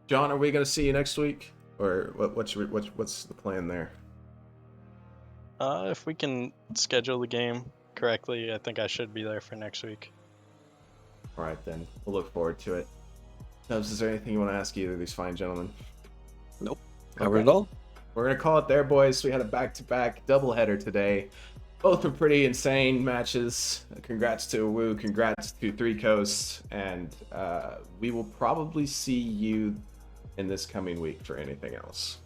Speaker 1: John, are we going to see you next week? Or what's the plan there?
Speaker 8: If we can schedule the game correctly, I think I should be there for next week.
Speaker 1: All right, then. We'll look forward to it. Nubs, is there anything you want to ask either of these fine gentlemen?
Speaker 4: Nope. Covered it all.
Speaker 1: We're going to call it there, boys. We had a back-to-back doubleheader today. Both were pretty insane matches. Congrats to Wu, congrats to 3Coast, and we will probably see you in this coming week for anything else.